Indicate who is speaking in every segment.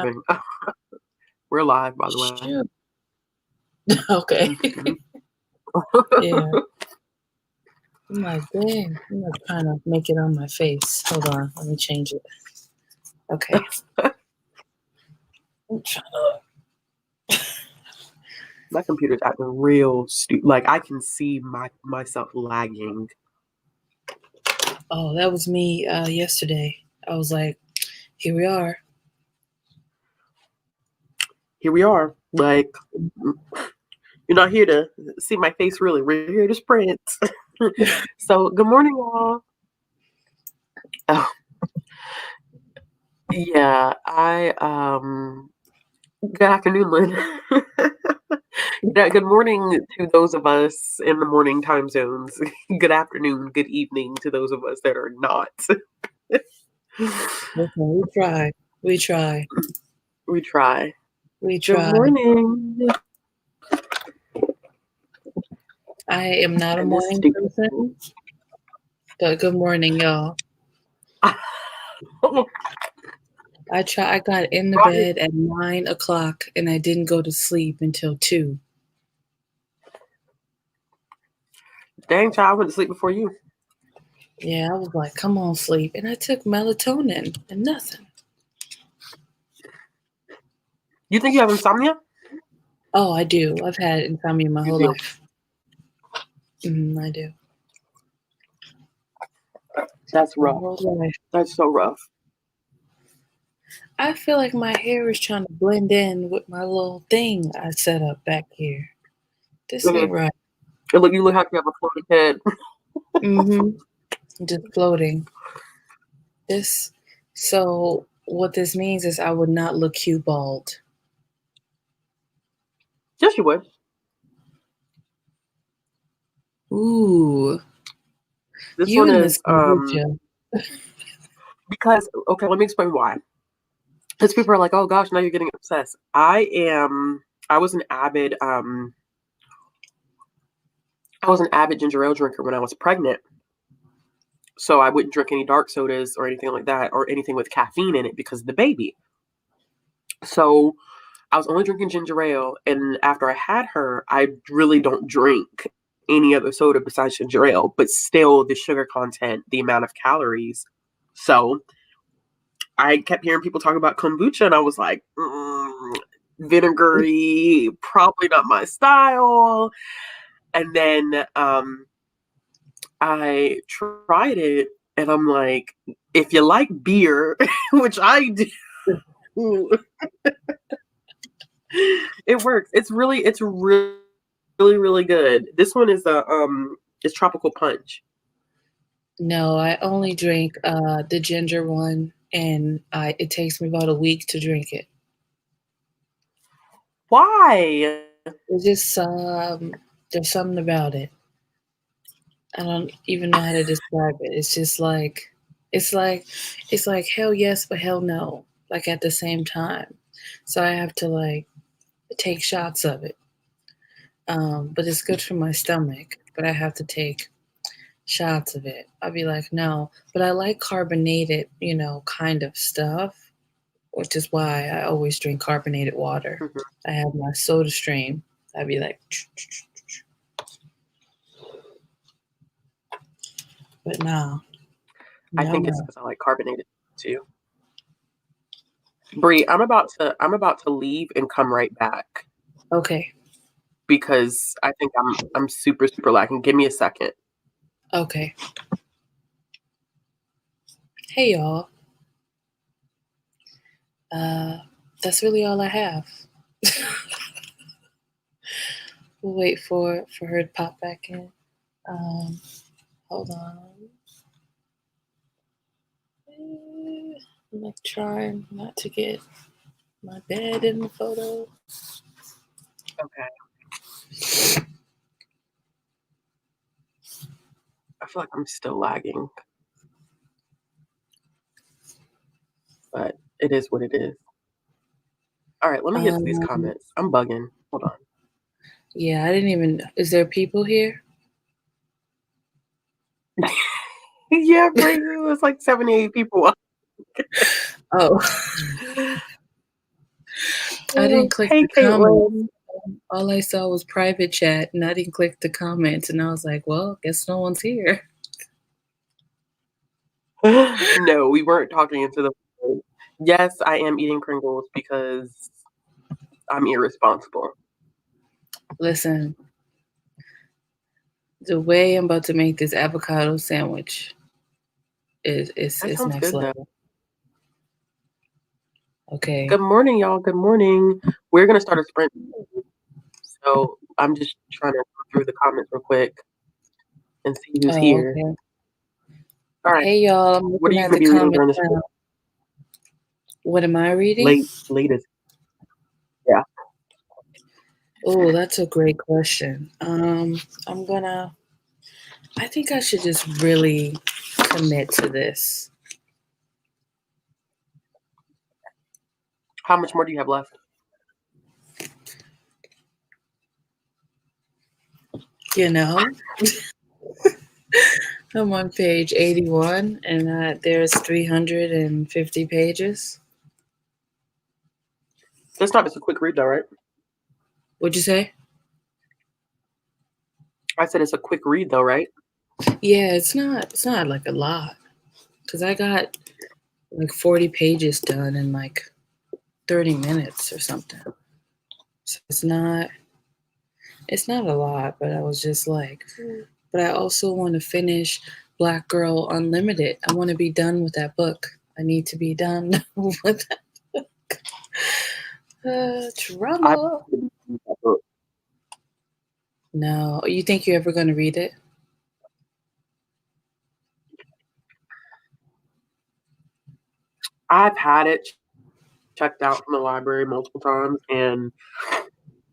Speaker 1: Uh,
Speaker 2: kidding. We're live, by the way.
Speaker 1: shoot. Okay.
Speaker 2: Mhm.
Speaker 1: Yeah. I'm like, dang. I'm not trying to make it on my face. Hold on. Let me change it. Okay. I'm trying to.
Speaker 2: My computer's acting real stupid. Like I can see myself lagging.
Speaker 1: Oh, that was me yesterday. I was like, here we are.
Speaker 2: Here we are. Like you're not here to see my face really. We're here to sprint. So good morning, y'all. Oh, yeah, good afternoon, Lynn. Good morning to those of us in the morning time zones. Good afternoon, good evening to those of us that are not.
Speaker 1: Listen, we try. We try.
Speaker 2: We try.
Speaker 1: We
Speaker 2: Good
Speaker 1: try.
Speaker 2: morning.
Speaker 1: I am not a
Speaker 2: And this
Speaker 1: morning
Speaker 2: stupid.
Speaker 1: person, but good morning, y'all. I got in the bed at 9 o'clock and I didn't go to sleep until 2.
Speaker 2: Dang, child, I went to sleep before you.
Speaker 1: Yeah, I was like, come on, sleep. And I took melatonin and nothing.
Speaker 2: You think you have insomnia?
Speaker 1: Oh, I do. I've had insomnia my
Speaker 2: You
Speaker 1: whole
Speaker 2: do.
Speaker 1: life. I do.
Speaker 2: That's
Speaker 1: My
Speaker 2: rough.
Speaker 1: whole life.
Speaker 2: That's so rough.
Speaker 1: I feel like my hair is trying to blend in with my little thing I set up back here. This ain't
Speaker 2: Mm-hmm.
Speaker 1: right.
Speaker 2: You look like you have a floating head.
Speaker 1: Just floating. This. So what this means is I would not look cute bald.
Speaker 2: Yes, you would.
Speaker 1: Ooh,
Speaker 2: This
Speaker 1: you
Speaker 2: one
Speaker 1: and this
Speaker 2: is
Speaker 1: kombucha.
Speaker 2: because okay, let me explain why. Because people are like, oh gosh, now you're getting obsessed. I was an avid ginger ale drinker when I was pregnant. So I wouldn't drink any dark sodas or anything like that or anything with caffeine in it because of the baby. So I was only drinking ginger ale, and after I had her, I really don't drink any other soda besides ginger ale, but still the sugar content, the amount of calories. So I kept hearing people talk about kombucha, and I was like, vinegary, probably not my style. And then I tried it, and I'm like, if you like beer, which I do, it works. It's really good. This one is tropical punch.
Speaker 1: No, I only drink the ginger one, and it takes me about a week to drink it.
Speaker 2: Why?
Speaker 1: It's just there's something about it. I don't even know how to describe it. It's just like it's like it's like hell yes but hell no, like at the same time. So I have to like take shots of it. But it's good for my stomach. But I have to take shots of it. I'll be like, no. But I like carbonated, kind of stuff, which is why I always drink carbonated water.
Speaker 2: Mhm.
Speaker 1: I have my soda stream. I'd be like, but no,
Speaker 2: I
Speaker 1: no,
Speaker 2: think it's
Speaker 1: no.
Speaker 2: because I like carbonated too. Bree, I'm about to leave and come right back
Speaker 1: Okay,
Speaker 2: because I think I'm super super lacking. Give me a second.
Speaker 1: okay. Hey, y'all. Uh, that's really all I have. We'll wait for her to pop back in. Um, hold on. I'm like trying not to get my bed in the photo.
Speaker 2: Okay. I feel like I'm still lagging, but it is what it is. All right, let me get to these
Speaker 1: Um,
Speaker 2: comments. I'm bugging. Hold on.
Speaker 1: yeah, I didn't even. Is there people here?
Speaker 2: Yeah, Bree, it was like 78 people.
Speaker 1: Oh, I didn't click
Speaker 2: Hey,
Speaker 1: the comments.
Speaker 2: Caitlin.
Speaker 1: All I saw was private chat, and I didn't click the comments. And I was like, well, guess no one's here.
Speaker 2: No, we weren't talking into the phone. Yes, I am eating Pringles because I'm irresponsible.
Speaker 1: Listen, the way I'm about to make this avocado sandwich is
Speaker 2: That sounds
Speaker 1: next
Speaker 2: good, though.
Speaker 1: level. Okay.
Speaker 2: Good morning, y'all. Good morning. We're going to start a sprint. So I'm just trying to go through the comments real quick and see who's here.
Speaker 1: Okay.
Speaker 2: All right.
Speaker 1: Hey, y'all. I'm
Speaker 2: What are
Speaker 1: looking
Speaker 2: you
Speaker 1: at
Speaker 2: going to
Speaker 1: the
Speaker 2: be reading during
Speaker 1: comments
Speaker 2: this
Speaker 1: now. What am I reading?
Speaker 2: latest? Yeah.
Speaker 1: Oh, that's a great question. I think I should just really commit to this.
Speaker 2: How much more do you have left?
Speaker 1: You know, I'm on page 81, and there's 350 pages.
Speaker 2: It's not just a quick read, though, right?
Speaker 1: What'd you say?
Speaker 2: I said it's a quick read, though, right?
Speaker 1: Yeah, it's not like a lot, because I got like 40 pages done in like 30 minutes or something. So it's not a lot, but I was just like, but I also want to finish Black Girl Unlimited. I want to be done with that book. I need to be done with that book. Drama. No, you think you're ever going to read it?
Speaker 2: I've had it checked out from the library multiple times, and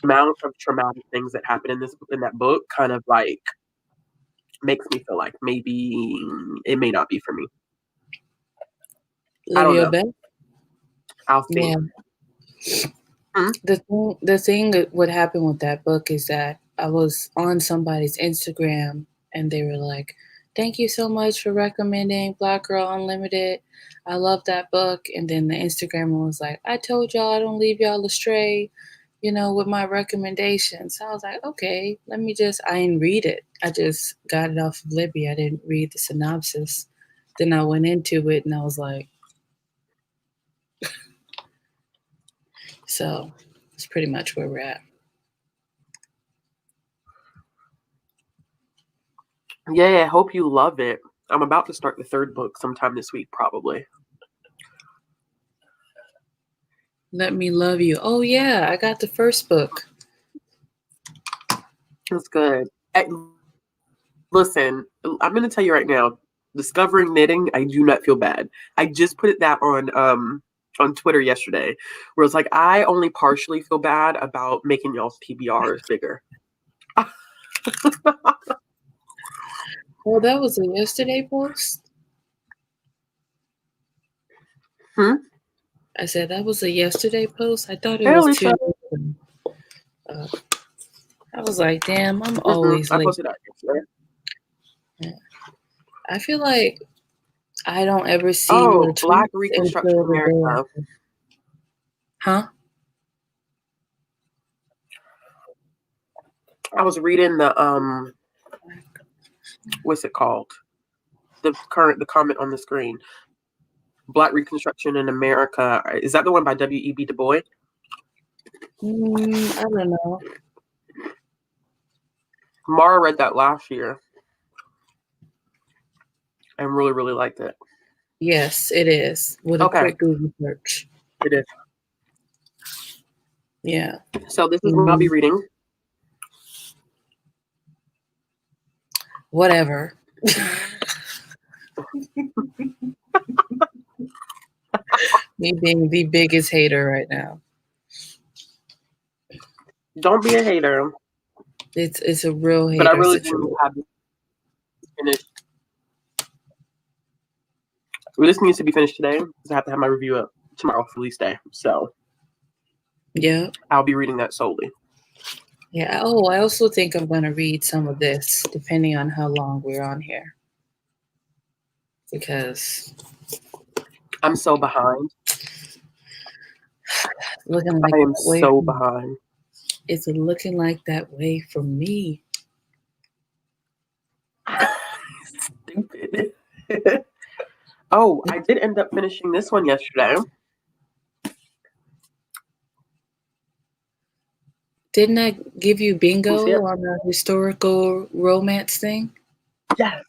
Speaker 2: the amount of traumatic things that happen in that book kind of like makes me feel like maybe it may not be for me. I
Speaker 1: Live
Speaker 2: don't
Speaker 1: your
Speaker 2: know.
Speaker 1: best.
Speaker 2: I'll see.
Speaker 1: Yeah. The thing that what happened with that book is that I was on somebody's Instagram and they were like, "Thank you so much for recommending Black Girl Unlimited. I love that book." And then the Instagrammer was like, "I told y'all I don't leave y'all astray, with my recommendations." So I was like, "Okay, I didn't read it. I just got it off of Libby. I didn't read the synopsis." Then I went into it and I was like, so it's pretty much where we're at.
Speaker 2: Yeah, I hope you love it. I'm about to start the third book sometime this week, probably.
Speaker 1: Let Me Love You. Oh, yeah, I got the first book.
Speaker 2: It's good. Listen, I'm going to tell you right now, discovering knitting, I do not feel bad. I just put that on Twitter yesterday, where it's like, I only partially feel bad about making y'all's TBRs bigger.
Speaker 1: Well, that was a yesterday post. I said that was a yesterday post. I thought it was
Speaker 2: Lisa.
Speaker 1: 2 I was like, damn, I'm always
Speaker 2: I
Speaker 1: late.
Speaker 2: posted that yesterday.
Speaker 1: Yeah. I feel like I don't ever see your tweets
Speaker 2: Black Reconstruction
Speaker 1: until the day
Speaker 2: America.
Speaker 1: after. Huh?
Speaker 2: I was reading the what's it called? The comment on the screen. Black Reconstruction in America. Is that the one by W.E.B. Du Bois?
Speaker 1: I don't know.
Speaker 2: Mara read that last year and really, really liked it.
Speaker 1: Yes, it is. With a quick Google search.
Speaker 2: It is.
Speaker 1: Yeah.
Speaker 2: So this is what I'll be reading.
Speaker 1: Whatever. Me being the biggest hater right now.
Speaker 2: Don't be a hater.
Speaker 1: It's a real hater
Speaker 2: but I really
Speaker 1: situation.
Speaker 2: didn't have this finished. This needs to be finished today because I have to have my review up tomorrow for release day. So
Speaker 1: yeah,
Speaker 2: I'll be reading that solely.
Speaker 1: Yeah. Oh, I also think I'm going to read some of this depending on how long we're on here. Because
Speaker 2: I'm so behind.
Speaker 1: looking like
Speaker 2: I am
Speaker 1: that way
Speaker 2: so
Speaker 1: for
Speaker 2: behind.
Speaker 1: it's looking like that way for me.
Speaker 2: Stupid. Oh, I did end up finishing this one yesterday.
Speaker 1: Didn't I give you
Speaker 2: You see it?
Speaker 1: bingo on the historical romance thing?
Speaker 2: Yes.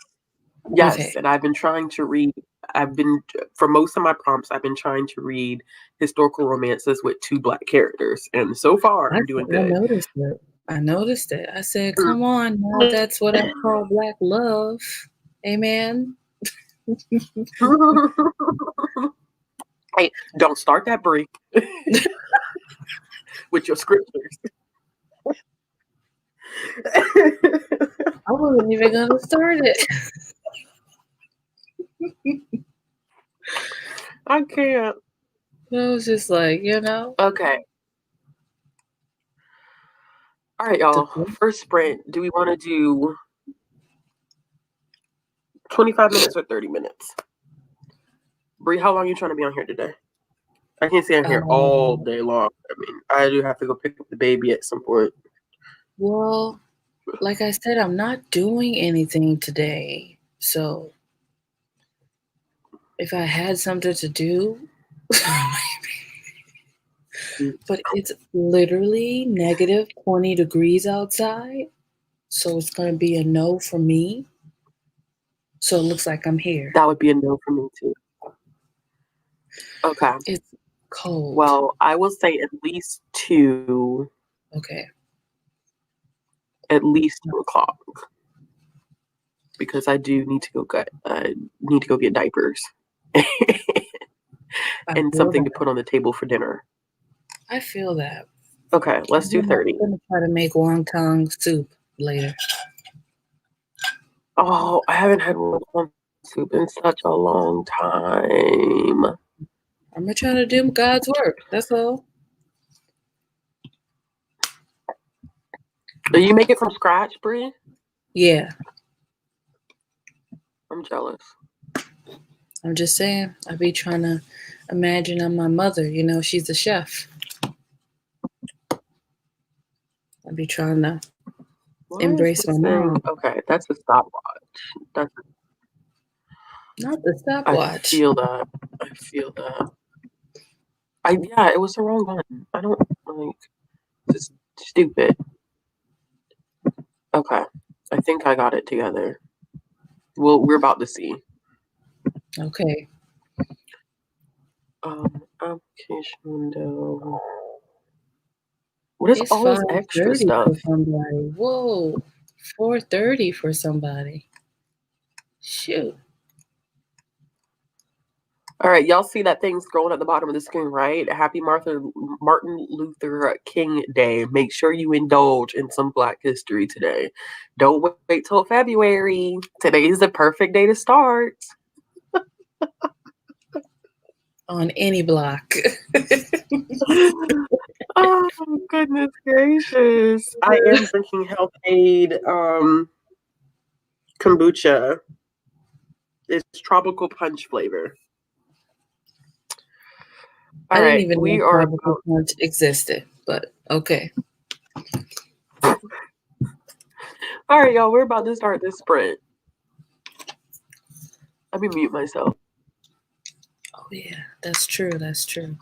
Speaker 2: Yes,
Speaker 1: Okay.
Speaker 2: and I've been trying to read. I've been for most of my prompts. I've been trying to read historical romances with two black characters, and so far
Speaker 1: I
Speaker 2: I'm doing
Speaker 1: I
Speaker 2: good.
Speaker 1: noticed it. I noticed it. I said, "Come on now,
Speaker 2: Mm.
Speaker 1: that's what I call black love." Amen.
Speaker 2: Hey, don't start that, Brie, with your scriptures.
Speaker 1: I wasn't even gonna start it.
Speaker 2: I can't.
Speaker 1: I was just like, you know,
Speaker 2: Okay. All right,
Speaker 1: the
Speaker 2: y'all. First sprint. Do we want to do 25 minutes or 30 minutes? Brie, how long are you trying to be on here today? I can't stay on here all
Speaker 1: um,
Speaker 2: day long. I mean, I do have to go pick up the baby at some point.
Speaker 1: well, like I said, I'm not doing anything today. So if I had something to do, but it's literally negative 20 degrees outside. So it's going to be a no for me. So it looks like I'm here.
Speaker 2: That would be a no for me too. Okay.
Speaker 1: It's cold.
Speaker 2: Well, I will say at least two,
Speaker 1: Okay.
Speaker 2: at least 2 o'clock, because I do need to go get diapers
Speaker 1: I
Speaker 2: and
Speaker 1: feel
Speaker 2: something to
Speaker 1: that.
Speaker 2: put on the table for dinner.
Speaker 1: I feel that.
Speaker 2: Okay, let's do
Speaker 1: I'm
Speaker 2: 30.
Speaker 1: going to try to make wonton soup later.
Speaker 2: Oh, I haven't had one soup in such a long time.
Speaker 1: I'm going to try to do God's work. That's all.
Speaker 2: Do you make it from scratch, Brie?
Speaker 1: Yeah.
Speaker 2: I'm jealous.
Speaker 1: I'm just saying. I be trying to imagine I'm my mother. You know, she's a chef. I be trying to
Speaker 2: Why is
Speaker 1: embrace my
Speaker 2: this thing?
Speaker 1: mom.
Speaker 2: Okay, that's a stopwatch. That's.
Speaker 1: Not the
Speaker 2: I
Speaker 1: stopwatch.
Speaker 2: feel that. I feel that. Yeah, it was the wrong one. I don't like. Just stupid. Okay, I think I got it together. Well, we're about to see.
Speaker 1: Okay.
Speaker 2: Application window. What is
Speaker 1: It's
Speaker 2: all this extra
Speaker 1: 5:30
Speaker 2: stuff?
Speaker 1: for somebody. Whoa. 4:30 for somebody. Shoot.
Speaker 2: All right, y'all see that thing scrolling at the bottom of the screen, right? Happy Martin Luther King Day. Make sure you indulge in some Black history today. Don't wait till February. Today is the perfect day to start.
Speaker 1: On any block.
Speaker 2: Oh, goodness gracious. I am drinking Health Aid kombucha. It's tropical punch flavor. All
Speaker 1: I didn't
Speaker 2: right,
Speaker 1: even
Speaker 2: we
Speaker 1: know
Speaker 2: are
Speaker 1: tropical punch existed, but okay.
Speaker 2: all right, y'all. We're about to start this sprint. Let me mute myself.
Speaker 1: Oh yeah, that's true. That's true.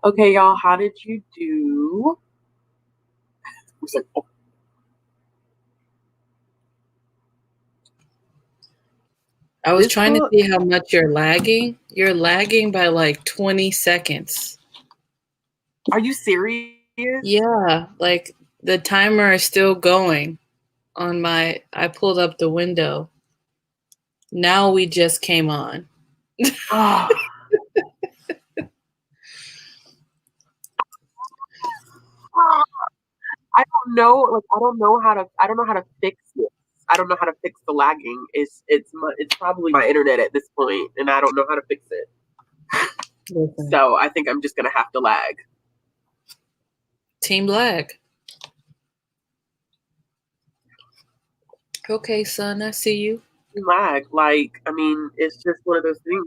Speaker 2: Okay, y'all, how did you do? Who's like, oh,
Speaker 1: I was
Speaker 2: this
Speaker 1: trying to
Speaker 2: book?
Speaker 1: see how much you're lagging. You're lagging by like 20 seconds.
Speaker 2: Are you serious?
Speaker 1: Yeah, like the timer is still going on my. I pulled up the window. Now we just came on.
Speaker 2: Oh, I don't know. Like, I don't know how to. I don't know how to fix it. I don't know how to fix the lagging. It's probably my internet at this point, and I don't know how to fix it.
Speaker 1: Listen,
Speaker 2: So I think I'm just gonna have to lag.
Speaker 1: Team lag. Okay, son, I see you.
Speaker 2: Lag. Like, I mean, it's just one of those things.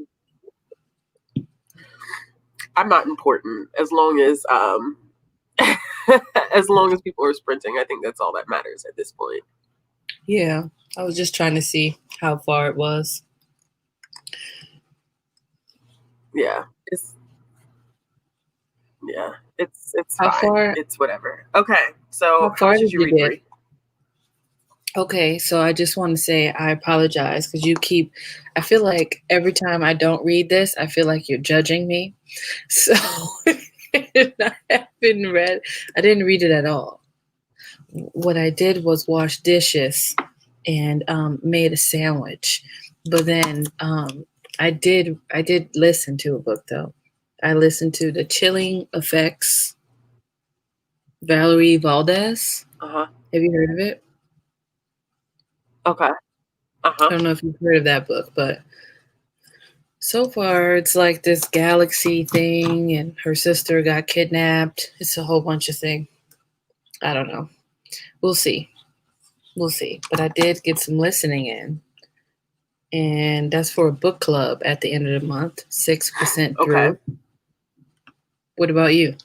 Speaker 2: I'm not important as long as as long as people are sprinting. I think that's all that matters at this point.
Speaker 1: Yeah, I was just trying to see how far it was.
Speaker 2: Yeah, it's
Speaker 1: How
Speaker 2: fine.
Speaker 1: far?
Speaker 2: It's whatever. Okay, so
Speaker 1: How
Speaker 2: how
Speaker 1: far
Speaker 2: much did
Speaker 1: did
Speaker 2: you
Speaker 1: you
Speaker 2: read,
Speaker 1: get?
Speaker 2: Bree?
Speaker 1: Okay, so I just want to say I apologize because you keep. I feel like every time I don't read this, I feel like you're judging me. So I haven't read. I didn't read it at all. What I did was wash dishes and made a sandwich. But then I did listen to a book though. I listened to The Chilling Effects, Valerie Valdez.
Speaker 2: Uh huh.
Speaker 1: Have you heard of it?
Speaker 2: Okay. Uh huh.
Speaker 1: I don't know if you've heard of that book, but so far it's like this galaxy thing and her sister got kidnapped. It's a whole bunch of things. I don't know. We'll see. We'll see. But I did get some listening in. And that's for a book club at the end of the month, 6%
Speaker 2: Okay.
Speaker 1: through. What about you?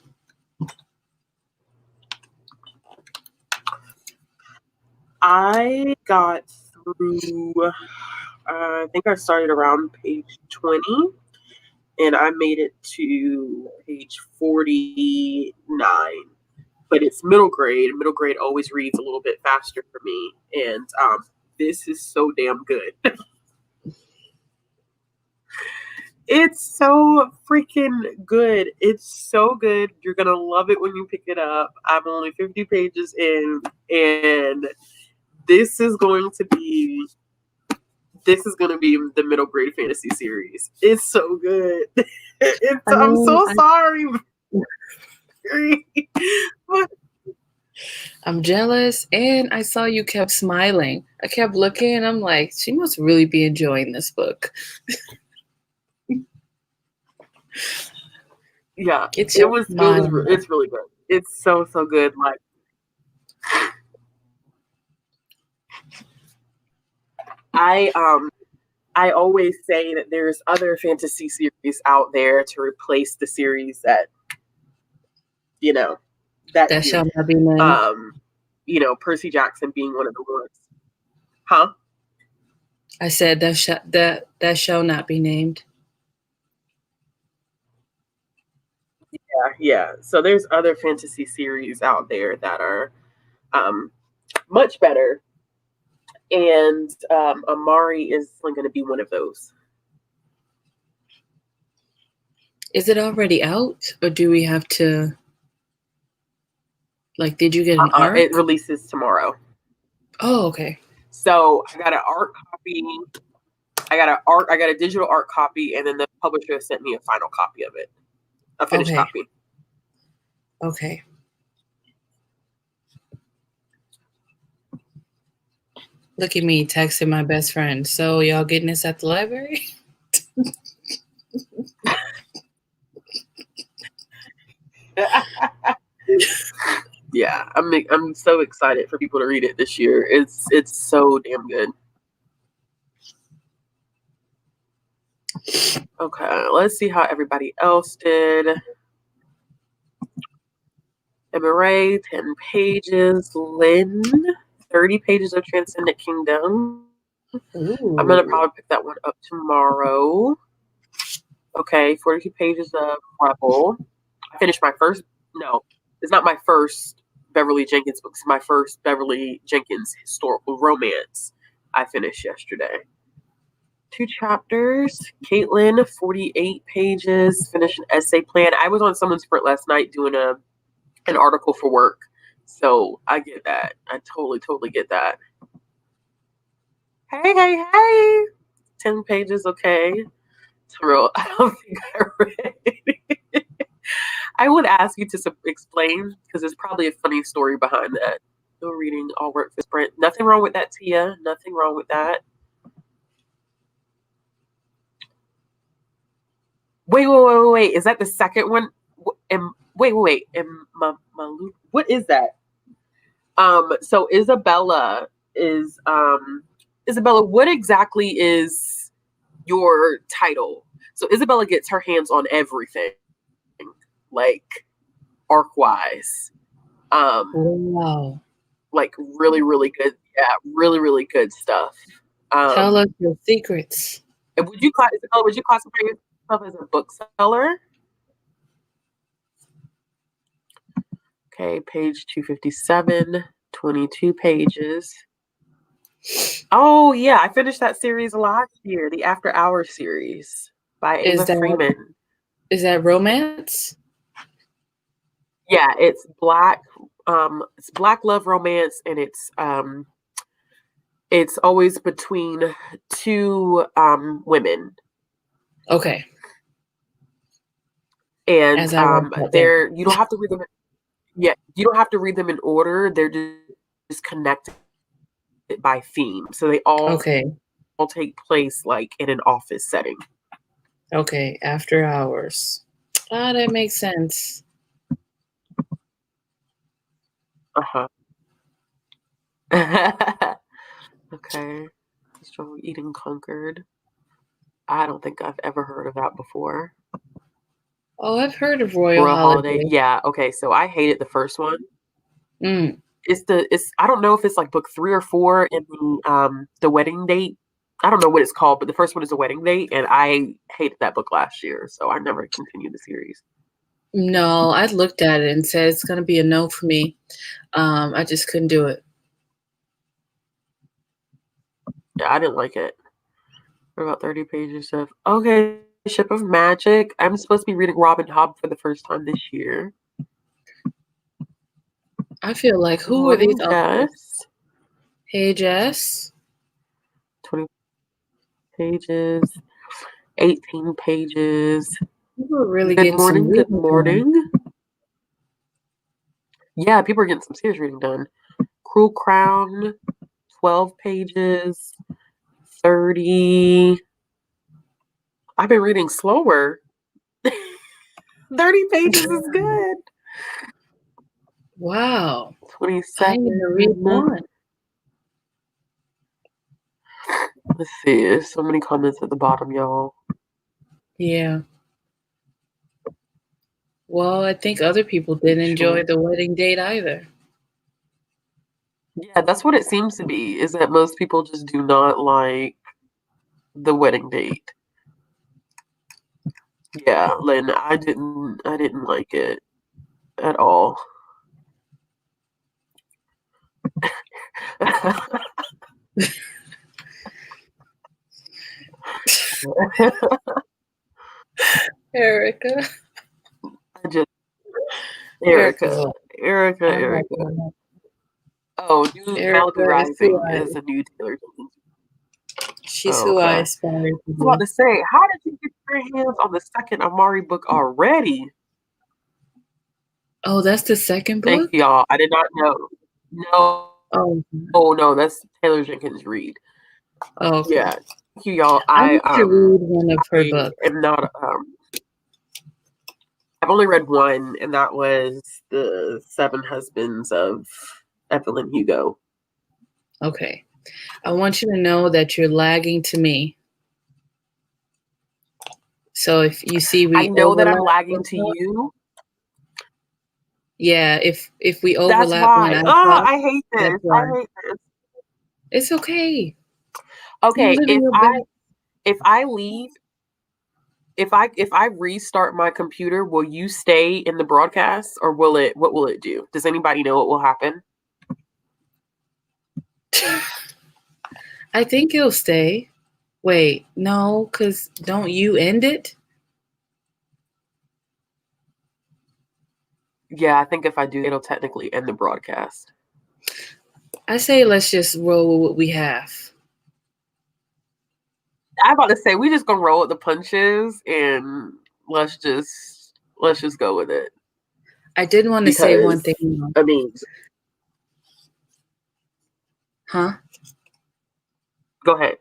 Speaker 2: I got through. I think I started around page 20, and I made it to page 49. But it's middle grade. Middle grade always reads a little bit faster for me, and this is so damn good. It's so freaking good. It's so good. You're gonna love it when you pick it up. I'm only 50 pages in, and this is going to be the middle grade fantasy series. It's so good.
Speaker 1: I
Speaker 2: I'm
Speaker 1: mean,
Speaker 2: so sorry. But
Speaker 1: I'm jealous, and I saw you kept smiling. I kept looking, and I'm like, she must really be enjoying this book.
Speaker 2: yeah,
Speaker 1: It's your smile.
Speaker 2: it's really good. It's so good. Like, I I always say that there's other fantasy series out there to replace the series that you know that
Speaker 1: That
Speaker 2: you
Speaker 1: shall not be named.
Speaker 2: Percy Jackson being one of the ones. Huh?
Speaker 1: I said that shall not be named.
Speaker 2: Yeah. So there's other fantasy series out there that are um, much better, and Amari is going to be one of those.
Speaker 1: Is it already out, or do we have to? Like, did you get an
Speaker 2: It
Speaker 1: arc?
Speaker 2: releases tomorrow.
Speaker 1: Oh, okay.
Speaker 2: So I got an art copy. I got a digital art copy, and then the publisher sent me a final copy of it, a finished
Speaker 1: Okay.
Speaker 2: copy.
Speaker 1: Okay. Look at me texting my best friend. So y'all getting this at the library?
Speaker 2: Yeah, I'm so excited for people to read it this year. It's so damn good. Okay, let's see how everybody else did. Emma Ray, 10 pages. Lynn, 30 pages of Transcendent Kingdom. I'm gonna
Speaker 1: Ooh.
Speaker 2: probably pick that one up tomorrow. Okay, 42 pages of Rebel. I finished my first. No, it's not my first Beverly Jenkins book. It's my first Beverly Jenkins historical romance. I finished yesterday. 2 chapters. Caitlin, 48 pages. Finished an essay plan. I was on someone's sprint last night doing an article for work. So I get that. I totally get that. Hey. 10 pages, okay. Real, I don't think I read. I would ask you to explain because there's probably a funny story behind that. No reading, all work for sprint. Nothing wrong with that, Tia. Nothing wrong with that. Wait. Is that the second one? Wait. What is that? So Isabella is Isabella, what exactly is your title? So Isabella gets her hands on everything, like arc-wise.
Speaker 1: Wow.
Speaker 2: Like really good. Yeah, really good stuff.
Speaker 1: Tell us your secrets.
Speaker 2: Would you classify yourself as a bookseller? Okay, page 257, 22 pages. Oh yeah, I finished that series last year, the After Hours series by Ava Freeman.
Speaker 1: Is that romance?
Speaker 2: Yeah, it's black love romance, and it's always between two women.
Speaker 1: Okay.
Speaker 2: And they're you don't have to read them. Yeah, you don't have to read them in order. They're just connected by theme. So they all take place like in an office setting.
Speaker 1: Okay, After Hours. Ah, that makes sense.
Speaker 2: Uh-huh. Okay. Strong Eating Conquered. I don't think I've ever heard of that before.
Speaker 1: Oh, I've heard of Royal Holiday.
Speaker 2: Yeah, okay. So I hated the first one. It's I don't know if it's like book 3 or 4 in the Wedding Date. I don't know what it's called, but the first one is The Wedding Date, and I hated that book last year, so I never continued the series.
Speaker 1: No, I looked at it and said it's going to be a no for me. I just couldn't do it.
Speaker 2: Yeah, I didn't like it. For about 30 pages of okay, Ship of Magic. I'm supposed to be reading Robin Hobb for the first time this year.
Speaker 1: I feel like who are these authors? Hey, Jess.
Speaker 2: 20 pages, 18 pages.
Speaker 1: People are really
Speaker 2: Good morning. Yeah, people are getting some serious reading done. Cruel Crown, 12 pages, 30. I've been reading slower. 30 pages is good.
Speaker 1: Wow.
Speaker 2: 27.
Speaker 1: I need to read one.
Speaker 2: Let's see. There's so many comments at the bottom, y'all.
Speaker 1: Yeah. Well, I think other people didn't enjoy The Wedding Date either.
Speaker 2: Yeah, that's what it seems to be, is that most people just do not like The Wedding Date. Yeah, Lynn, I didn't like it at all.
Speaker 1: Erica.
Speaker 2: Erica. Oh, New Malibu Rising is a new Taylor Jenkins.
Speaker 1: She's who I aspire to be.
Speaker 2: I was about to say, how did you get your hands on the second Amari book already?
Speaker 1: Oh, that's the second book?
Speaker 2: Thank you, y'all. I did not know. No. Oh no, that's Taylor Jenkins Reid.
Speaker 1: Oh, okay.
Speaker 2: Yeah. Thank you, y'all.
Speaker 1: I need to read one of her books.
Speaker 2: I'm not I've only read one, and that was The Seven Husbands of Evelyn Hugo.
Speaker 1: Okay. I want you to know that you're lagging to me. So if you see
Speaker 2: I know that I'm lagging to you.
Speaker 1: Yeah, if we overlap.
Speaker 2: That's why. I hate this. I hate this.
Speaker 1: It's okay.
Speaker 2: Okay, if I leave, if I restart my computer, will you stay in the broadcast, or what will it do? Does anybody know what will happen?
Speaker 1: I think it'll stay. Wait, no, because don't you end it?
Speaker 2: Yeah, I think if I do, it'll technically end the broadcast.
Speaker 1: I say let's just roll with what we have.
Speaker 2: I'm about to say we just gonna roll with the punches and let's just go with it.
Speaker 1: I did want to say one
Speaker 2: Because
Speaker 1: thing.
Speaker 2: I mean,
Speaker 1: Huh?
Speaker 2: go ahead.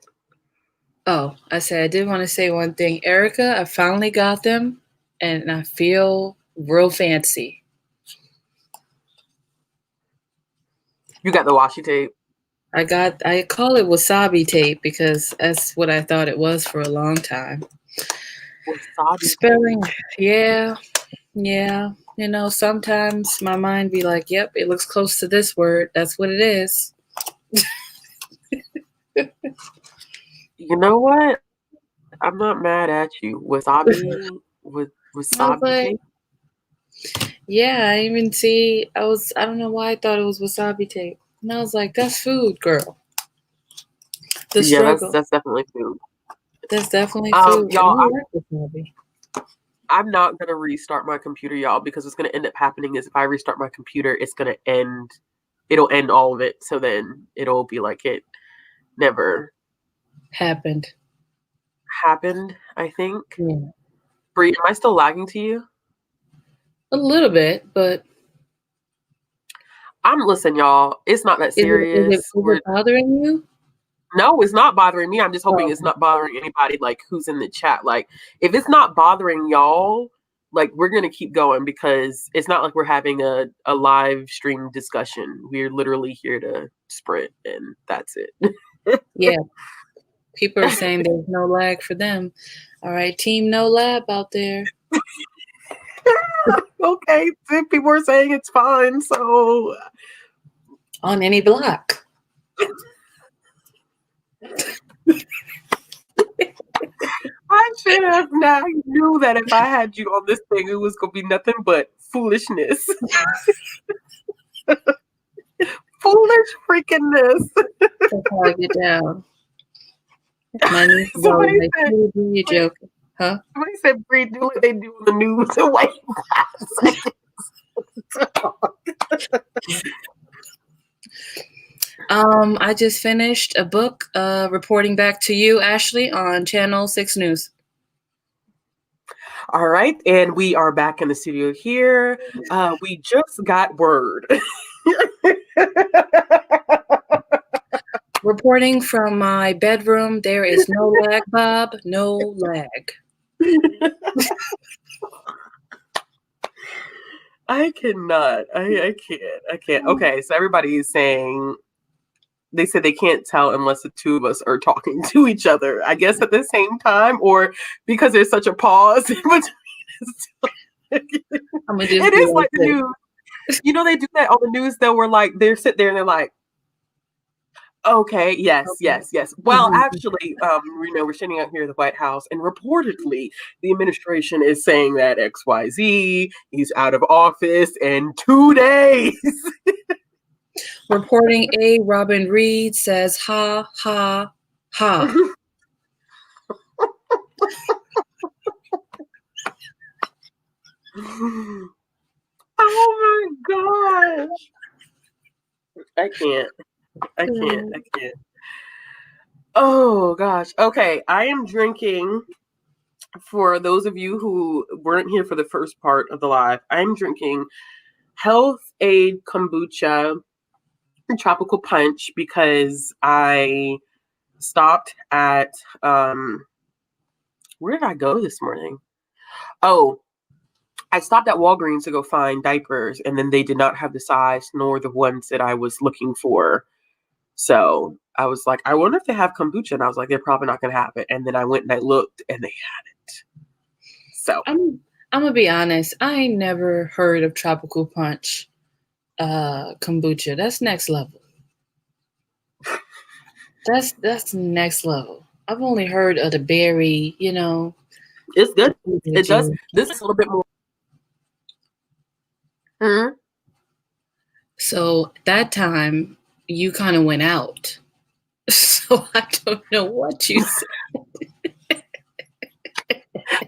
Speaker 1: Oh, I said I did want to say one thing. Erica, I finally got them and I feel real fancy.
Speaker 2: You got the washi tape.
Speaker 1: I call it wasabi tape because that's what I thought it was for a long time.
Speaker 2: Wasabi
Speaker 1: Spelling,
Speaker 2: tape.
Speaker 1: yeah. You know, sometimes my mind be like, yep, it looks close to this word. That's what it is.
Speaker 2: You know what? I'm not mad at you. Wasabi with
Speaker 1: I was
Speaker 2: wasabi
Speaker 1: like,
Speaker 2: tape.
Speaker 1: yeah, I don't know why I thought it was wasabi tape. And I was like, that's food, girl. The
Speaker 2: Yeah,
Speaker 1: struggle.
Speaker 2: that's definitely food.
Speaker 1: That's definitely food.
Speaker 2: Y'all,
Speaker 1: And I like wasabi.
Speaker 2: I'm not gonna restart my computer, y'all, because what's gonna end up happening is if I restart my computer, it'll end all of it. So then it'll be like it never
Speaker 1: Happened.
Speaker 2: happened, I think.
Speaker 1: Yeah.
Speaker 2: Bree, am I still lagging to you?
Speaker 1: A little bit, but
Speaker 2: Listen, y'all, it's not that serious.
Speaker 1: is it bothering you?
Speaker 2: No, it's not bothering me. I'm just hoping
Speaker 1: Oh.
Speaker 2: it's not bothering anybody like who's in the chat. Like, if it's not bothering y'all, like we're gonna keep going because it's not like we're having a live stream discussion. We're literally here to sprint and that's it.
Speaker 1: Yeah. People are saying there's no lag for them. All right, team no lab out there.
Speaker 2: Okay, people are saying it's fine, so
Speaker 1: On any block.
Speaker 2: I should have now knew that if I had you on this thing, it was gonna be nothing but foolishness. Foolish freakingness.
Speaker 1: That's how I get down. My niece is
Speaker 2: Somebody
Speaker 1: always
Speaker 2: said,
Speaker 1: like, you joking. Huh?
Speaker 2: somebody said, Bree, do what they do on the news and wait 5 seconds.
Speaker 1: I just finished a book reporting back to you, Ashley, on Channel 6 News.
Speaker 2: All right, and we are back in the studio here. We just got word.
Speaker 1: Reporting from my bedroom, there is no lag, Bob. No lag.
Speaker 2: I cannot. I can't. Okay, so everybody is saying they said they can't tell unless the two of us are talking to each other. I guess at the same time, or because there's such a pause in between. It is like the news. You know, they do that on the news though, where like they're sit there and they're like, okay, yes. Well, actually, you know, we're sitting out here at the White House, and reportedly, the administration is saying that XYZ he's out of office in 2 days.
Speaker 1: Reporting A. Robin Reed says, ha, ha, ha.
Speaker 2: Oh my gosh. I can't. Oh gosh. Okay, I am drinking. For those of you who weren't here for the first part of the live, I'm drinking Health Aid Kombucha Tropical Punch because I stopped at where did I go this morning? Oh, I stopped at Walgreens to go find diapers, and then they did not have the size nor the ones that I was looking for. So I was like, I wonder if they have kombucha, and I was like, they're probably not going to have it. And then I went and I looked, and they had it. So
Speaker 1: I'm gonna be honest. I ain't never heard of Tropical Punch kombucha. That's next level. That's next level. I've only heard of the berry, you know,
Speaker 2: It's good. It does. This is a little bit more. Mm-hmm.
Speaker 1: So that time you kind of went out. So I don't know what you said.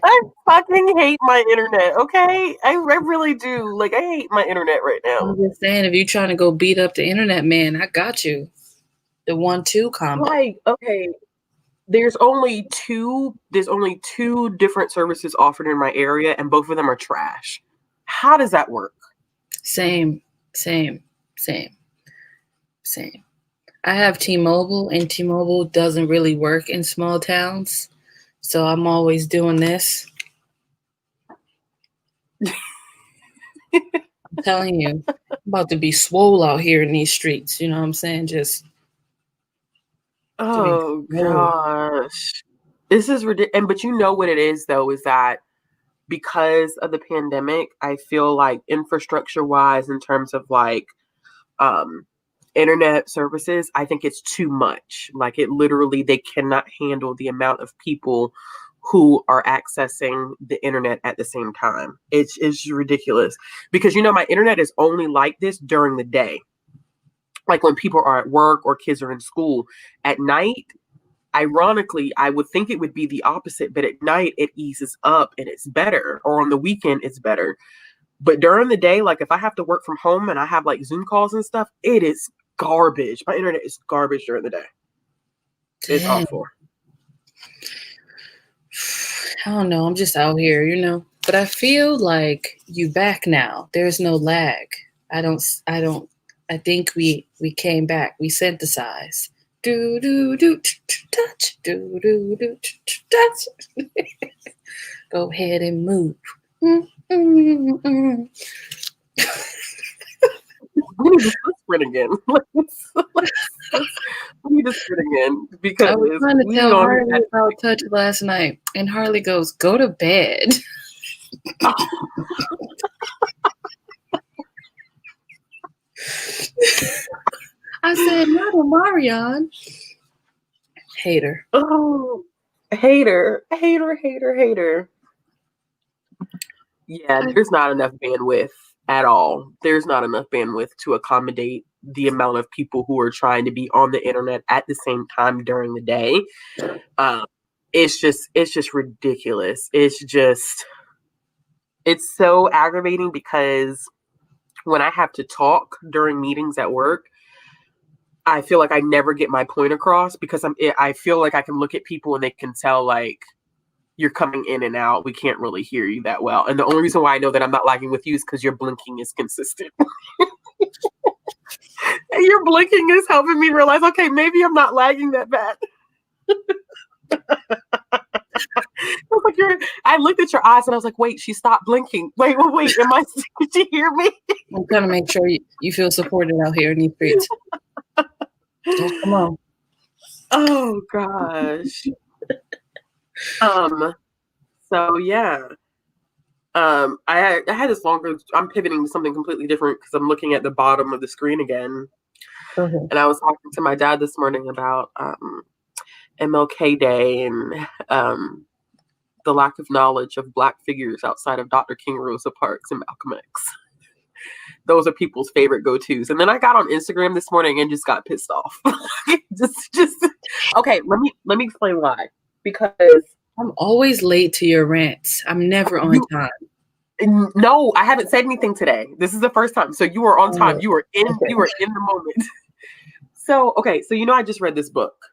Speaker 2: I fucking hate my internet, okay? I really do. Like, I hate my internet right now.
Speaker 1: I'm just saying, if you're trying to go beat up the internet man, I got you. The 1-2 combo.
Speaker 2: Like, okay, there's only two different services offered in my area, and both of them are trash. How does that work?
Speaker 1: Same. I have T-Mobile, and T-Mobile doesn't really work in small towns. So I'm always doing this. I'm telling you, I'm about to be swole out here in these streets. You know what I'm saying? Just.
Speaker 2: Oh gosh, this is ridiculous. But you know what it is, though, is that because of the pandemic, I feel like infrastructure-wise, in terms of like internet services, I think it's too much. Like, it literally, they cannot handle the amount of people who are accessing the internet at the same time. It's ridiculous because, you know, my internet is only like this during the day. Like when people are at work or kids are in school. At night, ironically, I would think it would be the opposite, but at night it eases up and it's better, or on the weekend it's better. But during the day, like if I have to work from home and I have like Zoom calls and stuff, it is garbage. My internet is garbage during the day. It's awful.
Speaker 1: I don't know. I'm just out here, you know. But I feel like you back now. There's no lag. I think we came back. We synthesized. Do do do touch. Do do do touch. Go ahead and move.
Speaker 2: We need to sprint again. We need to sprint again because
Speaker 1: I was trying to tell Harley about touch last night, and Harley goes, "Go to bed." I said, "Not a Marion." Hater.
Speaker 2: Oh, hater. Yeah, there's not enough bandwidth at all. There's not enough bandwidth to accommodate the amount of people who are trying to be on the internet at the same time during the day. It's just ridiculous. It's so aggravating because when I have to talk during meetings at work, I feel like I never get my point across because I feel like I can look at people and they can tell like, you're coming in and out. We can't really hear you that well. And the only reason why I know that I'm not lagging with you is because your blinking is consistent. And your blinking is helping me realize, okay, maybe I'm not lagging that bad. I looked at your eyes and I was like, wait, she stopped blinking. Wait, did you hear me?
Speaker 1: I'm trying to make sure you feel supported out here in these streets. Oh, come on.
Speaker 2: Oh, gosh. So yeah. I had this longer. I'm pivoting to something completely different because I'm looking at the bottom of the screen again.
Speaker 1: Okay.
Speaker 2: And I was talking to my dad this morning about MLK Day and the lack of knowledge of Black figures outside of Dr. King, Rosa Parks, and Malcolm X. Those are people's favorite go-tos. And then I got on Instagram this morning and just got pissed off. just okay. Let me explain why. Because
Speaker 1: I'm always late to your rants. I'm never on time.
Speaker 2: No, I haven't said anything today. This is the first time. So you were on time. You were in the moment. So you know I just read this book.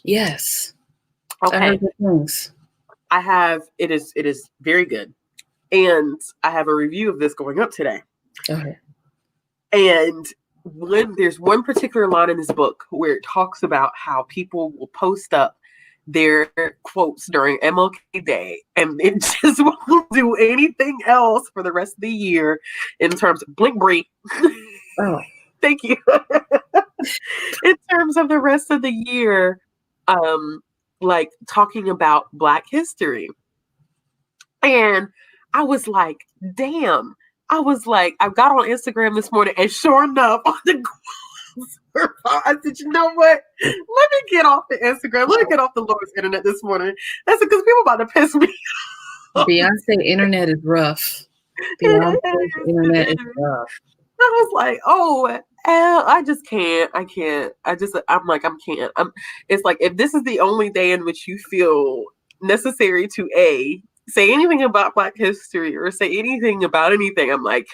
Speaker 1: Yes.
Speaker 2: Okay.
Speaker 1: I heard the things.
Speaker 2: I have it is very good. And I have a review of this going up today.
Speaker 1: Okay.
Speaker 2: And there's one particular line in this book where it talks about how people will post up their quotes during MLK Day and it just won't do anything else for the rest of the year in terms of blink break.
Speaker 1: Oh.
Speaker 2: Thank you. In terms of the rest of the year, like talking about Black history. And I was like, damn. I was like, I got on Instagram this morning and sure enough, on the I said, you know what? Let me get off the Instagram. Let me get off the Lord's internet this morning. That's because people about to piss me off.
Speaker 1: Beyonce internet is rough. Beyonce's internet is rough.
Speaker 2: I was like, oh, I just can't. I can't. I'm like, I can't. It's like, if this is the only day in which you feel necessary to say anything about Black history or say anything about anything, I'm like,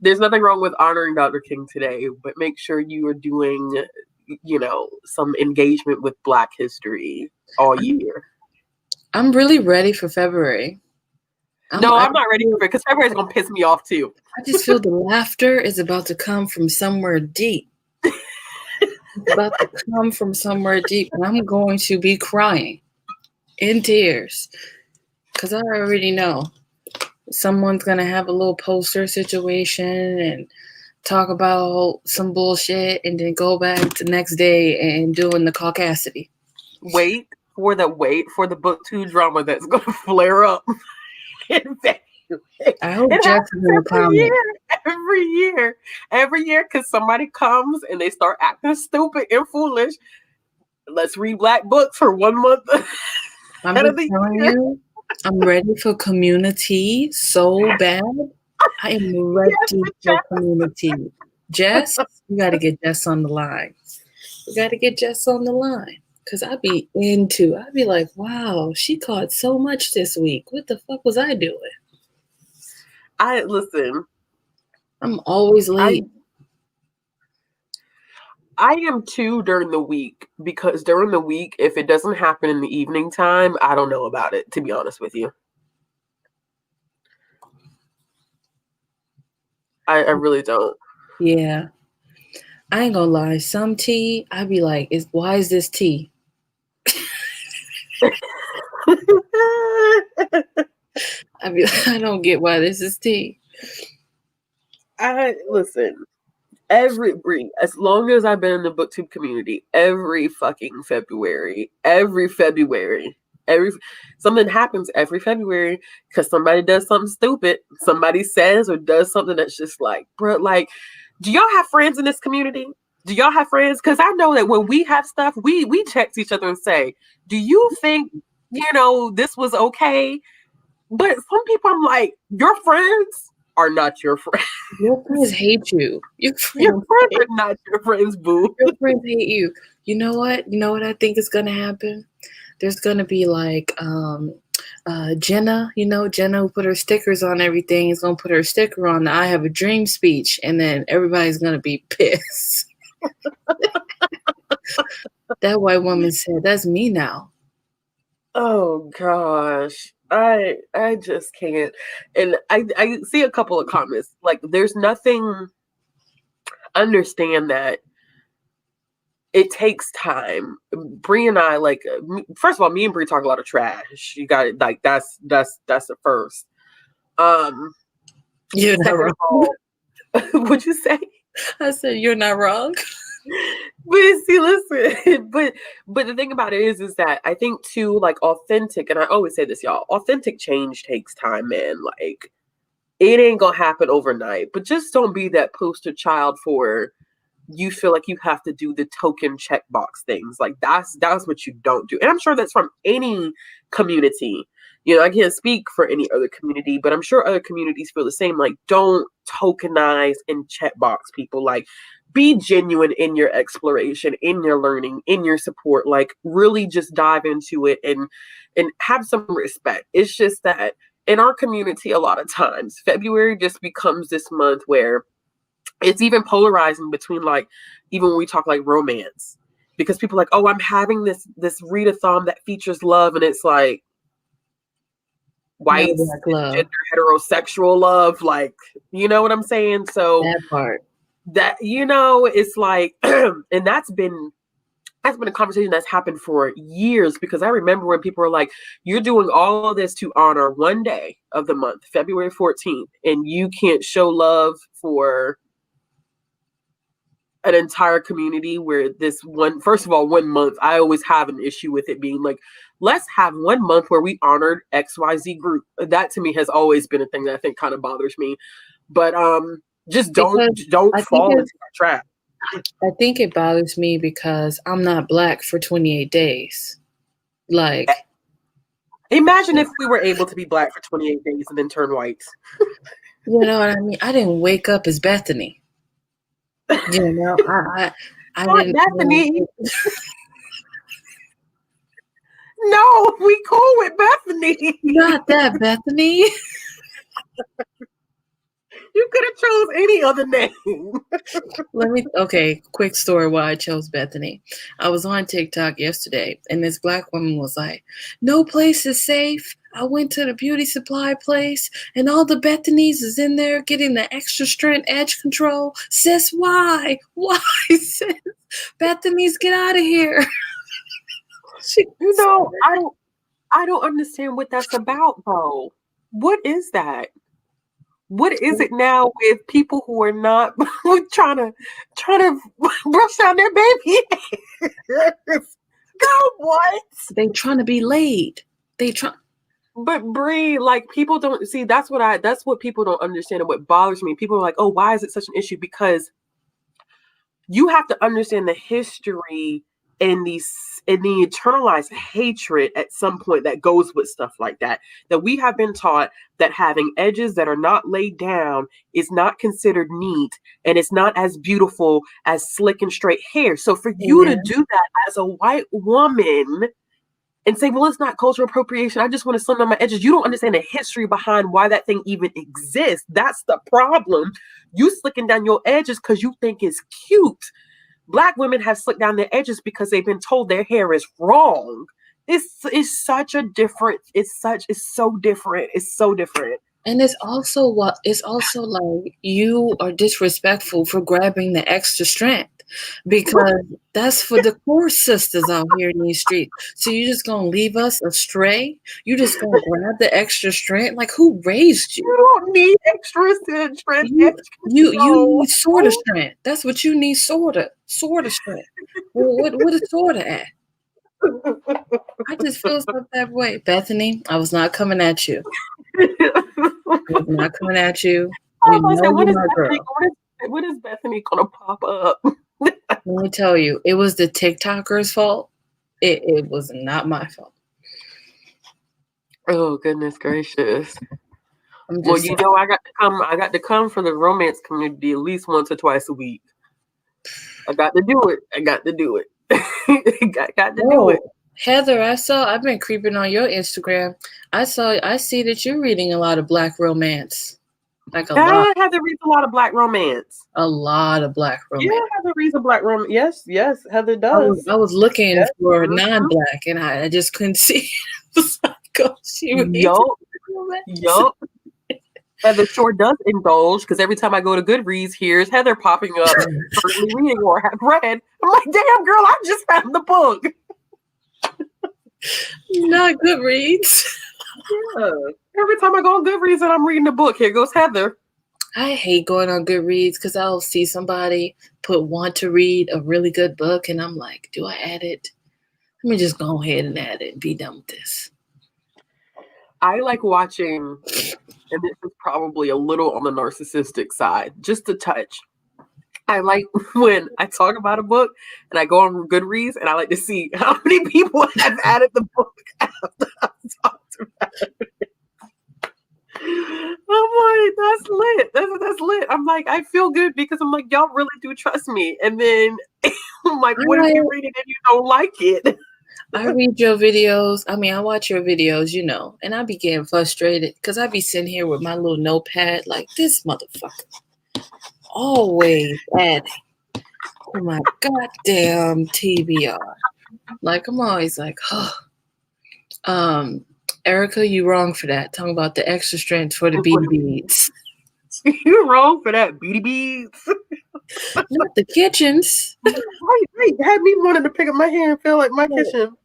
Speaker 2: there's nothing wrong with honoring Dr. King today, but make sure you are doing, some engagement with Black history all year.
Speaker 1: I'm really ready for February.
Speaker 2: I'm not ready for it because February's gonna piss me off too.
Speaker 1: I just feel the laughter is about to come from somewhere deep. It's about to come from somewhere deep, and I'm going to be crying in tears because I already know someone's gonna have a little poster situation and talk about some bullshit, and then go back the next day and doing the caucasity. Wait
Speaker 2: for the BookTube drama that's gonna flare up.
Speaker 1: I hope Jackson's in the comment.
Speaker 2: Every year, because somebody comes and they start acting stupid and foolish. Let's read Black books for 1 month.
Speaker 1: I'm just telling you, I'm ready for Community so bad. I am ready for Community. Jess, you got to get Jess on the line. Because I'd be like, wow, she caught so much this week. What the fuck was I doing?
Speaker 2: Listen.
Speaker 1: I'm always late.
Speaker 2: I am too during the week, because during the week, if it doesn't happen in the evening time, I don't know about it, to be honest with you. I really don't.
Speaker 1: Yeah. I ain't gonna lie. Some tea, I'd be like, why is this tea? I don't get why this is tea.
Speaker 2: Listen, as long as I've been in the BookTube community, every February, something happens every February because somebody does something stupid. Somebody says or does something that's just like, bro, like, do y'all have friends in this community? Do y'all have friends? Because I know that when we have stuff, we text each other and say, do you think, this was okay? But some people, I'm like, your friends are not your friends.
Speaker 1: Your friends hate you.
Speaker 2: Your friends are not your friends, boo.
Speaker 1: Your friends hate you. You know what? You know what I think is going to happen? There's going to be like Jenna, Jenna who put her stickers on everything is going to put her sticker on the I Have a Dream speech, and then everybody's going to be pissed. That white woman said, that's me now.
Speaker 2: Oh, gosh. I just can't. And I see a couple of comments. Like, there's nothing. Understand that it takes time. Bree and I, like, first of all, me and Bree talk a lot of trash. You got it. Like, that's the first.
Speaker 1: You're not wrong.
Speaker 2: What'd you say?
Speaker 1: I said you're not wrong.
Speaker 2: But see, listen, but the thing about it is that I think too, like, authentic, and I always say this, y'all, authentic change takes time, man. Like, it ain't gonna happen overnight, but just don't be that poster child for, you feel like you have to do the token checkbox things. Like, that's what you don't do. And I'm sure that's from any community. I can't speak for any other community, but I'm sure other communities feel the same. Like, don't tokenize and checkbox people. Like, be genuine in your exploration, in your learning, in your support. Like, really just dive into it and have some respect. It's just that in our community, a lot of times, February just becomes this month where it's even polarizing between, like, even when we talk like romance, because people are like, oh, I'm having this readathon that features love, and it's like, white, gender, heterosexual love, like, you know what I'm saying? So
Speaker 1: that part,
Speaker 2: that, it's like, and that's been a conversation that's happened for years, because I remember when people were like, you're doing all of this to honor one day of the month, February 14th, and you can't show love for an entire community where first of all, 1 month, I always have an issue with it being like, let's have 1 month where we honored XYZ group. That to me has always been a thing that I think kind of bothers me. But just don't fall into that trap.
Speaker 1: I think it bothers me because I'm not Black for 28 days. Like,
Speaker 2: Imagine if we were able to be black for 28 days and then turn white.
Speaker 1: You know what I mean? I didn't wake up as Bethany. You know, I
Speaker 2: Not
Speaker 1: didn't.
Speaker 2: Bethany. No, we cool with Bethany.
Speaker 1: Not that Bethany.
Speaker 2: You could have chose any other name.
Speaker 1: Okay, quick story why I chose Bethany. I was on TikTok yesterday and this black woman was like, no place is safe. I went to the beauty supply place and all the Bethanys is in there getting the extra strength edge control. Sis, why? Why, sis? Bethanys, get out of here.
Speaker 2: I don't understand what that's about though. What is that? What is it now with people who are not trying to brush down their baby? Girl, what?
Speaker 1: They trying to be laid. They try.
Speaker 2: But Bree, like people don't see. That's what people don't understand, and what bothers me. People are like, "Oh, why is it such an issue?" Because you have to understand the history and the internalized hatred at some point that goes with stuff like that. That we have been taught that having edges that are not laid down is not considered neat and it's not as beautiful as slick and straight hair. So for you to do that as a white woman and say, well, it's not cultural appropriation, I just want to slim down my edges. You don't understand the history behind why that thing even exists. That's the problem. You slicking down your edges because you think it's cute. Black women have slicked down their edges because they've been told their hair is wrong. It's such a different, it's so different. It's so different.
Speaker 1: And it's also like you are disrespectful for grabbing the extra strength because that's for the poor sisters out here in these streets. So you're just gonna leave us astray? You just gonna grab the extra strength? Like who raised you?
Speaker 2: You don't need extra strength.
Speaker 1: You need sorta strength. That's what you need, sorta strength. Well, what is sorta at? I just feel some type of way. Bethany, I was not coming at you. I was not coming at you. You know you're my girl.
Speaker 2: When is Bethany gonna pop up?
Speaker 1: Let me tell you, it was the TikToker's fault. It was not my fault.
Speaker 2: Oh goodness gracious. Well, you know, I got to come for the romance community at least once or twice a week. I got to do it. got to do it.
Speaker 1: Heather, I've been creeping on your Instagram. I see that you're reading a lot of Black romance. Like a lot.
Speaker 2: Heather reads a lot of Black romance.
Speaker 1: A lot of Black romance.
Speaker 2: Yeah, Heather reads a Black romance. Yes, Heather does.
Speaker 1: I was looking for non-Black and I just couldn't see.
Speaker 2: Yup. Heather sure does indulge because every time I go to Goodreads, here's Heather popping up, currently reading or have read. I'm like, damn, girl, I just found the book.
Speaker 1: Not Goodreads.
Speaker 2: Yeah. Every time I go on Goodreads and I'm reading a book, here goes Heather.
Speaker 1: I hate going on Goodreads because I'll see somebody want to read a really good book and I'm like, do I add it? Let me just go ahead and add it and be done with this.
Speaker 2: I like watching, and this is probably a little on the narcissistic side, just a touch. I like when I talk about a book and I go on Goodreads and I like to see how many people have added the book after I've talked about it. I'm like, that's lit. That's lit. I'm like, I feel good because I'm like, y'all really do trust me. And then I'm like, what if you read it and you don't like it?
Speaker 1: I read your videos. I mean, I watch your videos, you know, and I be getting frustrated because I be sitting here with my little notepad like this motherfucker. Always adding. Oh my goddamn TBR. Like I'm always like, oh. Erica, you wrong for that. Talking about the extra strength for the beady beads.
Speaker 2: You're wrong for that, beady beads.
Speaker 1: Not the kitchens.
Speaker 2: Right. Had me wanting to pick up my hair and feel like my kitchen.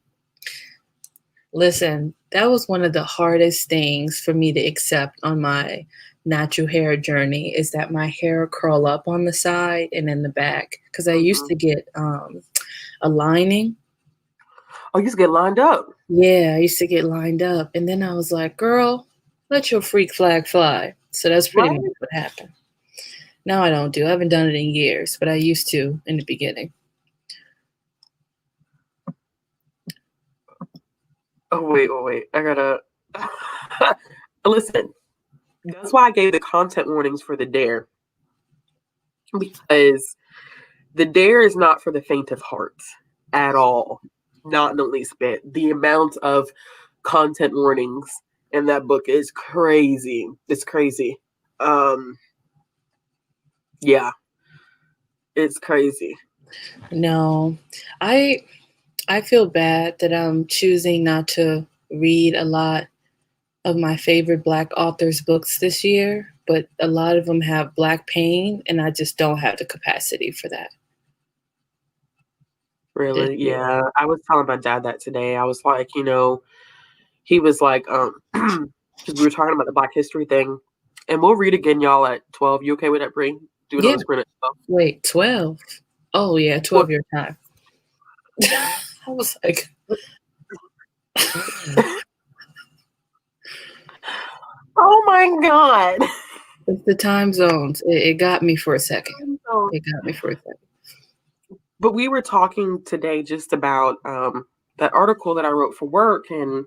Speaker 1: Listen, that was one of the hardest things for me to accept on my natural hair journey is that my hair curl up on the side and in the back. Because I used to get a lining.
Speaker 2: Oh, you used to get lined up?
Speaker 1: Yeah, I used to get lined up. And then I was like, girl, let your freak flag fly. So that's pretty much what happened. Now I don't do. I haven't done it in years, but I used to in the beginning.
Speaker 2: Oh wait. I gotta listen. That's why I gave the content warnings for the dare, because the dare is not for the faint of heart at all. Not in the least bit. The amount of content warnings in that book is crazy. It's crazy. Um, yeah, it's crazy.
Speaker 1: No, I I feel bad that I'm choosing not to read a lot of my favorite Black authors' books this year, but a lot of them have Black pain, and I just don't have the capacity for that this
Speaker 2: Really,
Speaker 1: year.
Speaker 2: yeah. I was telling my dad that today. I was like, he was like, because we were talking about the Black History thing, and we'll read again, y'all, at 12. You okay with that, Bree? Do it on
Speaker 1: Yeah,
Speaker 2: the screen at
Speaker 1: wait, 12? Oh, yeah,
Speaker 2: 12.
Speaker 1: 12 your time. I was like,
Speaker 2: Oh my God.
Speaker 1: it's the time zones. It got me for a second. It got me for a second.
Speaker 2: But we were talking today just about that article that I wrote for work, and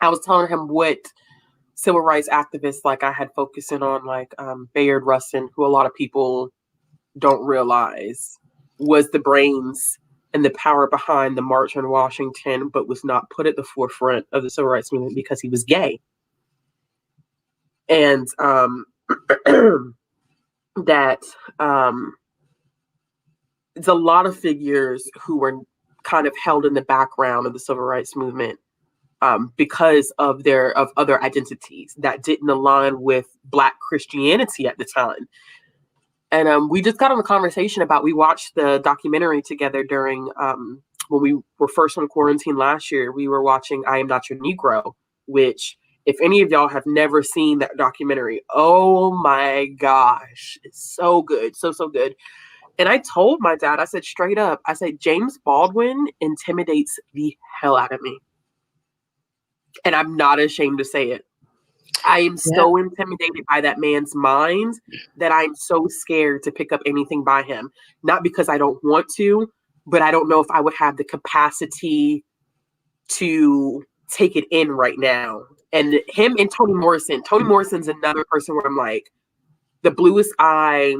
Speaker 2: I was telling him what civil rights activists like I had focusing on, like Bayard Rustin, who a lot of people don't realize was the brains and the power behind the March on Washington, but was not put at the forefront of the civil rights movement because he was gay. And that it's a lot of figures who were kind of held in the background of the civil rights movement because of other identities that didn't align with Black Christianity at the time. And we just got on a conversation about, we watched the documentary together during when we were first on quarantine last year. We were watching I Am Not Your Negro, which, if any of y'all have never seen that documentary, oh my gosh, it's so good, so good. And I told my dad, I said straight up, I said, James Baldwin intimidates the hell out of me. And I'm not ashamed to say it. I am
Speaker 1: Yeah.
Speaker 2: so intimidated by that man's mind that I'm so scared to pick up anything by him. Not because I don't want to, but I don't know if I would have the capacity to take it in right now. And him and Toni Morrison. Toni Morrison's another person where I'm like, The Bluest Eye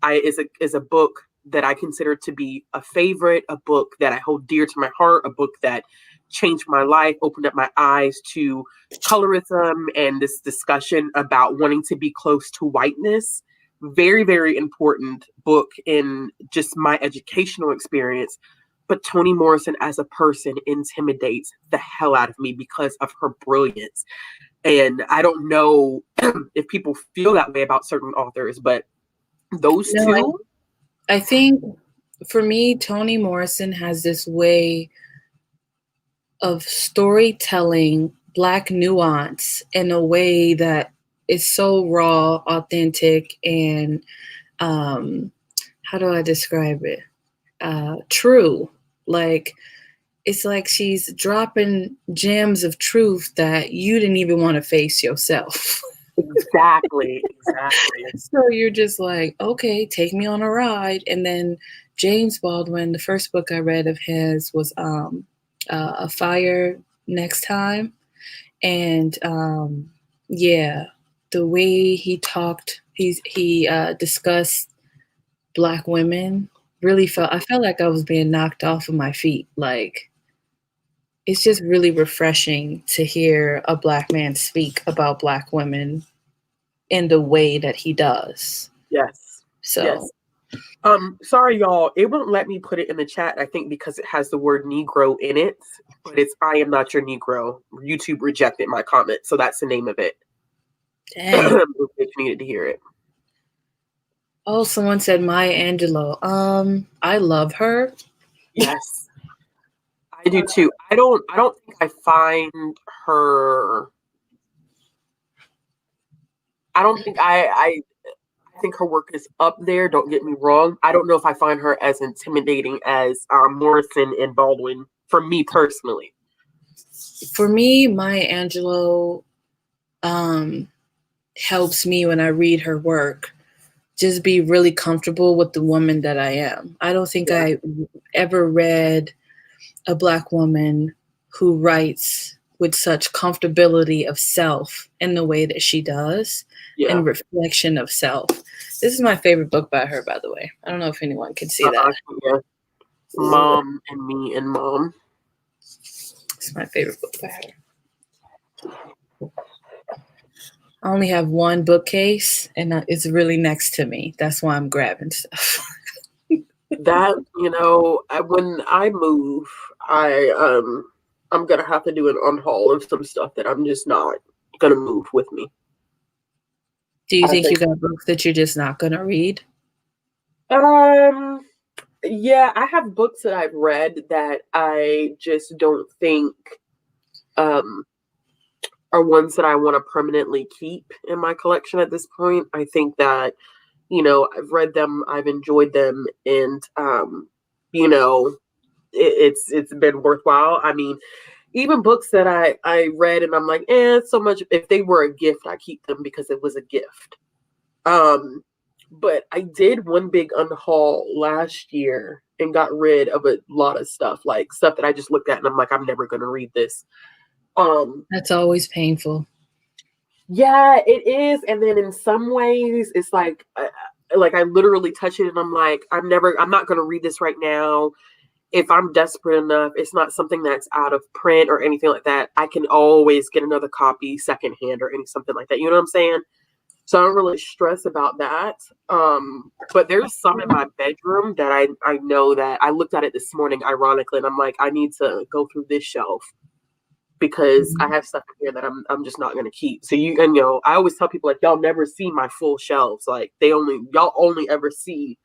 Speaker 2: is a book that I consider to be a favorite, a book that I hold dear to my heart, a book that changed my life, opened up my eyes to colorism and this discussion about wanting to be close to whiteness. Very, very important book in just my educational experience. But Toni Morrison as a person intimidates the hell out of me because of her brilliance. And I don't know if people feel that way about certain authors, but those
Speaker 1: No,
Speaker 2: two.
Speaker 1: I think for me, Toni Morrison has this way of storytelling Black nuance in a way that is so raw, authentic, and how do I describe it? True. Like, it's like she's dropping gems of truth that you didn't even want to face yourself.
Speaker 2: Exactly.
Speaker 1: So you're just like, okay, take me on a ride. And then James Baldwin, the first book I read of his was A Fire Next Time. And yeah, the way he talked, he discussed Black women really I felt like I was being knocked off of my feet. Like, it's just really refreshing to hear a Black man speak about Black women in the way that he does.
Speaker 2: Yes.
Speaker 1: So
Speaker 2: Sorry, y'all. It won't let me put it in the chat, I think because it has the word Negro in it. But it's I Am Not Your Negro. YouTube rejected my comment, so that's the name of it.
Speaker 1: dang.
Speaker 2: If you needed to hear it.
Speaker 1: Oh, someone said Maya Angelou. I love her.
Speaker 2: Yes. I do too. I don't think I find her. I don't think I think her work is up there. Don't get me wrong. I don't know if I find her as intimidating as Morrison and Baldwin, for me personally.
Speaker 1: For me, Maya Angelou helps me when I read her work just be really comfortable with the woman that I am. I don't think I ever read a Black woman who writes with such comfortability of self in the way that she does
Speaker 2: Yeah.
Speaker 1: and reflection of self. This is my favorite book by her, by the way. I don't know if anyone can see that.
Speaker 2: Yeah. Mom and Me and Mom.
Speaker 1: It's my favorite book by her. I only have one bookcase, and it's really next to me. That's why I'm grabbing stuff.
Speaker 2: That, when I move, I'm gonna have to do an unhaul of some stuff that I'm just not gonna move with me.
Speaker 1: Do you think you got books that you're just not gonna read?
Speaker 2: Yeah, I have books that I've read that I just don't think are ones that I want to permanently keep in my collection at this point. I think that, I've read them, I've enjoyed them, and it's been worthwhile. I mean, even books that I read and I'm like, so much. If they were a gift, I keep them because it was a gift. But I did one big unhaul last year and got rid of a lot of stuff, like stuff that I just looked at and I'm like, I'm never going to read this.
Speaker 1: That's always painful.
Speaker 2: Yeah, it is. And then in some ways, it's like I literally touch it and I'm like, I'm not going to read this right now. If I'm desperate enough, it's not something that's out of print or anything like that. I can always get another copy secondhand or something like that. You know what I'm saying? So I don't really stress about that. But there's some in my bedroom that I know that I looked at it this morning, ironically, and I'm like, I need to go through this shelf because I have stuff in here that I'm just not going to keep. So I always tell people, like, y'all never see my full shelves. Like y'all only ever see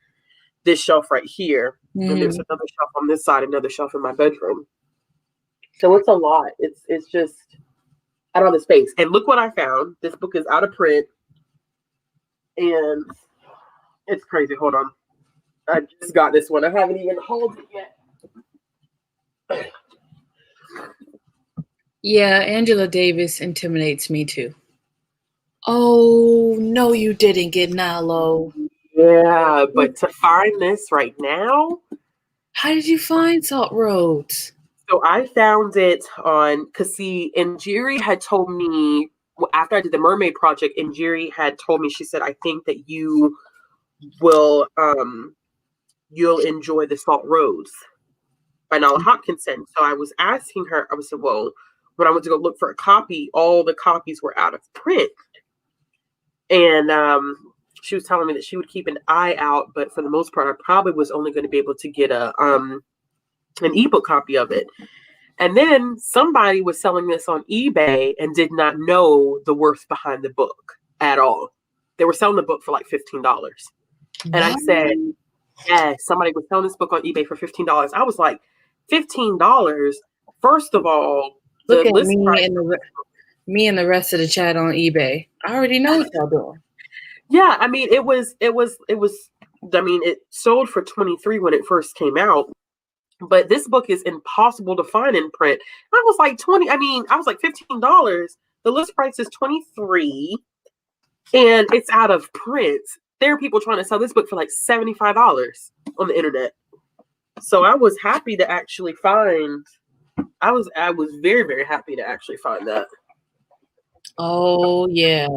Speaker 2: this shelf right here. And there's another shelf on this side, another shelf in my bedroom. So it's a lot. It's just, I don't have the space. And look what I found. This book is out of print. And it's crazy. Hold on. I just got this one. I haven't even hauled it yet.
Speaker 1: Yeah, Angela Davis intimidates me too. Oh, no, you didn't get Nalo.
Speaker 2: Yeah, but to find this right now.
Speaker 1: How did you find Salt Roads?
Speaker 2: So I found it because Njeri had told me, after I did the Mermaid Project, Njeri had told me, she said, I think that you will, you'll enjoy the Salt Roads by Nala Hopkinson. So I was asking her, I said, well, when I went to go look for a copy, all the copies were out of print. And she was telling me that she would keep an eye out, but for the most part, I probably was only going to be able to get an ebook copy of it. And then somebody was selling this on eBay and did not know the worth behind the book at all. They were selling the book for like $15. And I said, yeah, somebody was selling this book on eBay for $15. I was like, $15? First of all,
Speaker 1: look at me and the rest of the chat on eBay. I already know what y'all doing.
Speaker 2: Yeah, I mean, it was, I mean, it sold for $23 when it first came out. But this book is impossible to find in print. I was like $15. The list price is $23, and it's out of print. There are people trying to sell this book for like $75 on the internet. So I was happy to actually find. I was very, very happy to actually find that.
Speaker 1: Oh yeah,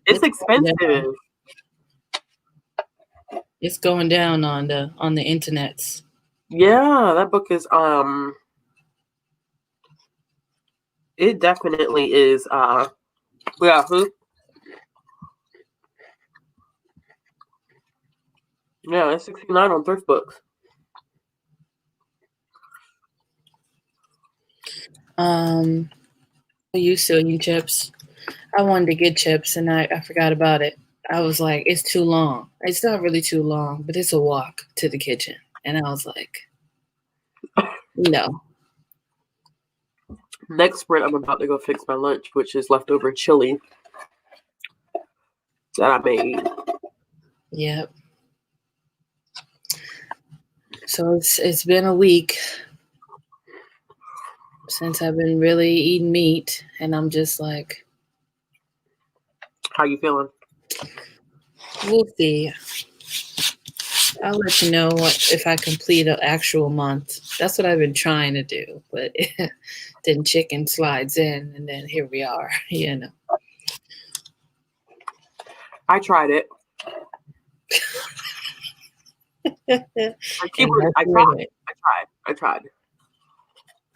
Speaker 2: it's expensive.
Speaker 1: Down. It's going down on the internets.
Speaker 2: Yeah, that book is it definitely is yeah. Yeah, it's $69 on Thrift Books.
Speaker 1: You selling chips? I wanted to get chips and I forgot about it. I was like, it's too long. It's not really too long, but it's a walk to the kitchen. And I was like, no.
Speaker 2: Next sprint, I'm about to go fix my lunch, which is leftover chili that I made.
Speaker 1: Yep. So it's been a week since I've been really eating meat, and I'm just like,
Speaker 2: how you feeling?
Speaker 1: We'll see. I'll let you know if I complete an actual month. That's what I've been trying to do, but then chicken slides in, and then here we are.
Speaker 2: I tried it. I tried.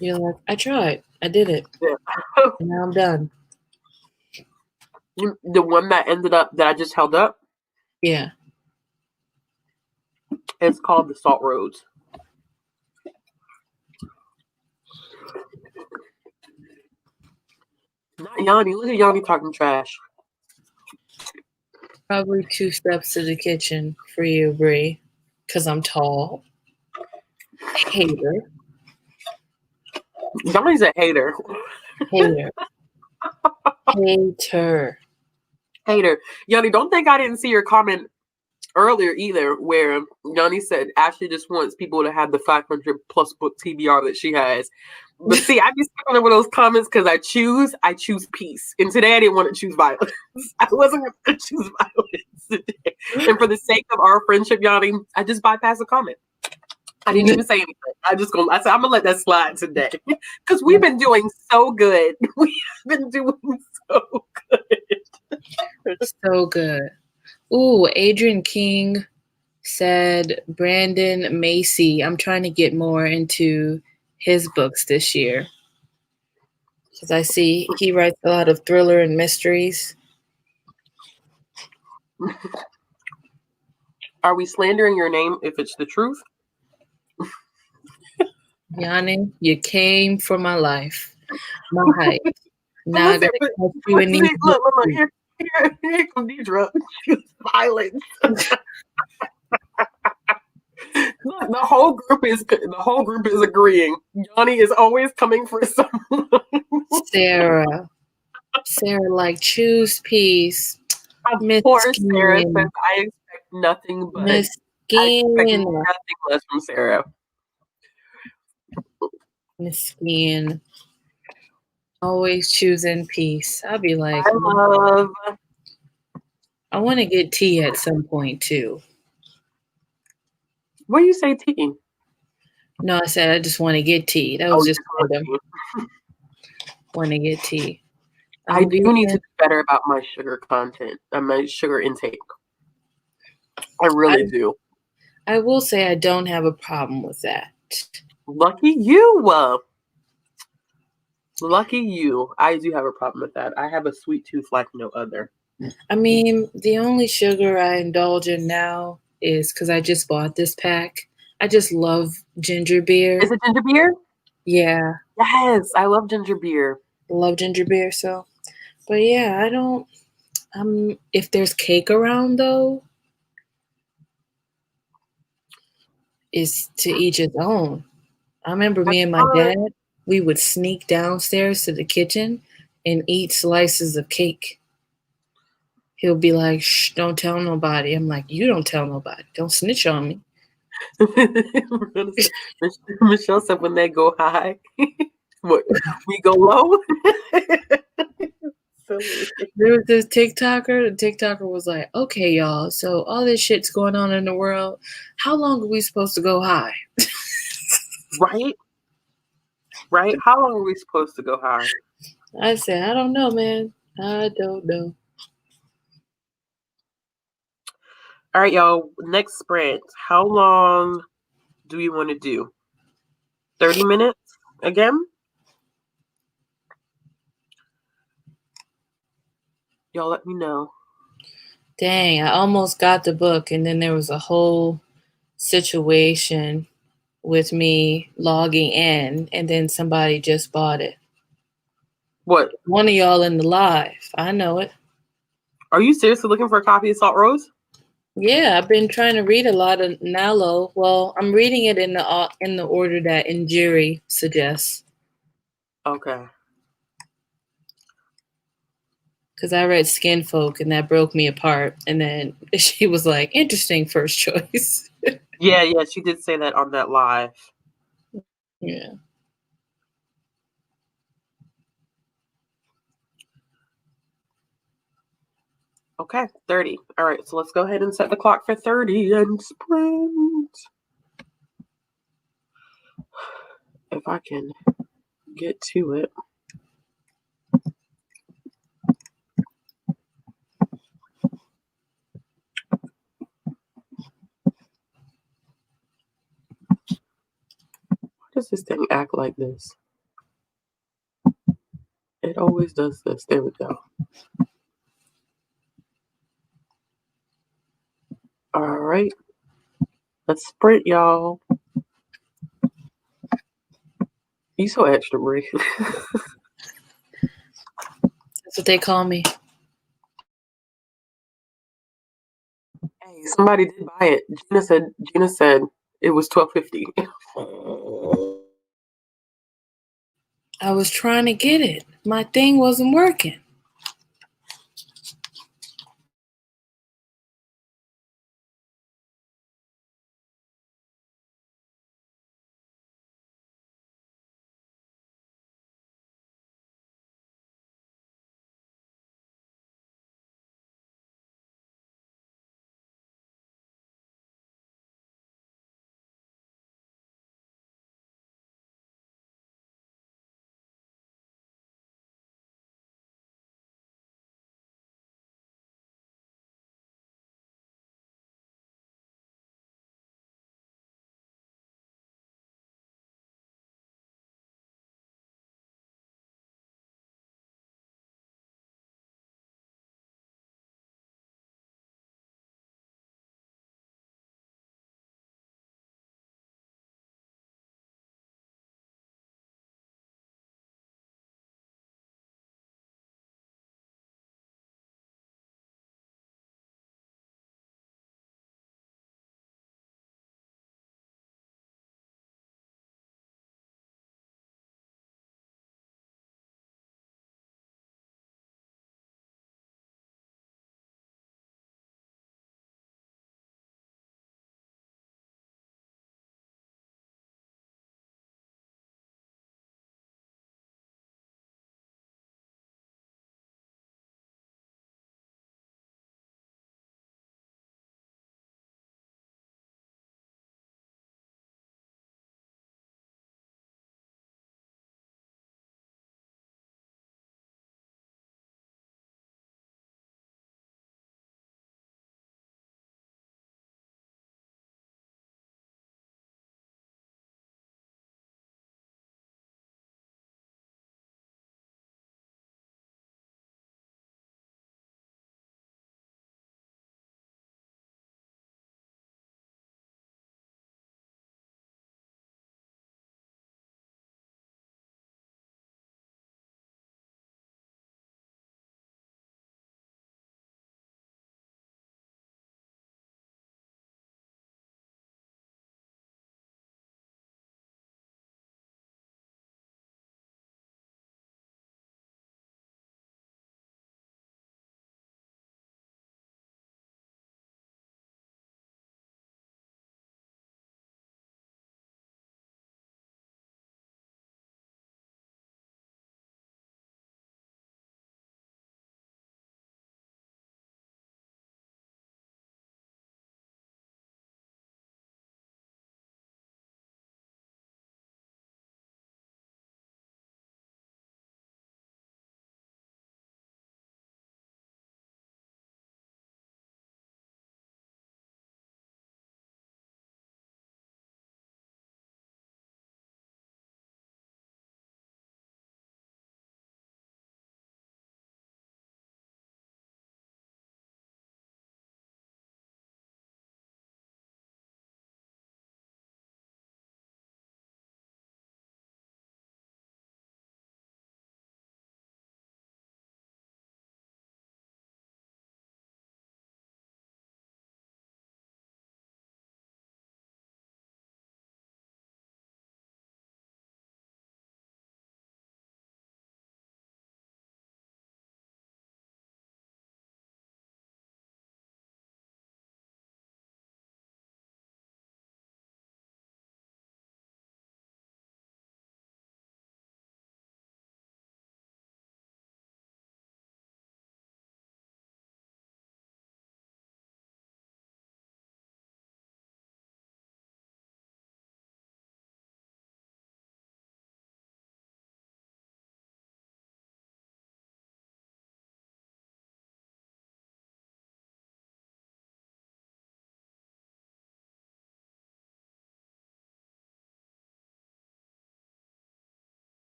Speaker 1: You're like, I tried. I did it.
Speaker 2: Yeah.
Speaker 1: And now I'm done.
Speaker 2: The one that I just held up.
Speaker 1: Yeah.
Speaker 2: It's called the Salt Rose. Not Yanni. Look at Yanni talking trash.
Speaker 1: Probably 2 steps to the kitchen for you, Brie, because I'm tall. Hater.
Speaker 2: Yanni's a hater. Hater. Yanni, don't think I didn't see your comment earlier either, where Yanni said Ashley just wants people to have the 500 plus book TBR that she has. But see, I be skipping over those comments because I choose peace. And today I didn't want to choose violence. I wasn't going to choose violence today. And for the sake of our friendship, Yanni, I just bypassed the comment. I didn't even say anything. I said, I'm going to let that slide today. Because we've been doing so good. We have been doing so good.
Speaker 1: So good. Ooh, Adrian King said Brandon Macy. I'm trying to get more into his books this year. Because I see he writes a lot of thriller and mysteries.
Speaker 2: Are we slandering your name if it's the truth?
Speaker 1: Yanni, you came for my life, my height. Now I gotta catch you in these
Speaker 2: look, here comes Deidre. Violence. Look, the whole group is agreeing. Yanni is always coming for someone.
Speaker 1: Sarah, like, choose peace.
Speaker 2: Of course, Sarah says I expect nothing but I expect nothing less from Sarah.
Speaker 1: Miskin. Always choosing peace. I'll be like, I want to get tea at some point too.
Speaker 2: What do you say, tea?
Speaker 1: No, I said I just want to get tea. That was just random. Want to get tea.
Speaker 2: I do need to do better about my sugar content and my sugar intake. I really do.
Speaker 1: I will say I don't have a problem with that.
Speaker 2: Lucky you. Lucky you. I do have a problem with that. I have a sweet tooth like no other.
Speaker 1: I mean, the only sugar I indulge in now is because I just bought this pack. I just love ginger beer.
Speaker 2: Is it ginger beer?
Speaker 1: Yeah.
Speaker 2: Yes, I love ginger beer.
Speaker 1: Love ginger beer, so. But yeah, I don't. If there's cake around though, it's to each his own. I remember me and my dad, we would sneak downstairs to the kitchen and eat slices of cake. He'll be like, shh, don't tell nobody. I'm like, you don't tell nobody. Don't snitch on me.
Speaker 2: Michelle said when they go high, we go low.
Speaker 1: There was this TikToker. The TikToker was like, okay, y'all, so all this shit's going on in the world. How long are we supposed to go high?
Speaker 2: Right? How long are we supposed to go high?
Speaker 1: I said, I don't know, man. I don't know.
Speaker 2: All right, y'all. Next sprint. How long do we want to do? 30 minutes again? Y'all let me know.
Speaker 1: Dang, I almost got the book, and then there was a whole situation with me logging in, and then somebody just bought it.
Speaker 2: What?
Speaker 1: One of y'all in the live. I know it.
Speaker 2: Are you seriously looking for a copy of Salt Rose?
Speaker 1: Yeah, I've been trying to read a lot of Nalo. Well, I'm reading it in the order that Injiri suggests.
Speaker 2: Okay.
Speaker 1: Because I read Skin Folk and that broke me apart. And then she was like, interesting first choice.
Speaker 2: Yeah, she did say that on that live.
Speaker 1: Yeah.
Speaker 2: Okay, 30. All right, so let's go ahead and set the clock for 30 and sprint. If I can get to it. Why does this thing act like this? It always does this. There we go. All right. Let's sprint, y'all. You so extra, Brie.
Speaker 1: That's what they call me.
Speaker 2: Hey, somebody did buy it. Gina said it was $12.50.
Speaker 1: I was trying to get it. My thing wasn't working.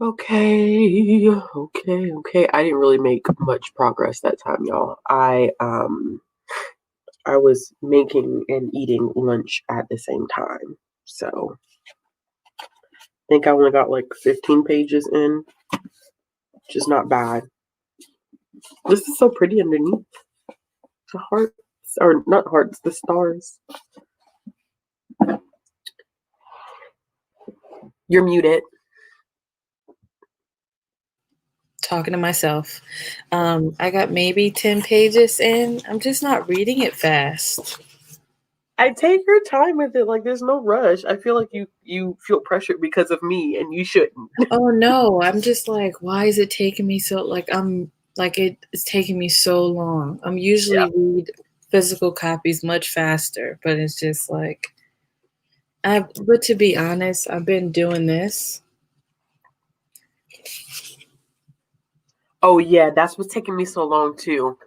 Speaker 2: Okay, okay. I didn't really make much progress that time, y'all. I was making and eating lunch at the same time. So I think I only got like 15 pages in, which is not bad. This is so pretty underneath. The hearts, or not hearts, the stars. You're muted.
Speaker 1: Talking to myself. I got maybe 10 pages in. I'm just not reading it fast.
Speaker 2: I take your time with it. Like there's no rush. I feel like you feel pressured because of me, and you shouldn't.
Speaker 1: Oh no, I'm just like, why is it taking me so it's taking me so long. I'm
Speaker 2: Yeah.
Speaker 1: usually read physical copies much faster, but it's just like but to be honest, I've been doing this.
Speaker 2: Oh yeah, that's what's taking me so long too.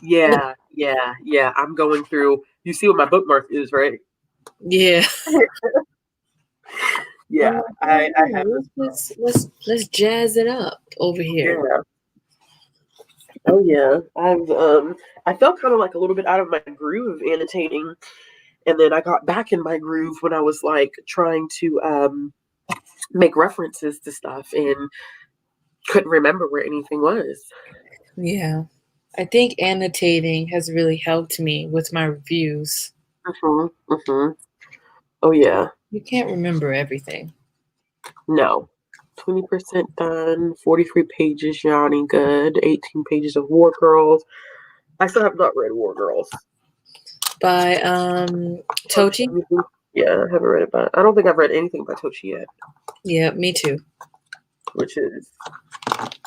Speaker 2: Yeah. I'm going through. You see what my bookmark is, right?
Speaker 1: Yeah. I'm
Speaker 2: Yeah,
Speaker 1: like,
Speaker 2: I have
Speaker 1: oh,
Speaker 2: this.
Speaker 1: let's jazz it up over here.
Speaker 2: Yeah. Oh yeah. I felt kind of like a little bit out of my groove annotating, and then I got back in my groove when I was like trying to make references to stuff and couldn't remember where anything was.
Speaker 1: Yeah. I think annotating has really helped me with my reviews.
Speaker 2: Mhm. Mhm. Oh yeah.
Speaker 1: You can't remember everything.
Speaker 2: No. 20% done. 43 pages, Johnny. Good. 18 pages of War Girls. I still have not read War Girls.
Speaker 1: By Tochi?
Speaker 2: Yeah, I haven't read it, but I don't think I've read anything by Tochi yet.
Speaker 1: Yeah, me too.
Speaker 2: Which is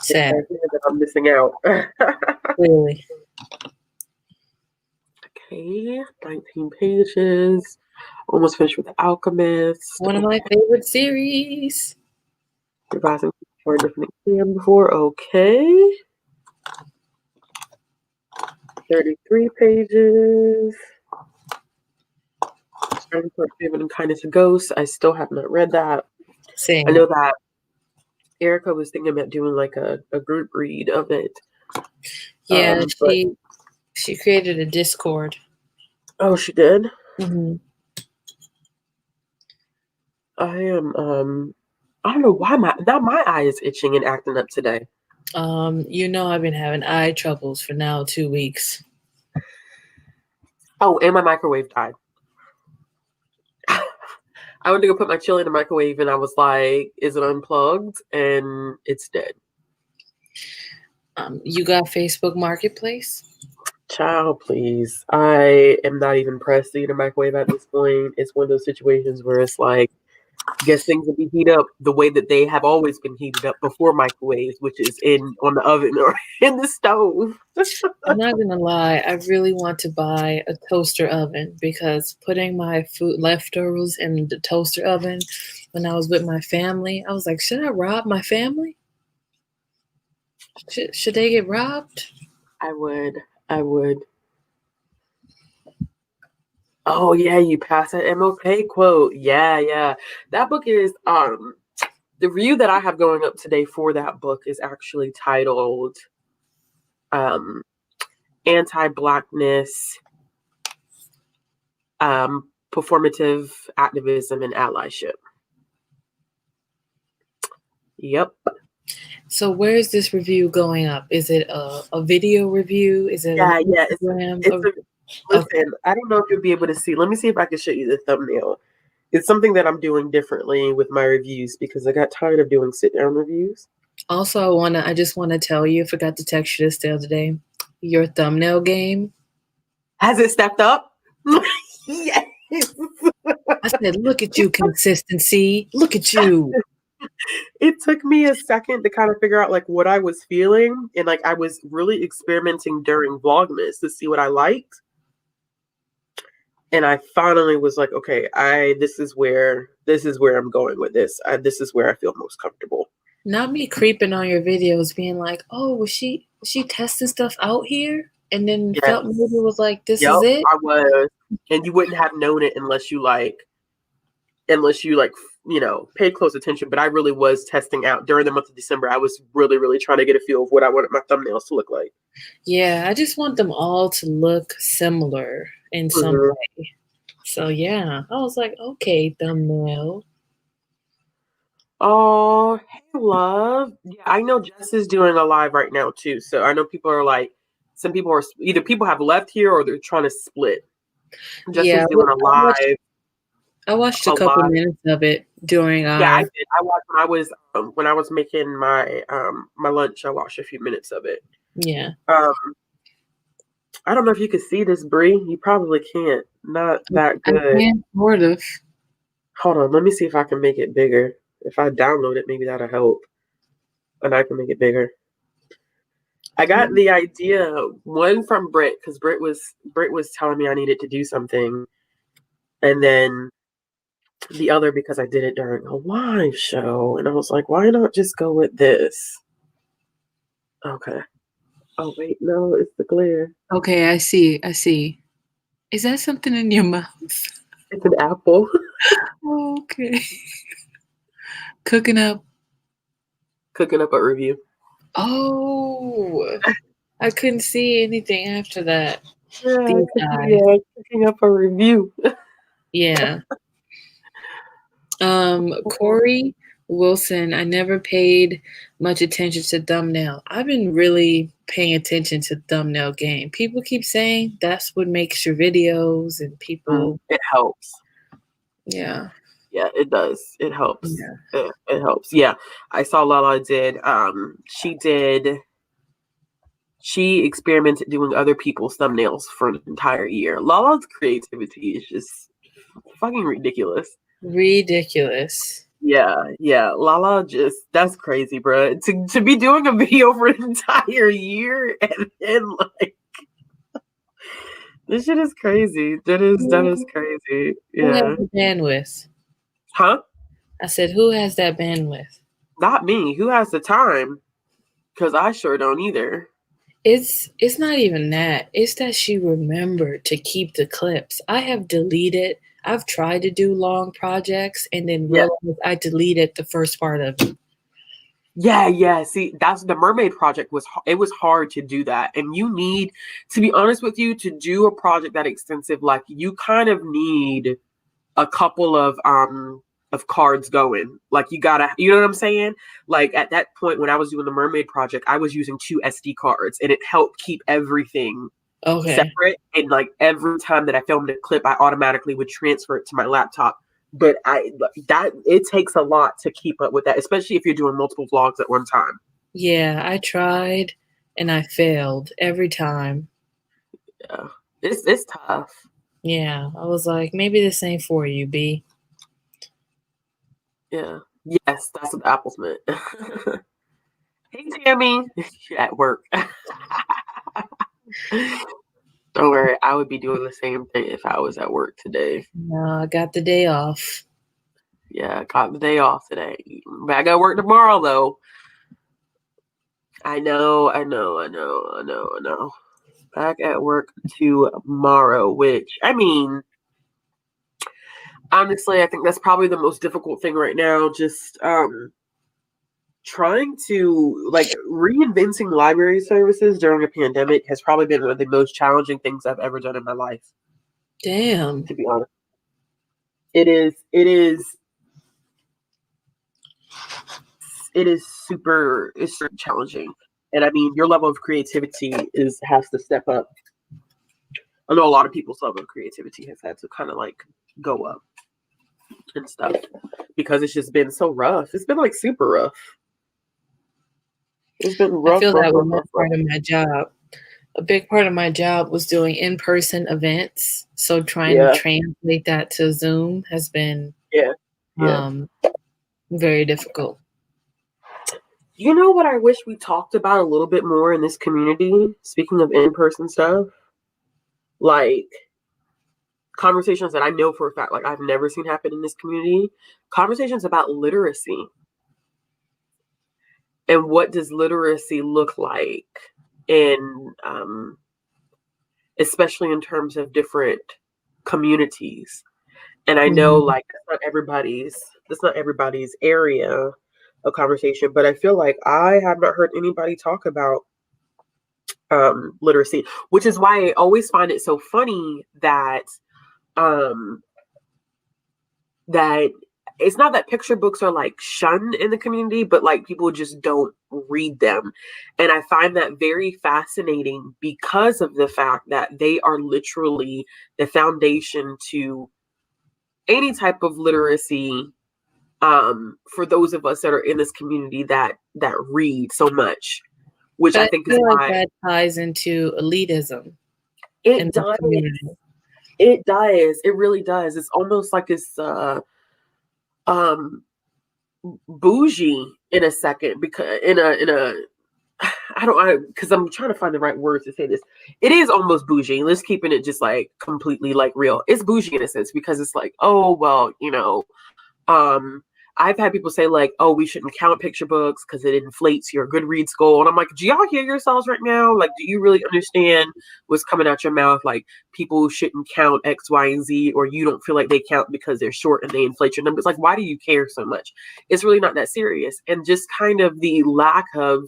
Speaker 1: Sad.
Speaker 2: that I'm missing out.
Speaker 1: Clearly.
Speaker 2: Okay, 19 pages. Almost finished with The Alchemist.
Speaker 1: One of my favorite series.
Speaker 2: Revising for a different exam before. Okay. 33 pages. Starting for Favorite and Kindness of Ghosts. I still have not read that.
Speaker 1: Same.
Speaker 2: I know that Erica was thinking about doing like a group read of it.
Speaker 1: Yeah, she created a Discord.
Speaker 2: Oh, she did?
Speaker 1: Mm-hmm.
Speaker 2: I am I don't know why my eye is itching and acting up today.
Speaker 1: I've been having eye troubles for now 2 weeks.
Speaker 2: Oh, and my microwave died. I went to go put my chili in the microwave and I was like, is it unplugged? And it's dead.
Speaker 1: You got Facebook Marketplace?
Speaker 2: Child, please. I am not even pressed to eat a microwave at this point. It's one of those situations where it's like, I guess things will be heated up the way that they have always been heated up before microwaves, which is on the oven or in the stove.
Speaker 1: I'm not gonna lie, I really want to buy a toaster oven because putting my food leftovers in the toaster oven when I was with my family, I was like, should I rob my family? Should they get robbed?
Speaker 2: I would. Oh yeah, you passed that MLK quote. Yeah. That book is the review that I have going up today for that book is actually titled Anti-Blackness, Performative Activism and Allyship. Yep.
Speaker 1: So where is this review going up? Is it a video review? Is it
Speaker 2: Yeah. Listen,
Speaker 1: okay.
Speaker 2: I don't know if you'll be able to see. Let me see if I can show you the thumbnail. It's something that I'm doing differently with my reviews because I got tired of doing sit-down reviews.
Speaker 1: Also, I just want to tell you, I forgot to text you this the other day. Your thumbnail game.
Speaker 2: Has it stepped up? Yes.
Speaker 1: I said, look at you, consistency. Look at you.
Speaker 2: It took me a second to kind of figure out like what I was feeling, and like I was really experimenting during Vlogmas to see what I liked. And I finally was like, okay, this is where I'm going with this. This is where I feel most comfortable.
Speaker 1: Not me creeping on your videos, being like, "Oh, was she testing stuff out here?" And then
Speaker 2: Yes.
Speaker 1: felt maybe was like, "This
Speaker 2: Yep,
Speaker 1: is it."
Speaker 2: I was, and you wouldn't have known it unless you like unless you like, paid close attention. But I really was testing out during the month of December. I was really, really trying to get a feel of what I wanted my thumbnails to look like.
Speaker 1: Yeah, I just want them all to look similar in some
Speaker 2: Mhm.
Speaker 1: way. So yeah, I was like, okay, thumbnail.
Speaker 2: Oh, hey, love. Yeah, I know Jess is doing a live right now too. So I know people are like, some people are either people have left here or they're trying to split. Jess
Speaker 1: Yeah,
Speaker 2: is doing
Speaker 1: I watched a
Speaker 2: a
Speaker 1: couple
Speaker 2: live.
Speaker 1: minutes of it during
Speaker 2: Yeah, I
Speaker 1: our
Speaker 2: did. I watched when I was making my lunch. I watched a few minutes of it.
Speaker 1: yeah.
Speaker 2: Um, I don't know if you can see this, Bree. You probably can't. Not that
Speaker 1: I
Speaker 2: good.
Speaker 1: can sort of.
Speaker 2: Hold on. Let me see if I can make it bigger. If I download it, maybe that'll help. And I can make it bigger. I got the idea one from Britt because Britt was telling me I needed to do something, and then the other because I did it during a live show, and I was like, why not just go with this? Okay. Oh wait, no, it's the glare.
Speaker 1: Okay, I see. I see. Is that something in your mouth?
Speaker 2: It's an apple.
Speaker 1: Okay. Cooking up.
Speaker 2: Cooking up a review.
Speaker 1: Oh, I couldn't see anything after that.
Speaker 2: Yeah,
Speaker 1: These guys.
Speaker 2: yeah, cooking up a review.
Speaker 1: Yeah. Corey Wilson, I never paid much attention to thumbnail. I've been really paying attention to thumbnail game. People keep saying that's what makes your videos and people,
Speaker 2: It helps.
Speaker 1: yeah.
Speaker 2: Yeah, it does. It helps.
Speaker 1: Yeah.
Speaker 2: It helps. Yeah, I saw Lala did. She experimented doing other people's thumbnails for an entire year. Lala's creativity is just fucking ridiculous.
Speaker 1: Ridiculous.
Speaker 2: Yeah. Lala that's crazy, bro. To be doing a video for an entire year and then like this shit is crazy. That is crazy.
Speaker 1: Who has
Speaker 2: Yeah.
Speaker 1: the bandwidth?
Speaker 2: Huh?
Speaker 1: I said, who has that bandwidth?
Speaker 2: Not me. Who has the time? Because I sure don't either.
Speaker 1: It's not even that. It's that she remembered to keep the clips. I have deleted. I've tried to do long projects and then
Speaker 2: Yeah.
Speaker 1: realized I deleted the first part of it.
Speaker 2: Yeah. See, that's the Mermaid project it was hard to do that. And you need, to be honest with you, to do a project that extensive, like you kind of need a couple of cards going. Like you gotta, you know what I'm saying? Like at that point when I was doing the Mermaid project, I was using 2 SD cards and it helped keep everything
Speaker 1: Okay.
Speaker 2: separate. And like every time that I filmed a clip, I automatically would transfer it to my laptop. But it takes a lot to keep up with that, especially if you're doing multiple vlogs at one time.
Speaker 1: Yeah, I tried and I failed every time.
Speaker 2: Yeah, it's tough.
Speaker 1: Yeah, I was like, maybe this ain't for you, B.
Speaker 2: Yeah. Yes, that's what the apples meant. Hey, Tammy. At work. Don't worry, I would be doing the same thing if I was at work today.
Speaker 1: No, I got the day off.
Speaker 2: Yeah, got the day off today. But I gotta work tomorrow though. I know. Back at work tomorrow, which I mean, honestly, I think that's probably the most difficult thing right now. Just trying to like reinventing library services during a pandemic has probably been one of the most challenging things I've ever done in my life.
Speaker 1: Damn.
Speaker 2: To be honest, it is super challenging. And I mean, your level of creativity has to step up. I know a lot of people's level of creativity has had to kind of like go up and stuff because it's just been so rough. It's been like super rough. It's been rough.
Speaker 1: I feel that was not part of my job. A big part of my job was doing in-person events. So trying to translate that to Zoom has been very difficult.
Speaker 2: You know what I wish we talked about a little bit more in this community? Speaking of in-person stuff, like conversations that I know for a fact, like I've never seen happen in this community, conversations about literacy. And what does literacy look like? And especially in terms of different communities. And I know
Speaker 1: Mhm.
Speaker 2: like that's not everybody's area of conversation, but I feel like I have not heard anybody talk about literacy, which is why I always find it so funny um that it's not that picture books are like shunned in the community, but like people just don't read them. And I find that very fascinating because of the fact that they are literally the foundation to any type of literacy, for those of us that are in this community that read so much, which
Speaker 1: But
Speaker 2: I
Speaker 1: I
Speaker 2: think is
Speaker 1: feel like
Speaker 2: why
Speaker 1: that ties into elitism in
Speaker 2: it
Speaker 1: the
Speaker 2: does.
Speaker 1: community.
Speaker 2: It does. It really does. It's almost like it's um bougie in a second, because in a I don't, because I'm trying to find the right words to say this. It is almost bougie. Let's keeping it just like completely like real. It's bougie in a sense because it's like, oh well, um, I've had people say like, oh, we shouldn't count picture books because it inflates your Goodreads goal, and I'm like, do y'all hear yourselves right now? Like, do you really understand what's coming out your mouth? Like, people shouldn't count X, Y, and Z, or you don't feel like they count because they're short and they inflate your numbers. Like, why do you care so much? It's really not that serious, and just kind of the lack of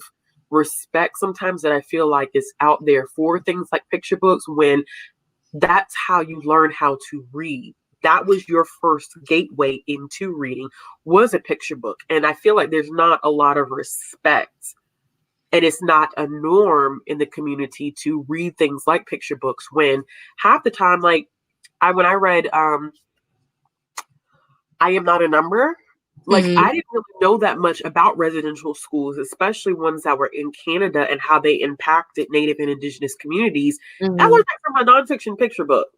Speaker 2: respect sometimes that I feel like is out there for things like picture books when that's how you learn how to read. That was your first gateway into reading, was a picture book. And I feel like there's not a lot of respect, and it's not a norm in the community to read things like picture books when half the time, like when I read I Am Not a Number, like
Speaker 1: Mhm.
Speaker 2: I didn't really know that much about residential schools, especially ones that were in Canada and how they impacted Native and Indigenous communities. I
Speaker 1: Mhm.
Speaker 2: learned that from a nonfiction picture book.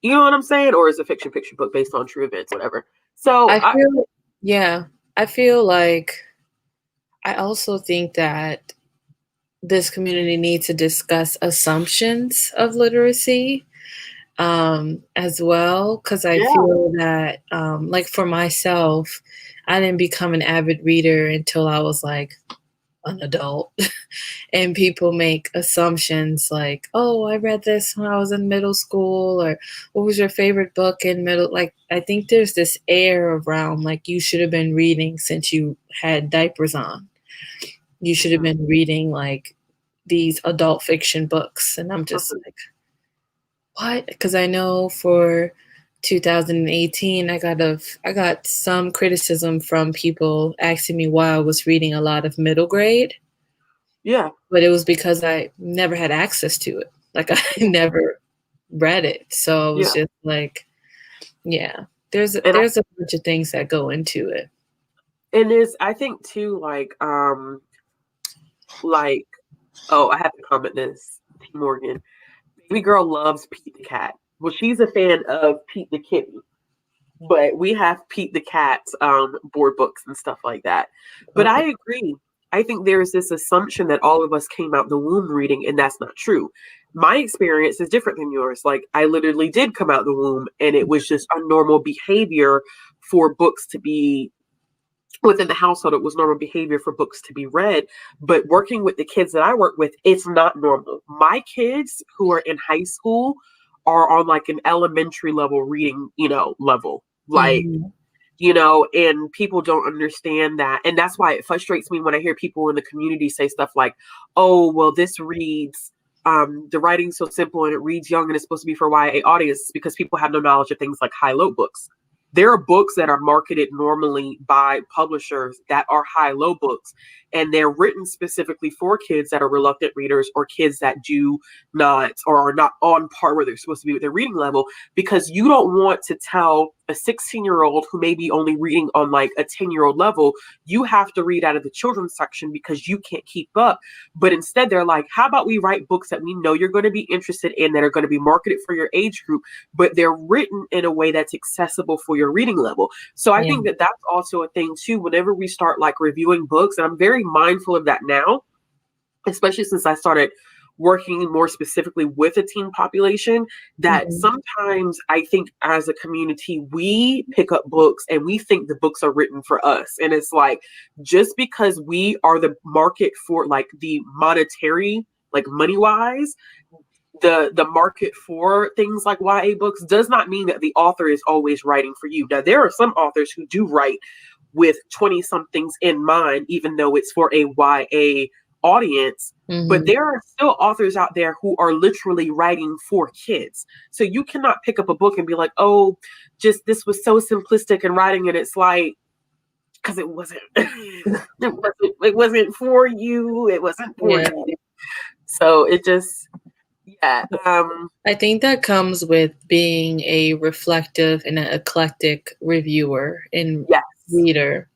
Speaker 2: You know what I'm saying? Or is a fiction picture book based on true events, whatever. So
Speaker 1: I feel yeah, I feel like I also think that this community needs to discuss assumptions of literacy, as well, because I
Speaker 2: yeah,
Speaker 1: feel that, like for myself, I didn't become an avid reader until I was like an adult. And people make assumptions like, "Oh, I read this when I was in middle school," or "What was your favorite book in middle?" Like, I think there's this air around like you should have been reading since you had diapers on. You should have
Speaker 2: mhm,
Speaker 1: been reading like these adult fiction books, and I'm just
Speaker 2: mhm.
Speaker 1: like, "What?" Because I know for 2018, I got some criticism from people asking me why I was reading a lot of middle grade,
Speaker 2: Yeah,
Speaker 1: but it was because I never had access to it. Like, I
Speaker 2: yeah,
Speaker 1: never read it, so I was
Speaker 2: yeah.
Speaker 1: just like, yeah,
Speaker 2: And
Speaker 1: there's a bunch of things that go into it.
Speaker 2: there's, I think too, like oh, I have to comment this. T. Morgan, baby girl loves Pete the cat. Well, she's a fan of Pete the kitty, but we have Pete the cat's board books and stuff like that. But
Speaker 1: Okay.
Speaker 2: I agree. I think there's this assumption that all of us came out the womb reading, and that's not true. My experience is different than yours. Like I literally did come out the womb, and it was just a normal behavior for books to be within the household. It was normal behavior for books to be read. But working with the kids that I work with, it's not normal. My kids who are in high school are on like an elementary level reading, level. Like,
Speaker 1: Mhm.
Speaker 2: and people don't understand that. And that's why it frustrates me when I hear people in the community say stuff like, oh, well, this reads, the writing's so simple and it reads young and it's supposed to be for YA audience, because people have no knowledge of things like high low books. There are books that are marketed normally by publishers that are high low books, and they're written specifically for kids that are reluctant readers or kids that do not or are not on par where they're supposed to be with their reading level, because you don't want to tell a 16-year-old who may be only reading on like a 10-year-old level, you have to read out of the children's section because you can't keep up. But instead, they're like, how about we write books that we know you're going to be interested in, that are going to be marketed for your age group, but they're written in a way that's accessible for your reading level. So I
Speaker 1: Yeah.
Speaker 2: think that that's also a thing too. Whenever we start like reviewing books, and I'm very mindful of that now, especially since I started working more specifically with a teen population, that
Speaker 1: Mhm.
Speaker 2: sometimes I think as a community, we pick up books and we think the books are written for us. And it's like, just because we are the market for like the monetary, like money wise, the market for things like YA books does not mean that the author is always writing for you. Now, there are some authors who do write with 20 somethings in mind, even though it's for a YA audience. But there are still authors out there who are literally writing for kids. So you cannot pick up a book and be like, oh, just this was so simplistic in writing. And it's like, because it wasn't, it wasn't for you. It wasn't for you. So it just, yeah.
Speaker 1: I think that comes with being a reflective and an eclectic reviewer and reader.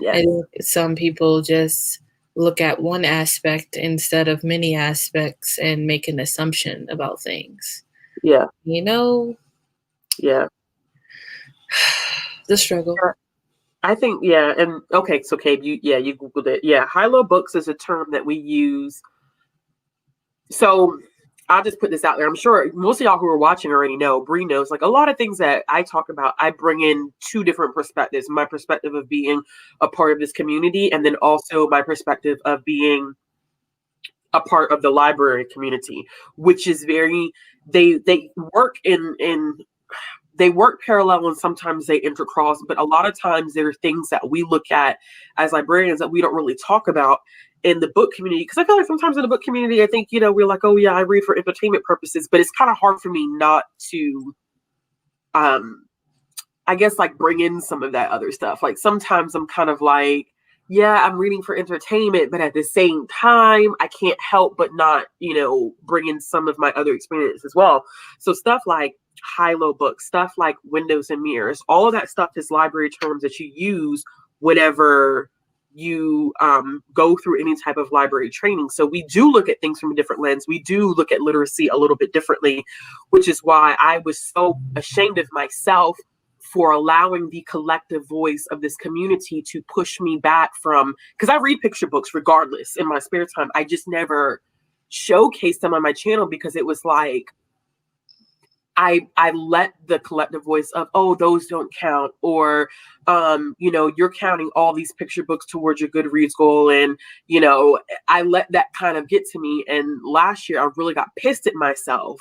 Speaker 2: Yes.
Speaker 1: I think some people just look at one aspect instead of many aspects and make an assumption about things.
Speaker 2: Yeah.
Speaker 1: You know?
Speaker 2: Yeah.
Speaker 1: The struggle.
Speaker 2: I think, yeah. And okay, so Cabe, you Googled it. Yeah. High-low books is a term that we use. So I'll just put this out there. I'm sure most of y'all who are watching already know, Bree knows, like a lot of things that I talk about, I bring in two different perspectives. My perspective of being a part of this community, and then also my perspective of being a part of the library community, which is very, they work they work parallel and sometimes they intercross, but a lot of times there are things that we look at as librarians that we don't really talk about in the book community. Because I feel like sometimes in the book community, I think, we're like, oh yeah, I read for entertainment purposes, but it's kind of hard for me not to, I guess, like bring in some of that other stuff. Like sometimes I'm kind of like, yeah, I'm reading for entertainment, but at the same time, I can't help but not, bring in some of my other experience as well. So stuff like high-low books, stuff like windows and mirrors, all of that stuff is library terms that you use whenever you go through any type of library training. So we do look at things from a different lens. We do look at literacy a little bit differently, which is why I was so ashamed of myself for allowing the collective voice of this community to push me back from, because I read picture books regardless in my spare time. I just never showcased them on my channel because it was like, I let the collective voice of, oh, those don't count, or you're counting all these picture books towards your Goodreads goal, and I let that kind of get to me. And last year I really got pissed at myself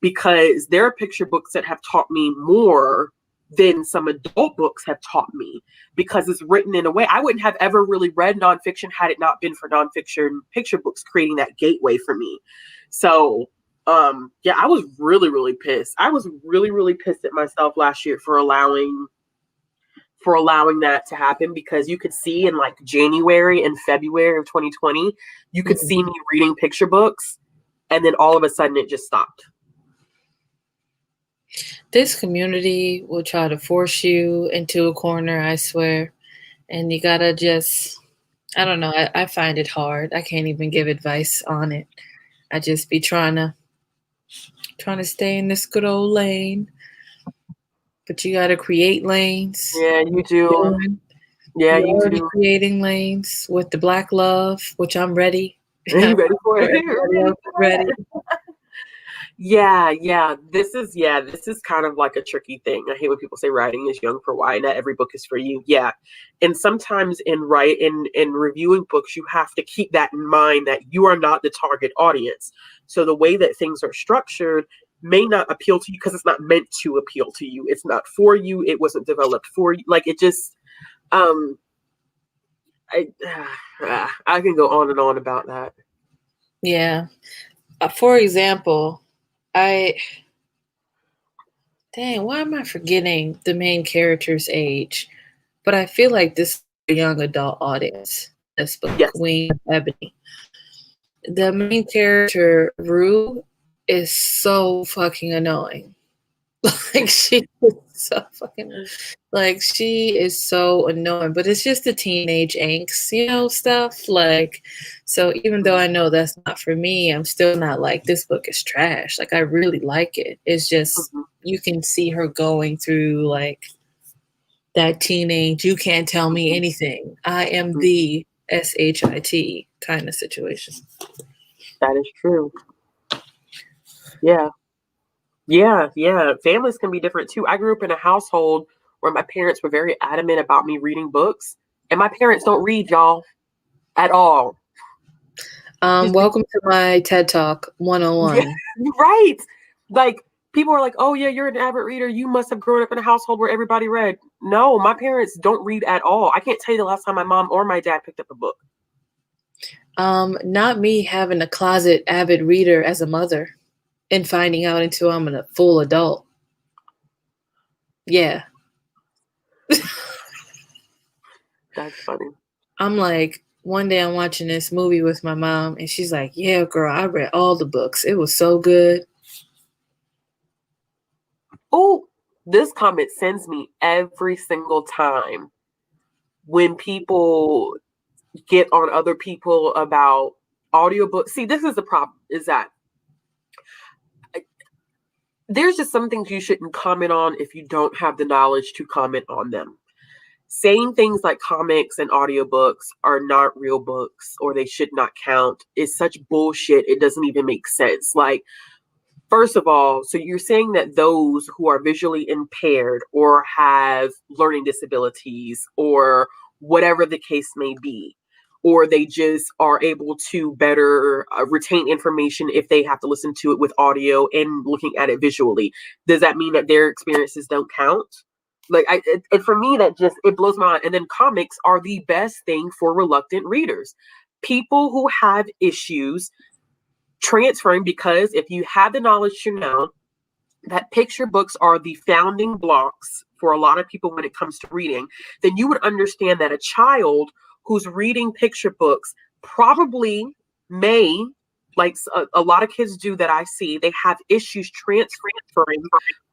Speaker 2: because there are picture books that have taught me more than some adult books have taught me, because it's written in a way I wouldn't have ever really read nonfiction had it not been for nonfiction picture books creating that gateway for me. So I was really, really pissed. I was really, really pissed at myself last year for allowing that to happen, because you could see in like January and February of 2020, you could see me reading picture books, and then all of a sudden it just stopped.
Speaker 1: This community will try to force you into a corner, I swear. And you gotta just, I don't know, I find it hard. I can't even give advice on it. I just be trying to stay in this good old lane. But you gotta create lanes.
Speaker 2: Yeah, you do. Yeah,
Speaker 1: You're
Speaker 2: you
Speaker 1: already
Speaker 2: do.
Speaker 1: creating lanes with the Black Love, which I'm ready.
Speaker 2: Are you ready for it?
Speaker 1: Ready.
Speaker 2: Yeah. This is kind of like a tricky thing. I hate when people say writing is young for why. Not every book is for you. Yeah. And sometimes in reviewing books, you have to keep that in mind, that you are not the target audience. So the way that things are structured may not appeal to you because it's not meant to appeal to you. It's not for you. It wasn't developed for you. Like, it just, I can go on and on about that.
Speaker 1: Yeah. For example, why am I forgetting the main character's age? But I feel like this is a young adult audience. This book,
Speaker 2: Yes.
Speaker 1: Queen of Ebony. The main character, Rue, is so fucking annoying. Like, she is so annoying, but it's just the teenage angst, stuff. Like, so even though I know that's not for me, I'm still not like, this book is trash. Like, I really like it. It's just, you can see her going through like that teenage, you can't tell me anything, I am the SHIT kind of situation.
Speaker 2: That is true. Yeah. Families can be different too. I grew up in a household where my parents were very adamant about me reading books, and my parents don't read, y'all, at all. Just
Speaker 1: Welcome to my TED Talk
Speaker 2: yeah,
Speaker 1: 101.
Speaker 2: right. Like people are like, "Oh yeah, you're an avid reader. You must have grown up in a household where everybody read." No, my parents don't read at all. I can't tell you the last time my mom or my dad picked up a book.
Speaker 1: Not me having a closet avid reader as a mother and finding out until I'm a full adult. Yeah.
Speaker 2: That's funny.
Speaker 1: I'm like, one day I'm watching this movie with my mom, and she's like, "Yeah, girl, I read all the books. It was so good."
Speaker 2: Oh, this comment sends me every single time when people get on other people about audiobooks. See, this is the problem, is that there's just some things you shouldn't comment on if you don't have the knowledge to comment on them. Saying things like comics and audiobooks are not real books or they should not count is such bullshit. It doesn't even make sense. Like, first of all, so you're saying that those who are visually impaired or have learning disabilities or whatever the case may be, or they just are able to better retain information if they have to listen to it with audio and looking at it visually. Does that mean that their experiences don't count? Like, for me, that just, it blows my mind. And then comics are the best thing for reluctant readers. People who have issues transferring, because if you have the knowledge to know that picture books are the founding blocks for a lot of people when it comes to reading, then you would understand that a child who's reading picture books probably may, like a lot of kids do that I see, they have issues transferring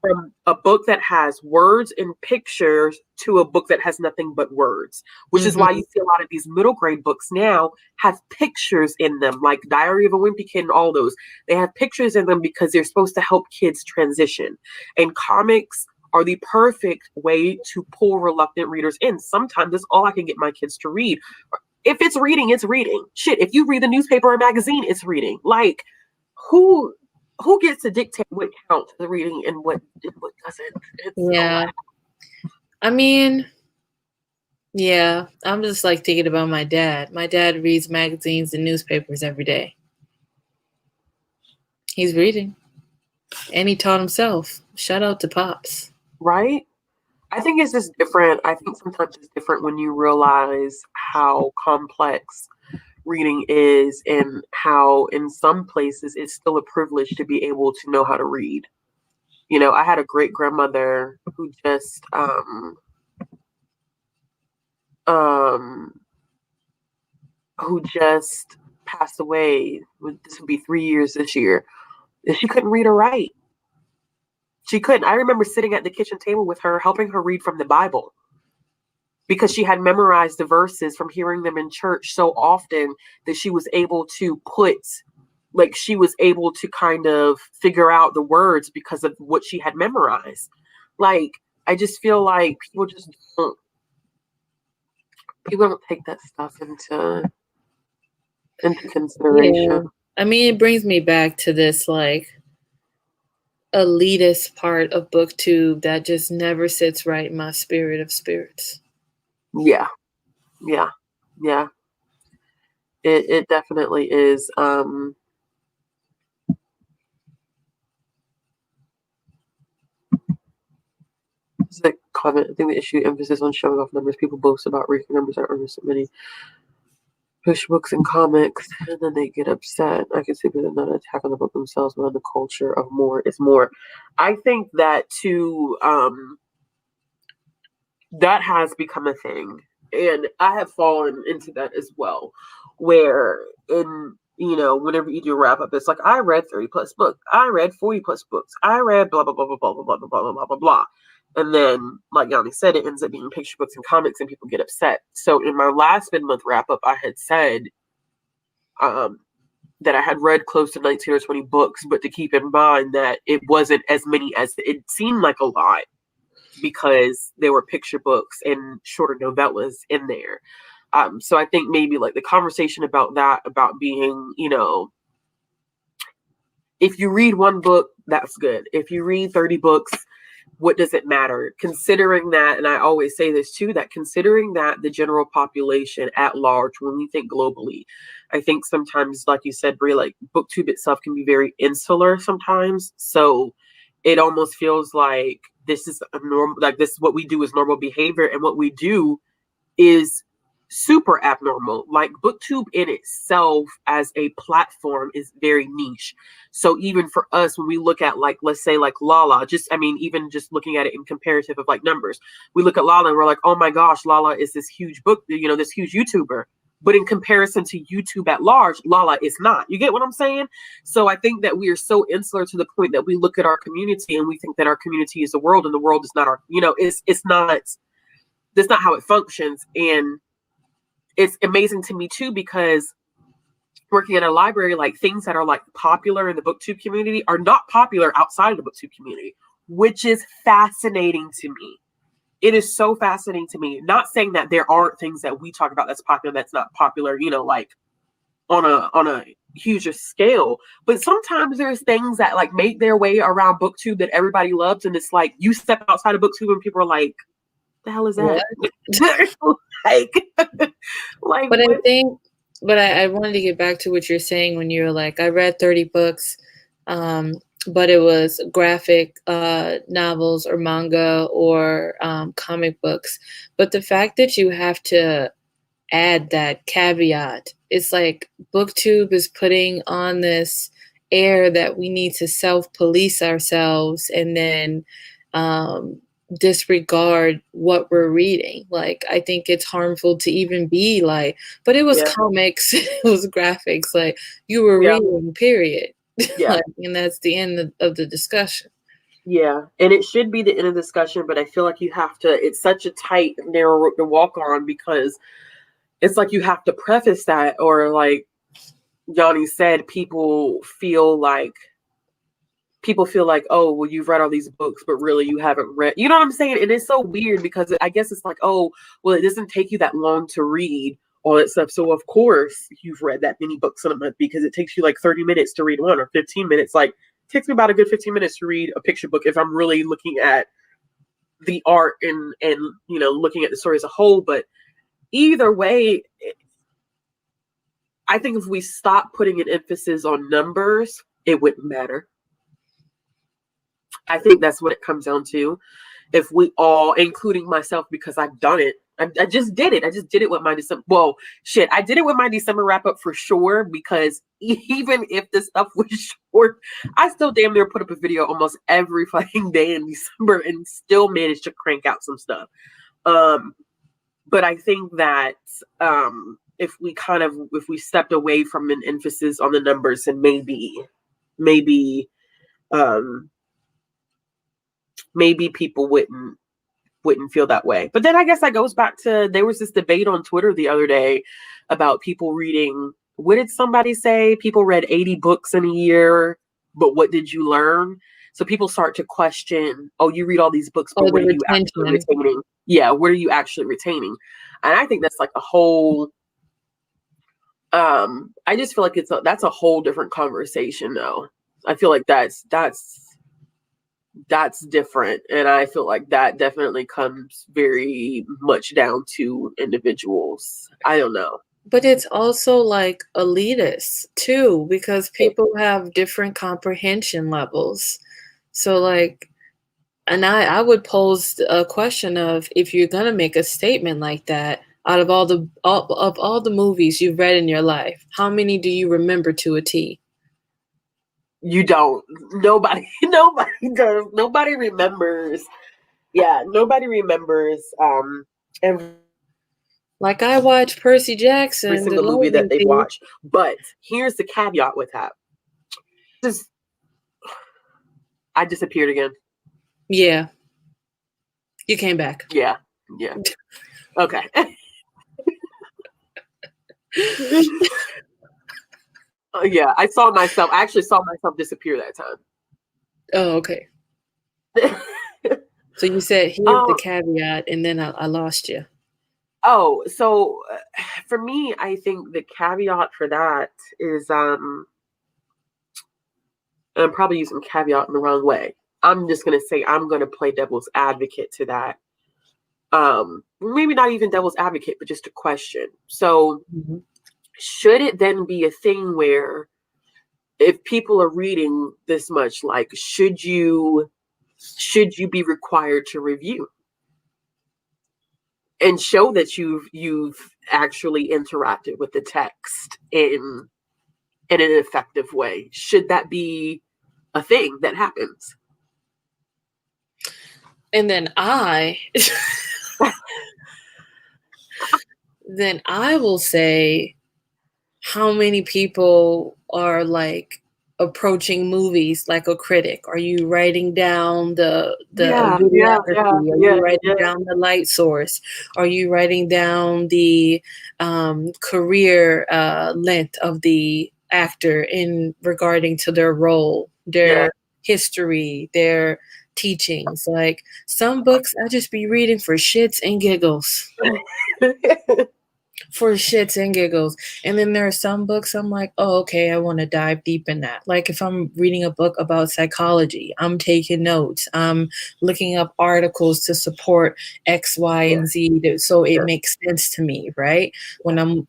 Speaker 2: from a book that has words and pictures to a book that has nothing but words, which is why you see a lot of these middle grade books now have pictures in them, like Diary of a Wimpy Kid and all those. They have pictures in them because they're supposed to help kids transition. And comics are the perfect way to pull reluctant readers in. Sometimes that's all I can get my kids to read. If it's reading, it's reading. Shit, if you read the newspaper or magazine, it's reading. Like, who gets to dictate what counts as reading and what doesn't? It's
Speaker 1: Yeah. I mean, yeah, I'm just like thinking about my dad. My dad reads magazines and newspapers every day. He's reading. And he taught himself. Shout out to Pops.
Speaker 2: right. I think it's just different. I think sometimes it's different when you realize how complex reading is and how in some places it's still a privilege to be able to know how to read. You know, I had a great grandmother who just who just passed away. This would be 3 years this year. And she couldn't read or write. She couldn't. I remember sitting at the kitchen table with her, helping her read from the Bible because she had memorized the verses from hearing them in church so often that she was able to she was able to kind of figure out the words because of what she had memorized. Like, I just feel like people don't take that stuff into consideration.
Speaker 1: Yeah. I mean, it brings me back to this like elitist part of BookTube that just never sits right in my spirit of spirits.
Speaker 2: Yeah. It definitely is. It's a comment. I think the issue emphasis on showing off numbers. People boast about reaching numbers that are so many push books and comics, and then they get upset. I can see people not attack on the book themselves, but on the culture of more is more. I think that too. That has become a thing, and I have fallen into that as well. Where whenever you do a wrap up, it's like I read 30 plus books, I read 40 plus books, I read blah blah blah blah blah blah blah blah blah blah blah blah. And then, like Yanni said, it ends up being picture books and comics, and people get upset. So in my last mid-month wrap-up, I had said that I had read close to 19 or 20 books, but to keep in mind that it wasn't as many as it seemed like a lot because there were picture books and shorter novellas in there. So I think maybe like the conversation about that, about being, if you read one book, that's good. If you read 30 books, what does it matter? Considering that, and I always say this too, that considering that the general population at large, when we think globally, I think sometimes, like you said, Brie, like BookTube itself can be very insular sometimes. So it almost feels like this is a normal, like this is what we do is normal behavior, and what we do is super abnormal. Like BookTube in itself as a platform is very niche. So even for us, when we look at like, let's say like Lala, even just looking at it in comparative of like numbers, we look at Lala and we're like, oh my gosh, Lala is this huge this huge YouTuber. But in comparison to YouTube at large, Lala is not. You get what I'm saying? So I think that we are so insular to the point that we look at our community and we think that our community is the world, and the world is not our, it's not, that's not how it functions. And it's amazing to me too, because working in a library, like things that are like popular in the BookTube community are not popular outside of the BookTube community, which is fascinating to me. It is so fascinating to me. Not saying that there aren't things that we talk about that's popular that's not popular, like on a huger scale. But sometimes there's things that like make their way around BookTube that everybody loves, and it's like you step outside of BookTube and people are like, the hell is that? like
Speaker 1: But I think, I wanted to get back to what you're saying when you were like, I read 30 books, but it was graphic novels or manga or comic books. But the fact that you have to add that caveat, it's like BookTube is putting on this air that we need to self-police ourselves and then disregard what we're reading. Like, I think it's harmful to even be like, but it was comics, it was graphics, like you were reading, period.
Speaker 2: Yeah.
Speaker 1: And that's the end of the discussion.
Speaker 2: Yeah, and it should be the end of the discussion, but I feel like you have to, it's such a tight, narrow rope to walk on, because it's like you have to preface that, or like Yanni said, people feel like, oh, well, you've read all these books, but really you haven't read, you know what I'm saying? And it's so weird, because I guess it's like, oh, well, it doesn't take you that long to read all that stuff. So of course you've read that many books in a month, because it takes you like 30 minutes to read one, or 15 minutes. Like, it takes me about a good 15 minutes to read a picture book if I'm really looking at the art and looking at the story as a whole. But either way, I think if we stop putting an emphasis on numbers, it wouldn't matter. I think that's what it comes down to. If we all, including myself, because I've done it, I just did it. I just did it with my December. Well, shit, I did it with my December wrap up for sure, because even if the stuff was short, I still damn near put up a video almost every fucking day in December and still managed to crank out some stuff. But I think that if we stepped away from an emphasis on the numbers, and maybe people wouldn't feel that way. But then I guess that goes back to, there was this debate on Twitter the other day about people reading, what did somebody say? People read 80 books in a year, but what did you learn? So people start to question, oh, you read all these books, but what are you actually retaining? Yeah, what are you actually retaining? And I think that's like a whole, I just feel like that's a whole different conversation though. I feel like that's different. And I feel like that definitely comes very much down to individuals. I don't know.
Speaker 1: But it's also like elitist too, because people have different comprehension levels. So like, and I would pose a question of, if you're going to make a statement like that, out of all the movies you've read in your life, how many do you remember to a T?
Speaker 2: You don't. Nobody does. Nobody remembers. Yeah, nobody remembers.
Speaker 1: Like, I watched Percy Jackson,
Speaker 2: every single movie that they watch. But here's the caveat with that. I disappeared again.
Speaker 1: Yeah. You came back.
Speaker 2: Yeah. Okay. Yeah, I actually saw myself disappear that time.
Speaker 1: Oh, okay. So you said, here's the caveat, and then I lost you.
Speaker 2: Oh, so for me, I think the caveat for that is, I'm probably using caveat in the wrong way. I'm just going to say I'm going to play devil's advocate to that. Maybe not even devil's advocate, but just a question. So should it then be a thing where if people are reading this much, like, should you be required to review and show that you've actually interacted with the text in an effective way? Should that be a thing that happens?
Speaker 1: And then I will say, how many people are like approaching movies like a critic? Are you writing down the videography? Are you writing down the light source? Are you writing down the career length of the actor in regarding to their role, their history, their teachings? Like, some books I just be reading for shits and giggles. For shits and giggles. And then there are some books I'm like, oh, okay, I want to dive deep in that. Like, if I'm reading a book about psychology, I'm taking notes. I'm looking up articles to support X, Y, and Z, so it makes sense to me, right? When I'm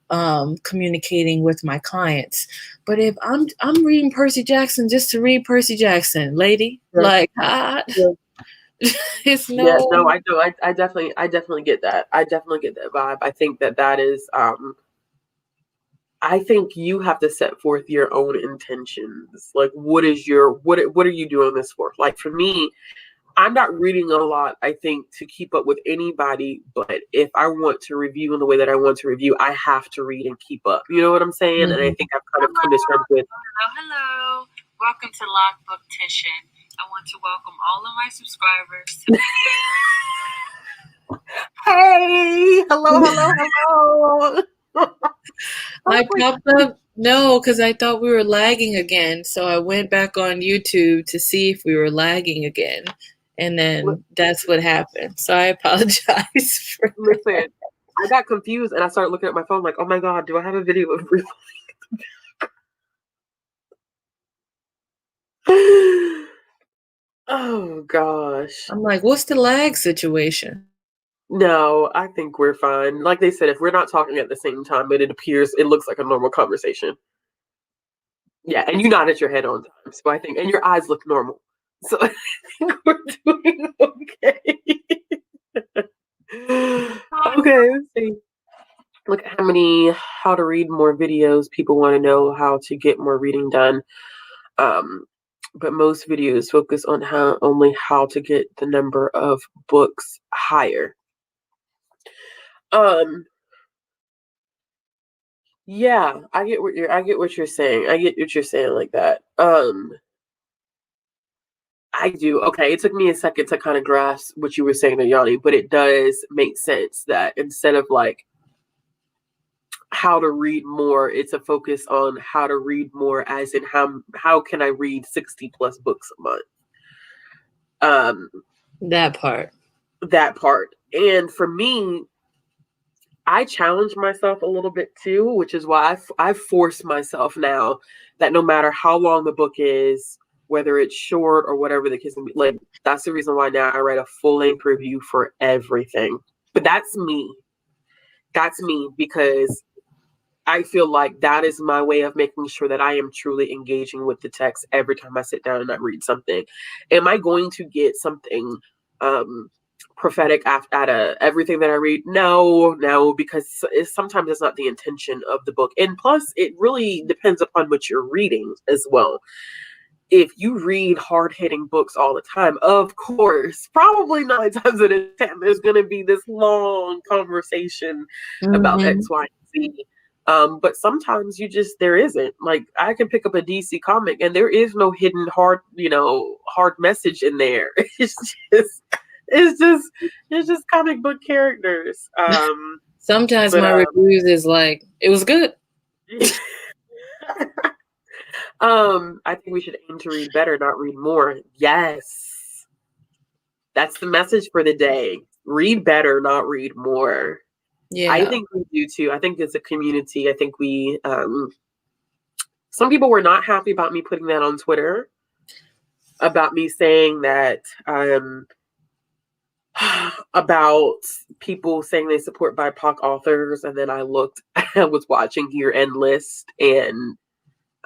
Speaker 1: communicating with my clients. But if I'm reading Percy Jackson just to read Percy Jackson, lady, like, it's no.
Speaker 2: Yeah, no, I do. I definitely get that. I definitely get that vibe. I think that is. I think you have to set forth your own intentions. Like, what are you doing this for? Like, for me, I'm not reading a lot, I think, to keep up with anybody. But if I want to review in the way that I want to review, I have to read and keep up. You know what I'm saying? And I think I've kind of come to terms with.
Speaker 1: Hello. Welcome to Logbooktician. I want to welcome all of my subscribers to
Speaker 2: Hey, hello.
Speaker 1: I popped up. No, because I thought we were lagging again. So I went back on YouTube to see if we were lagging again. And then that's what happened. So I apologize for
Speaker 2: Listen, I got confused and I started looking at my phone like, oh my God, do I have a video of replaying? Oh gosh.
Speaker 1: I'm like, what's the lag situation?
Speaker 2: No, I think we're fine. Like they said, if we're not talking at the same time, but it looks like a normal conversation. Yeah, and you nodded your head on time, so I think, and your eyes look normal. So I think we're doing okay. Okay, let's see. Look at how to read more videos. People want to know how to get more reading done. But most videos focus on only how to get the number of books higher. Yeah, I get what you're saying. I get what you're saying like that. I do. Okay, it took me a second to kind of grasp what you were saying, Yanni, but it does make sense that instead of like how to read more, it's a focus on how to read more, as in how can I read 60 plus books a month?
Speaker 1: That part.
Speaker 2: And for me, I challenge myself a little bit too, which is why I've forced myself now that no matter how long the book is, whether it's short or whatever the case may be, like, that's the reason why now I write a full-length review for everything. But that's me. That's me, because I feel like that is my way of making sure that I am truly engaging with the text every time I sit down and I read something. Am I going to get something prophetic out of everything that I read? No, because sometimes it's not the intention of the book. And plus, it really depends upon what you're reading as well. If you read hard-hitting books all the time, of course, probably 9 times out of 10, there's going to be this long conversation about X, Y, and Z. But sometimes there isn't. Like, I can pick up a DC comic and there is no hidden hard message in there. It's just comic book characters.
Speaker 1: Sometimes my reviews is like, it was good.
Speaker 2: I think we should aim to read better, not read more. Yes. That's the message for the day. Read better, not read more. Yeah. I think we do too. I think it's a community. I think some people were not happy about me putting that on Twitter. about me saying that about people saying they support BIPOC authors, and then I looked, I was watching your end list, and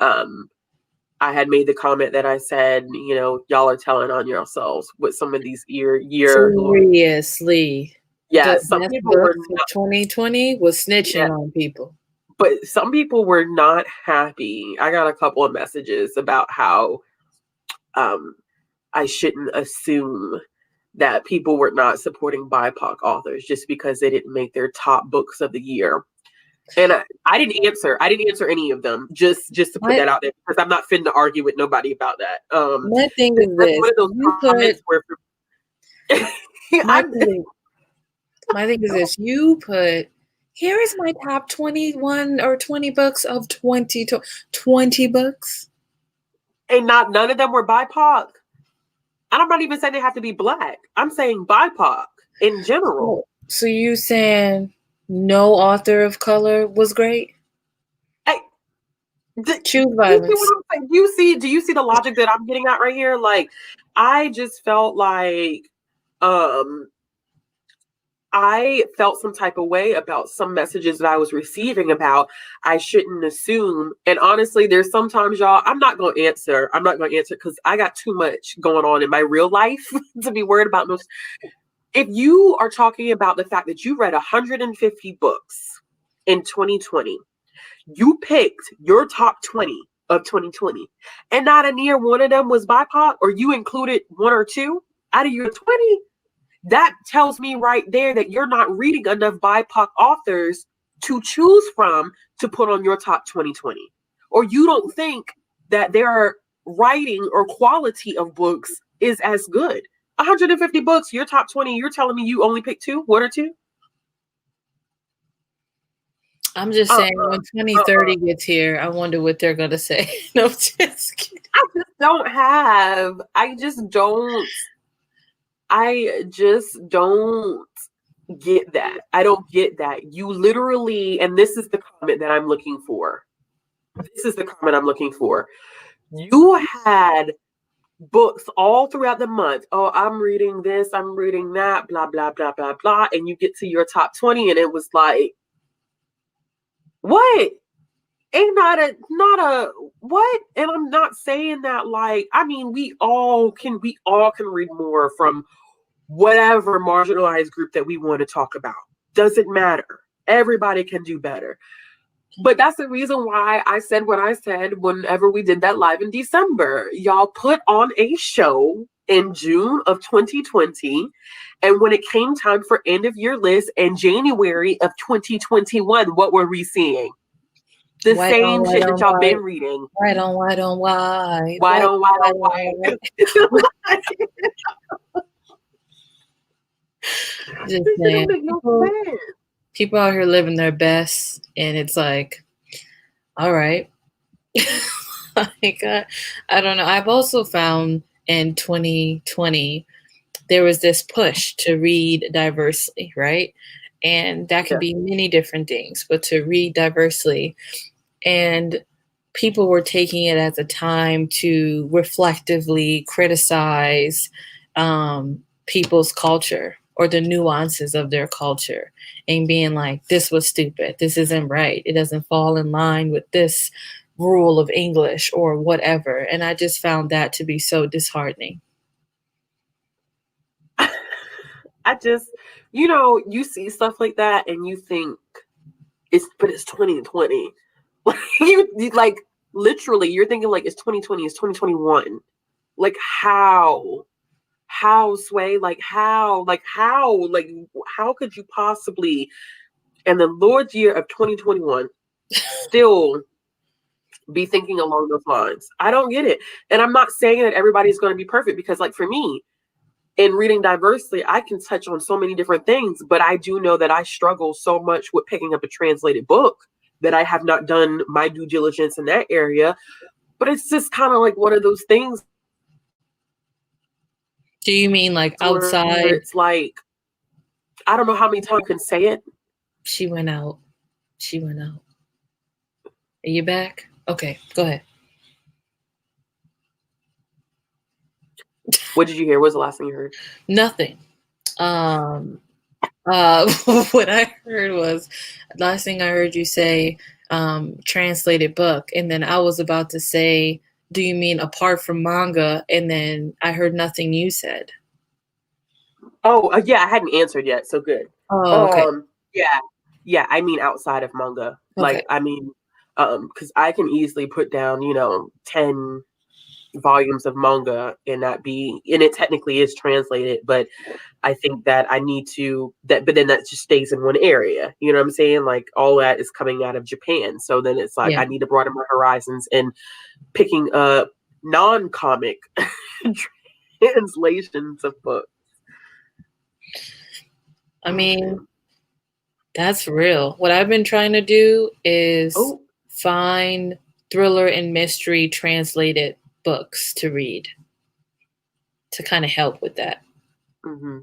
Speaker 2: I had made the comment that I said, you know, y'all are telling on yourselves with some of these year.
Speaker 1: Seriously. The
Speaker 2: Yes, some
Speaker 1: best
Speaker 2: people
Speaker 1: book
Speaker 2: were
Speaker 1: for
Speaker 2: not,
Speaker 1: 2020 was
Speaker 2: yeah,
Speaker 1: snitching on people.
Speaker 2: but some people were not happy. I got a couple of messages about how um, I shouldn't assume that people were not supporting BIPOC authors just because they didn't make their top books of the year. And I didn't answer. I didn't answer any of them. Just to put that out there, because I'm not finna argue with nobody about that.
Speaker 1: My thing is
Speaker 2: That's
Speaker 1: this.
Speaker 2: one of those
Speaker 1: You
Speaker 2: comments
Speaker 1: put
Speaker 2: where
Speaker 1: my thing is this. You put, here is my top 21 or 20 books of 20 books.
Speaker 2: and none of them were BIPOC. And I'm not even saying they have to be Black. I'm saying BIPOC in general.
Speaker 1: So you saying no author of color was great?
Speaker 2: Hey,
Speaker 1: Choose
Speaker 2: you
Speaker 1: violence.
Speaker 2: see what I'm saying? Do you see the logic that I'm getting at right here? Like, I just felt like I felt some type of way about some messages that I was receiving about I shouldn't assume. And honestly, there's sometimes, y'all, I'm not going to answer. I'm not going to answer because I got too much going on in my real life to be worried about those. If you are talking about the fact that you read 150 books in 2020, you picked your top 20 of 2020, and not a near one of them was BIPOC, or you included one or two out of your 20, that tells me right there that you're not reading enough BIPOC authors to choose from to put on your top 2020. Or you don't think that their writing or quality of books is as good. 150 books, your top 20, you're telling me you only picked two, one or two?
Speaker 1: I'm just saying, when 2030 gets here, I wonder what they're going to say. No, just kidding.
Speaker 2: I just don't get that. I don't get that. You literally, and this is the comment that I'm looking for. This is the comment I'm looking for. You had books all throughout the month. Oh, I'm reading this, I'm reading that, blah, blah, blah, blah, blah. And you get to your top 20, and it was like, what? Ain't not a what? And I'm not saying that like, I mean, we all can read more from whatever marginalized group that we want to talk about. Doesn't matter. Everybody can do better. But that's the reason why I said what I said whenever we did that live in December. Y'all put on a show in June of 2020. And when it came time for end of year list in January of 2021, what were we seeing? The
Speaker 1: White
Speaker 2: same
Speaker 1: on,
Speaker 2: shit
Speaker 1: white
Speaker 2: that
Speaker 1: on,
Speaker 2: y'all
Speaker 1: white.
Speaker 2: been reading.
Speaker 1: White on white on white.
Speaker 2: White on white on white.
Speaker 1: Just saying, people out here living their best, and it's like, all right. Like, I don't know. I've also found in 2020 there was this push to read diversely, right? And that could be many different things, but to read diversely. And people were taking it as a time to reflectively criticize people's culture or the nuances of their culture, and being like, this was stupid, this isn't right, it doesn't fall in line with this rule of English or whatever. And I just found that to be so disheartening.
Speaker 2: I just, you see stuff like that and you think it's 2020. you like literally you're thinking like it's 2020, it's 2021. Like how Sway, like how could you possibly in the Lord's year of 2021 still be thinking along those lines? I don't get it. And I'm not saying that everybody's going to be perfect, because like for me, in reading diversely, I can touch on so many different things, but I do know that I struggle so much with picking up a translated book that I have not done my due diligence in that area. But it's just kind of like one of those things.
Speaker 1: Do you mean like outside?
Speaker 2: It's like, I don't know how many times I can say it.
Speaker 1: She went out. Are you back? Okay, go ahead.
Speaker 2: What did you hear? What was the last thing you heard?
Speaker 1: Nothing. What I heard was, last thing I heard you say, translated book, and then I was about to say, do you mean apart from manga? And then I heard nothing you said.
Speaker 2: Oh, yeah, I hadn't answered yet, so good.
Speaker 1: Oh, okay.
Speaker 2: Yeah, I mean outside of manga.
Speaker 1: Okay.
Speaker 2: Like, I mean, because I can easily put down, 10 volumes of manga and it technically is translated, but I think that I need to but then that just stays in one area. You know what I'm saying? Like all that is coming out of Japan. So then it's like
Speaker 1: Yeah.
Speaker 2: I need to broaden my horizons and picking up non-comic translations of books.
Speaker 1: I mean, that's real. What I've been trying to do is find thriller and mystery translated books to read to kind of help with that.
Speaker 2: Mm-hmm.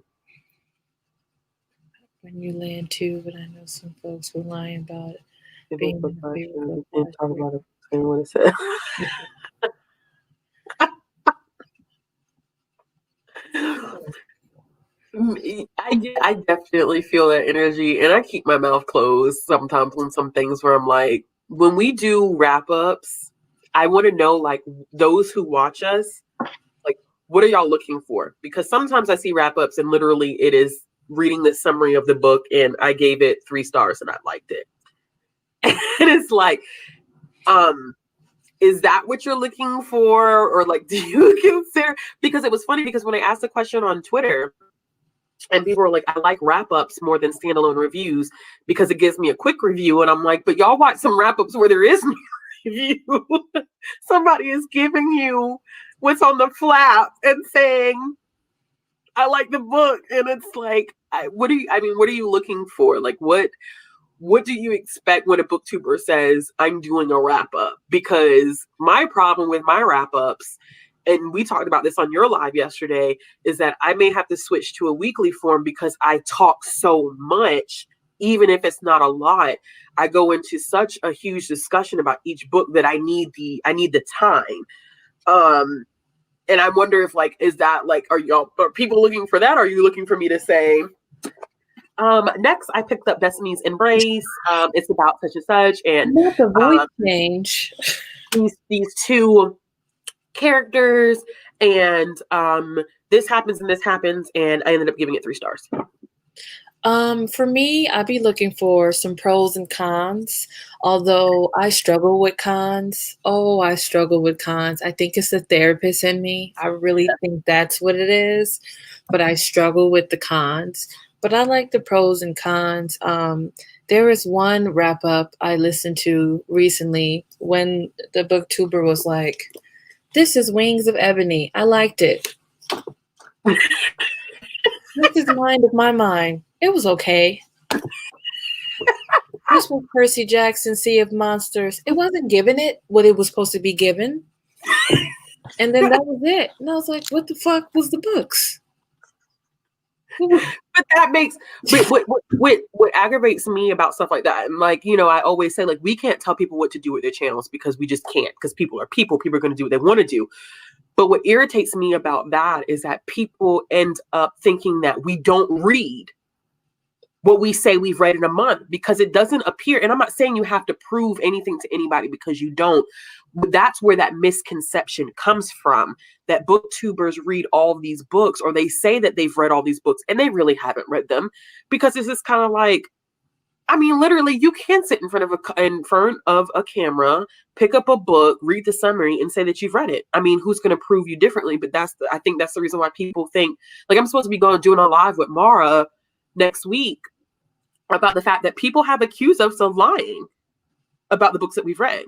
Speaker 1: When you land too, but I know some folks were lying about it.
Speaker 2: Being in a favorite book. Talk about it. What it said. I definitely feel that energy, and I keep my mouth closed sometimes on some things where I'm like, when we do wrap ups, I want to know, like, those who watch us, like, what are y'all looking for? Because sometimes I see wrap ups and literally it is reading the summary of the book and I gave it 3 stars and I liked it. And it's like, is that what you're looking for? Or like, do you consider, because it was funny because when I asked the question on Twitter, and people were like, I like wrap-ups more than standalone reviews because it gives me a quick review. And I'm like, but y'all watch some wrap-ups where there is no review. Somebody is giving you what's on the flap and saying, I like the book. And it's like, what are you looking for? Like, what do you expect when a booktuber says, I'm doing a wrap-up? Because my problem with my wrap-ups, and we talked about this on your live yesterday, is that I may have to switch to a weekly form because I talk so much, even if it's not a lot. I go into such a huge discussion about each book that I need the time. And I wonder if, like, is that like, are people looking for that? Or are you looking for me to say, next I picked up Destiny's Embrace. It's about such and such, and
Speaker 1: not the voice change.
Speaker 2: These 2 characters, and this happens and this happens, and I ended up giving it 3 stars.
Speaker 1: For me, I'd be looking for some pros and cons. Although I struggle with cons. I struggle with cons. I think it's the therapist in me. I really think that's what it is. But I struggle with the cons. But I like the pros and cons. There was one wrap up I listened to recently when the booktuber was like, this is Wings of Ebony. I liked it. This is Mind of My Mind. It was okay. This was Percy Jackson, Sea of Monsters. It wasn't giving it what it was supposed to be given. And then that was it. And I was like, what the fuck was the books?
Speaker 2: But that makes what aggravates me about stuff like that, and like, I always say, like, we can't tell people what to do with their channels because we just can't, because people are going to do what they want to do. But what irritates me about that is that people end up thinking that we don't read what we say we've read in a month because it doesn't appear. And I'm not saying you have to prove anything to anybody because you don't. That's where that misconception comes from, that booktubers read all these books, or they say that they've read all these books and they really haven't read them, because it's just kind of like, I mean, literally, you can sit in front of a camera, pick up a book, read the summary, and say that you've read it. I mean, who's going to prove you differently? But I think that's the reason why people think, like, I'm supposed to be doing a live with Mara next week about the fact that people have accused us of lying about the books that we've read.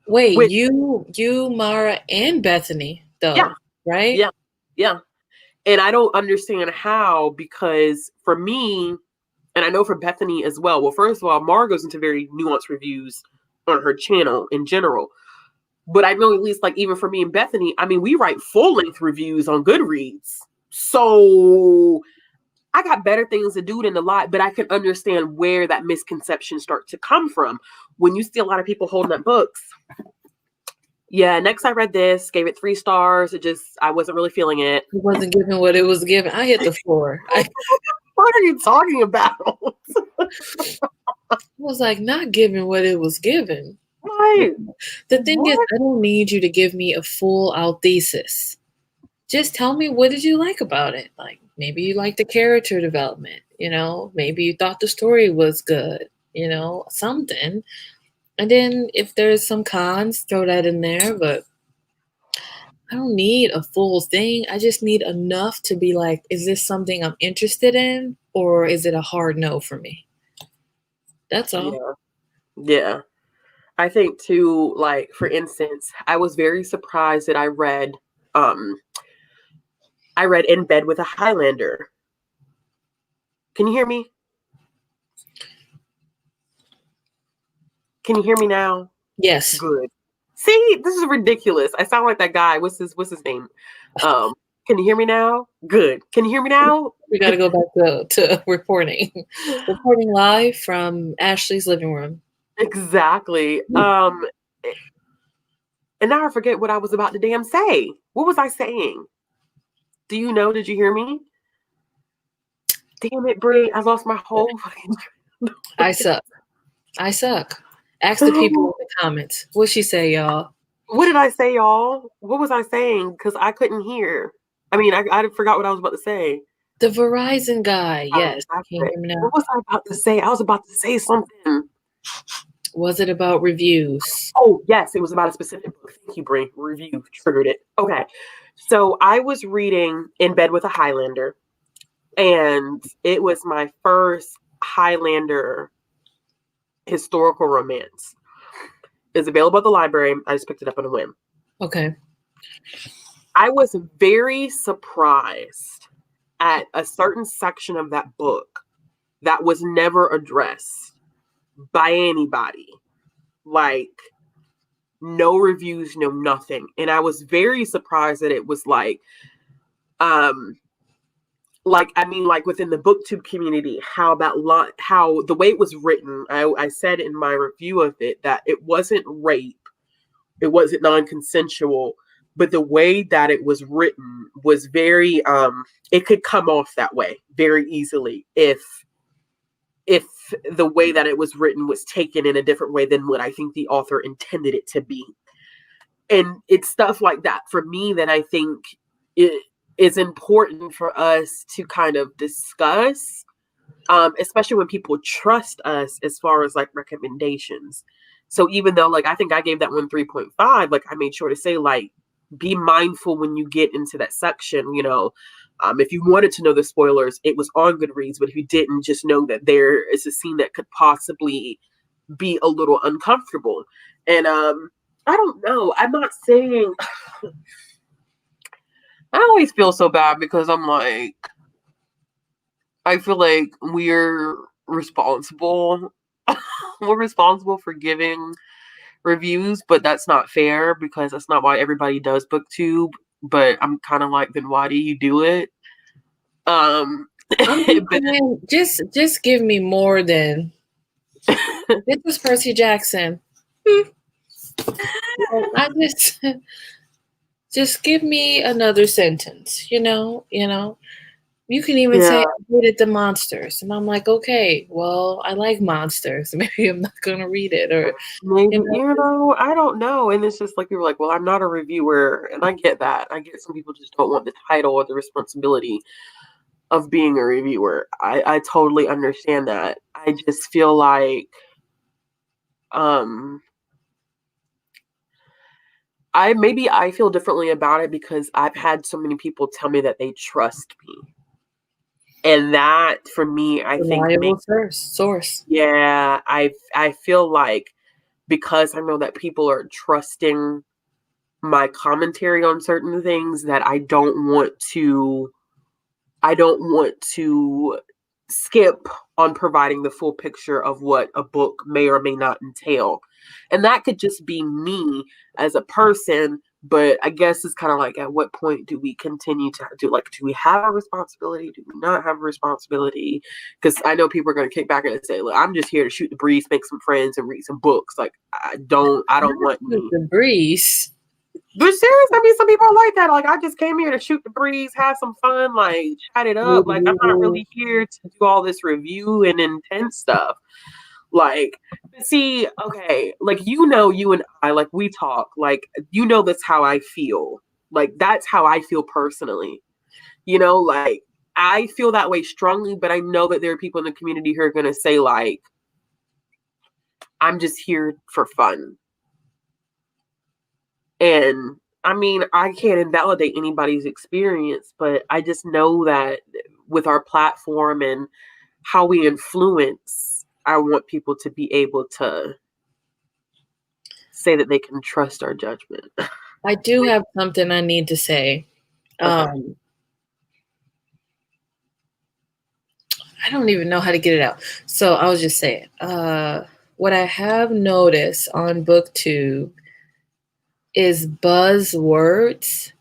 Speaker 1: Wait, you, Mara, and Bethany, though,
Speaker 2: yeah,
Speaker 1: right?
Speaker 2: Yeah. And I don't understand how, because for me, and I know for Bethany as well. Well, first of all, Mara goes into very nuanced reviews on her channel in general. But I know, at least, like, even for me and Bethany, I mean, we write full-length reviews on Goodreads. So I got better things to do than to lie, but I can understand where that misconception starts to come from. When you see a lot of people holding up books, Yeah, next I read this, gave it 3 stars. I wasn't really feeling it.
Speaker 1: It wasn't giving what it was giving. I hit the floor. I
Speaker 2: What are you talking about?
Speaker 1: was like, not giving what it was giving.
Speaker 2: Right.
Speaker 1: The thing is,
Speaker 2: What?
Speaker 1: I don't need you to give me a full out thesis. Just tell me, what did you like about it? Like, maybe you liked the character development, maybe you thought the story was good, something. And then if there's some cons, throw that in there, but I don't need a full thing. I just need enough to be like, is this something I'm interested in, or is it a hard no for me? That's all.
Speaker 2: Yeah. Yeah. I think too, like, for instance, I was very surprised that I read In Bed with a Highlander. Can you hear me? Can you hear me now?
Speaker 1: Yes.
Speaker 2: Good. See, this is ridiculous. I sound like that guy. What's his name? Can you hear me now? Good. Can you hear me now?
Speaker 1: We got to go back to reporting. Reporting live from Ashley's living room.
Speaker 2: Exactly. And now I forget what I was about to damn say. What was I saying? Do you know? Did you hear me? Damn it, Brie. I lost my whole fucking.
Speaker 1: I suck. Ask the people in the comments. What'd she say, y'all?
Speaker 2: What did I say, y'all? What was I saying? Because I couldn't hear. I mean, I forgot what I was about to say.
Speaker 1: The Verizon guy. Yes.
Speaker 2: What was I about to say? I was about to say something.
Speaker 1: Was it about reviews?
Speaker 2: Oh, yes. It was about a specific book. Thank you, Brie. Review triggered it. Okay. So I was reading In Bed with a Highlander, and it was my first Highlander historical romance. It's available at the library. I just picked it up on a whim.
Speaker 1: Okay.
Speaker 2: I was very surprised at a certain section of that book that was never addressed by anybody. Like, no reviews, no nothing. And I was very surprised that it was like within the booktube community, how the way it was written, I said in my review of it that it wasn't rape, it wasn't non-consensual, but the way that it was written was very it could come off that way very easily if the way that it was written was taken in a different way than what I think the author intended it to be. And it's stuff like that for me that I think it is important for us to kind of discuss, especially when people trust us as far as like recommendations. So even though like I think I gave that one 3.5, like I made sure to say like be mindful when you get into that section, if you wanted to know the spoilers, it was on Goodreads, but if you didn't, just know that there is a scene that could possibly be a little uncomfortable. And I don't know. I'm not saying I always feel so bad because I'm like, I feel like we're responsible. We're responsible for giving reviews, but that's not fair because that's not why everybody does BookTube. But I'm kind of like, then why do you do it?
Speaker 1: Just give me more than this was Percy Jackson. I just give me another sentence, you can even say I hated the monsters, and I'm like, okay, well, I like monsters. Maybe I'm not gonna read it, or
Speaker 2: maybe I don't know. And it's just like people are like, well, I'm not a reviewer, and I get that. I get some people just don't want the title or the responsibility of being a reviewer. I totally understand that. I just feel like I feel differently about it because I've had so many people tell me that they trust me. And that for me, I think
Speaker 1: source.
Speaker 2: Yeah, I feel like because I know that people are trusting my commentary on certain things that I don't want to skip on providing the full picture of what a book may or may not entail. And that could just be me as a person, but I guess it's kind of like, at what point do we continue to do we have a responsibility? Do we not have a responsibility? Because I know people are going to kick back and say, look, I'm just here to shoot the breeze, make some friends, and read some books. Like, I don't want
Speaker 1: the breeze.
Speaker 2: But serious, I mean, some people are like that. Like, I just came here to shoot the breeze, have some fun, like chat it up. Like, I'm not really here to do all this review and intense stuff. Like, see, okay, like, you and I, like, we talk, like, that's how I feel. Like, that's how I feel personally. Like, I feel that way strongly, but I know that there are people in the community who are going to say, like, I'm just here for fun. And I mean, I can't invalidate anybody's experience, but I just know that with our platform and how we influence, I want people to be able to say that they can trust our judgment.
Speaker 1: I do have something I need to say. I don't even know how to get it out. So I'll just say it. What I have noticed on BookTube is buzzwords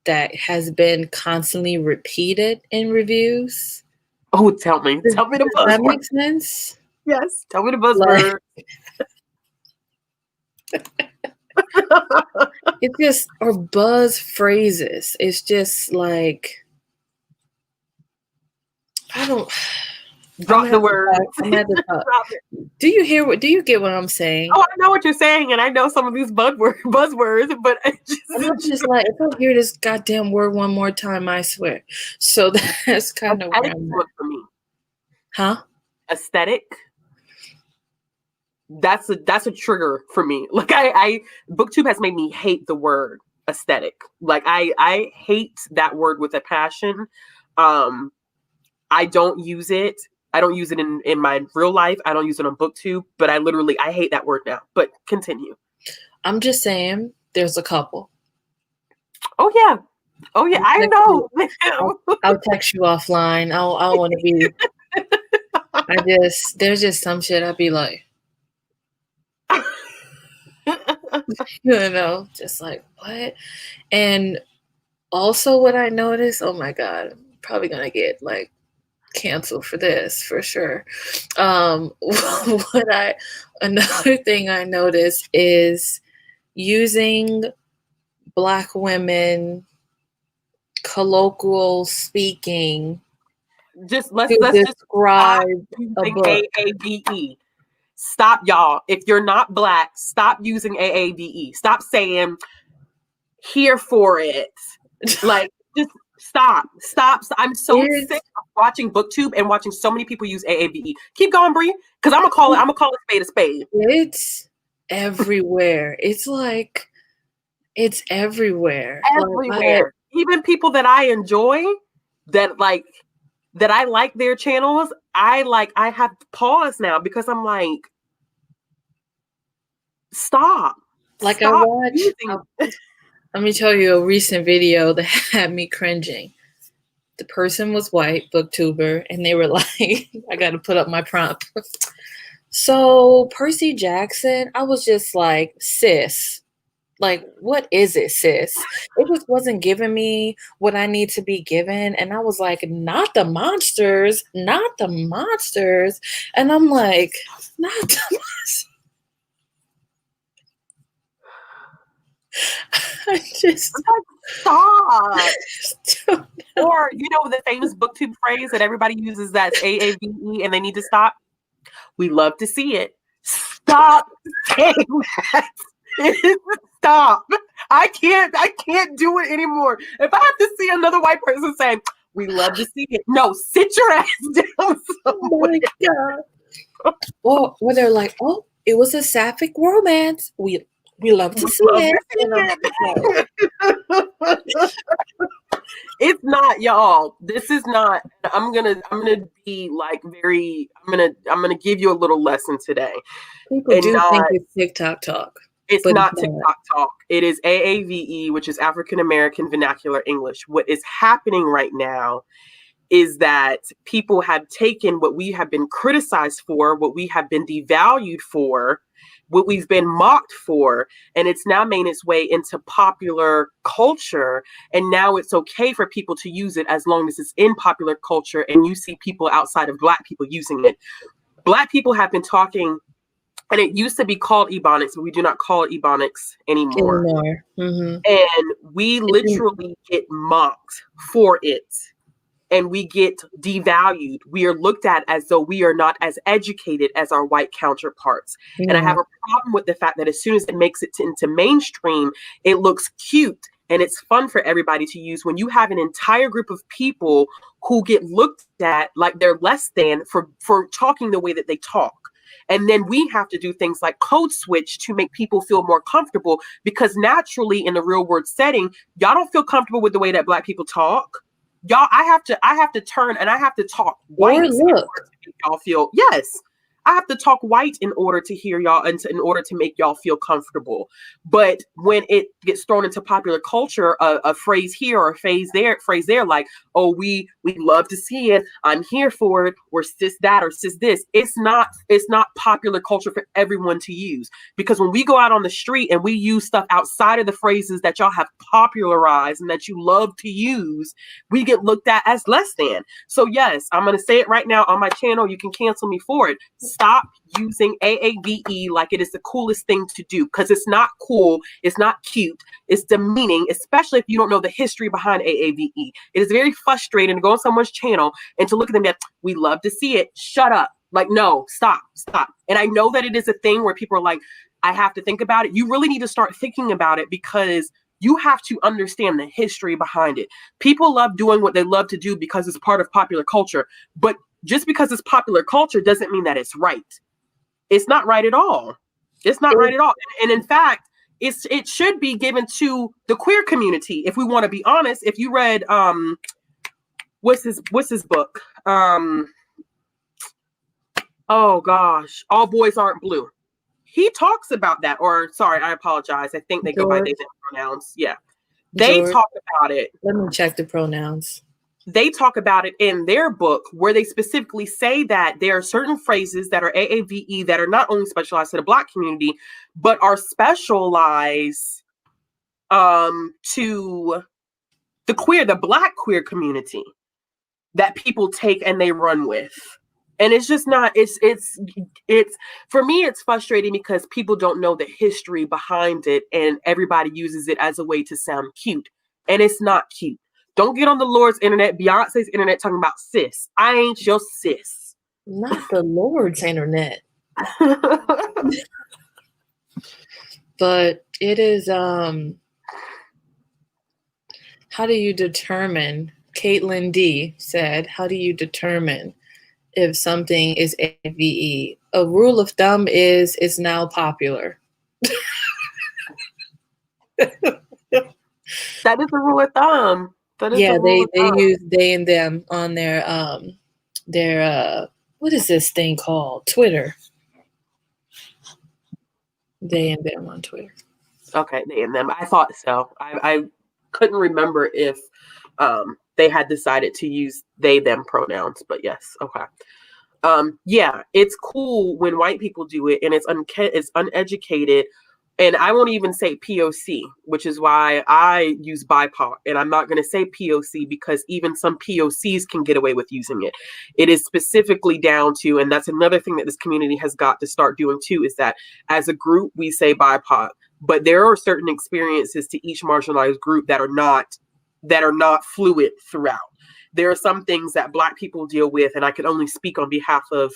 Speaker 1: that has been constantly repeated in reviews.
Speaker 2: Oh, tell me the buzzword.
Speaker 1: Does that make sense?
Speaker 2: Yes, tell me the buzzword.
Speaker 1: It just, or buzz phrases. It's just like, I don't.
Speaker 2: Drop the word.
Speaker 1: Do you get what I'm saying?
Speaker 2: Oh, I know what you're saying, and I know some of these buzzwords, but
Speaker 1: I'm just like, if I hear this goddamn word one more time, I swear. So that's kind of where I'm at.
Speaker 2: For me.
Speaker 1: Huh?
Speaker 2: Aesthetic. That's a trigger for me. Like, I BookTube has made me hate the word aesthetic. Like, I hate that word with a passion. I don't use it. I don't use it in my real life. I don't use it on BookTube, but I hate that word now. But continue.
Speaker 1: I'm just saying there's a couple.
Speaker 2: Oh yeah. I know.
Speaker 1: I'll text you offline. I want to be. There's just some shit I'd be like, just like, what? And also what I noticed, oh my God, I'm probably gonna get like canceled for this for sure. Another thing I noticed is using Black women colloquial speaking.
Speaker 2: Let's
Speaker 1: describe a book.
Speaker 2: AAVE. Stop, y'all. If you're not Black, stop using AAVE. Stop saying here for it. Like, just stop. I'm so sick of watching BookTube and watching so many people use AAVE. Keep going, Bree, because I'm gonna call it a spade.
Speaker 1: It's everywhere. It's like, it's everywhere.
Speaker 2: Everywhere. Even people that I enjoy, that I like their channels, I have to pause now because I'm like, stop.
Speaker 1: Like, I watched, let me tell you a recent video that had me cringing. The person was white, booktuber, and they were like, I got to put up my prompt. So Percy Jackson, I was just like, sis, like, what is it, sis? It just wasn't giving me what I need to be given. And I was like, not the monsters. And I'm like, not the monsters. I just
Speaker 2: stop. Or, the famous BookTube phrase that everybody uses, that's AAVE, and they need to stop. We love to see it. Stop saying that. Stop. I can't do it anymore. If I have to see another white person saying, we love to see it. No, sit your ass down.
Speaker 1: Oh my God. Or they're like, oh, it was a sapphic romance. We love to see it.
Speaker 2: It's not, y'all. This is not. I'm gonna be like I'm gonna give you a little lesson today.
Speaker 1: People do think it's TikTok talk.
Speaker 2: It's not TikTok talk. It is AAVE, which is African American Vernacular English. What is happening right now is that people have taken what we have been criticized for, what we have been devalued for, what we've been mocked for, and it's now made its way into popular culture. And now it's okay for people to use it as long as it's in popular culture and you see people outside of Black people using it. Black people have been talking And it used to be called Ebonics, but we do not call it Ebonics anymore.
Speaker 1: Mm-hmm.
Speaker 2: And we literally get mocked for it. And we get devalued. We are looked at as though we are not as educated as our white counterparts.
Speaker 1: Yeah.
Speaker 2: And I have a problem with the fact that as soon as it makes it into mainstream, it looks cute and it's fun for everybody to use when you have an entire group of people who get looked at like they're less than for talking the way that they talk. And then we have to do things like code switch to make people feel more comfortable, because naturally in the real world setting, y'all don't feel comfortable with the way that Black people talk. Y'all, I have to turn and I have to talk white in order to make y'all feel, yes, I have to talk white in order to hear y'all and in order to make y'all feel comfortable. But when it gets thrown into popular culture, a phrase here or a phrase there, like, oh, we love to see it, I'm here for it, or sis that or sis this. It's not popular culture for everyone to use, because when we go out on the street and we use stuff outside of the phrases that y'all have popularized and that you love to use, we get looked at as less than. So yes, I'm going to say it right now on my channel. You can cancel me for it. Stop using AAVE like it is the coolest thing to do, because it's not cool. It's not cute. It's demeaning, especially if you don't know the history behind AAVE. It is very frustrating to go on someone's channel and to look at them that we love to see it. Shut up. Like, no, stop. And I know that it is a thing where people are like, I have to think about it. You really need to start thinking about it, because you have to understand the history behind it. People love doing what they love to do because it's part of popular culture. But just because it's popular culture doesn't mean that it's right. It's not right at all. It's not right at all. And in fact, it should be given to the queer community. If we want to be honest, if you read what's his book? Oh gosh, All Boys Aren't Blue. He talks about that. Or sorry, I apologize. I think they go by they them pronouns. Yeah. They talk about it.
Speaker 1: Let me check the pronouns.
Speaker 2: They talk about it in their book, where they specifically say that there are certain phrases that are AAVE that are not only specialized to the Black community, but are specialized to the Black queer community, that people take and they run with. And it's just not, it's for me, it's frustrating because people don't know the history behind it, and everybody uses it as a way to sound cute. And it's not cute. Don't get on the Lord's internet, Beyonce's internet, talking about sis. I ain't your sis.
Speaker 1: Not the Lord's internet. But it is, how do you determine, Caitlin D said, how do you determine if something is AVE? A rule of thumb is it's now popular.
Speaker 2: That is a rule of thumb.
Speaker 1: Yeah, they use they and them on their what is this thing called? Twitter. They and them on Twitter.
Speaker 2: Okay, they and them. I thought so. I couldn't remember if they had decided to use they them pronouns, but yes, okay. Yeah, it's cool when white people do it, and it's uneducated. And I won't even say POC, which is why I use BIPOC. And I'm not going to say POC, because even some POCs can get away with using it. It is specifically down to, and that's another thing that this community has got to start doing too, is that as a group, we say BIPOC. But there are certain experiences to each marginalized group that are not fluid throughout. There are some things that Black people deal with, and I can only speak on behalf of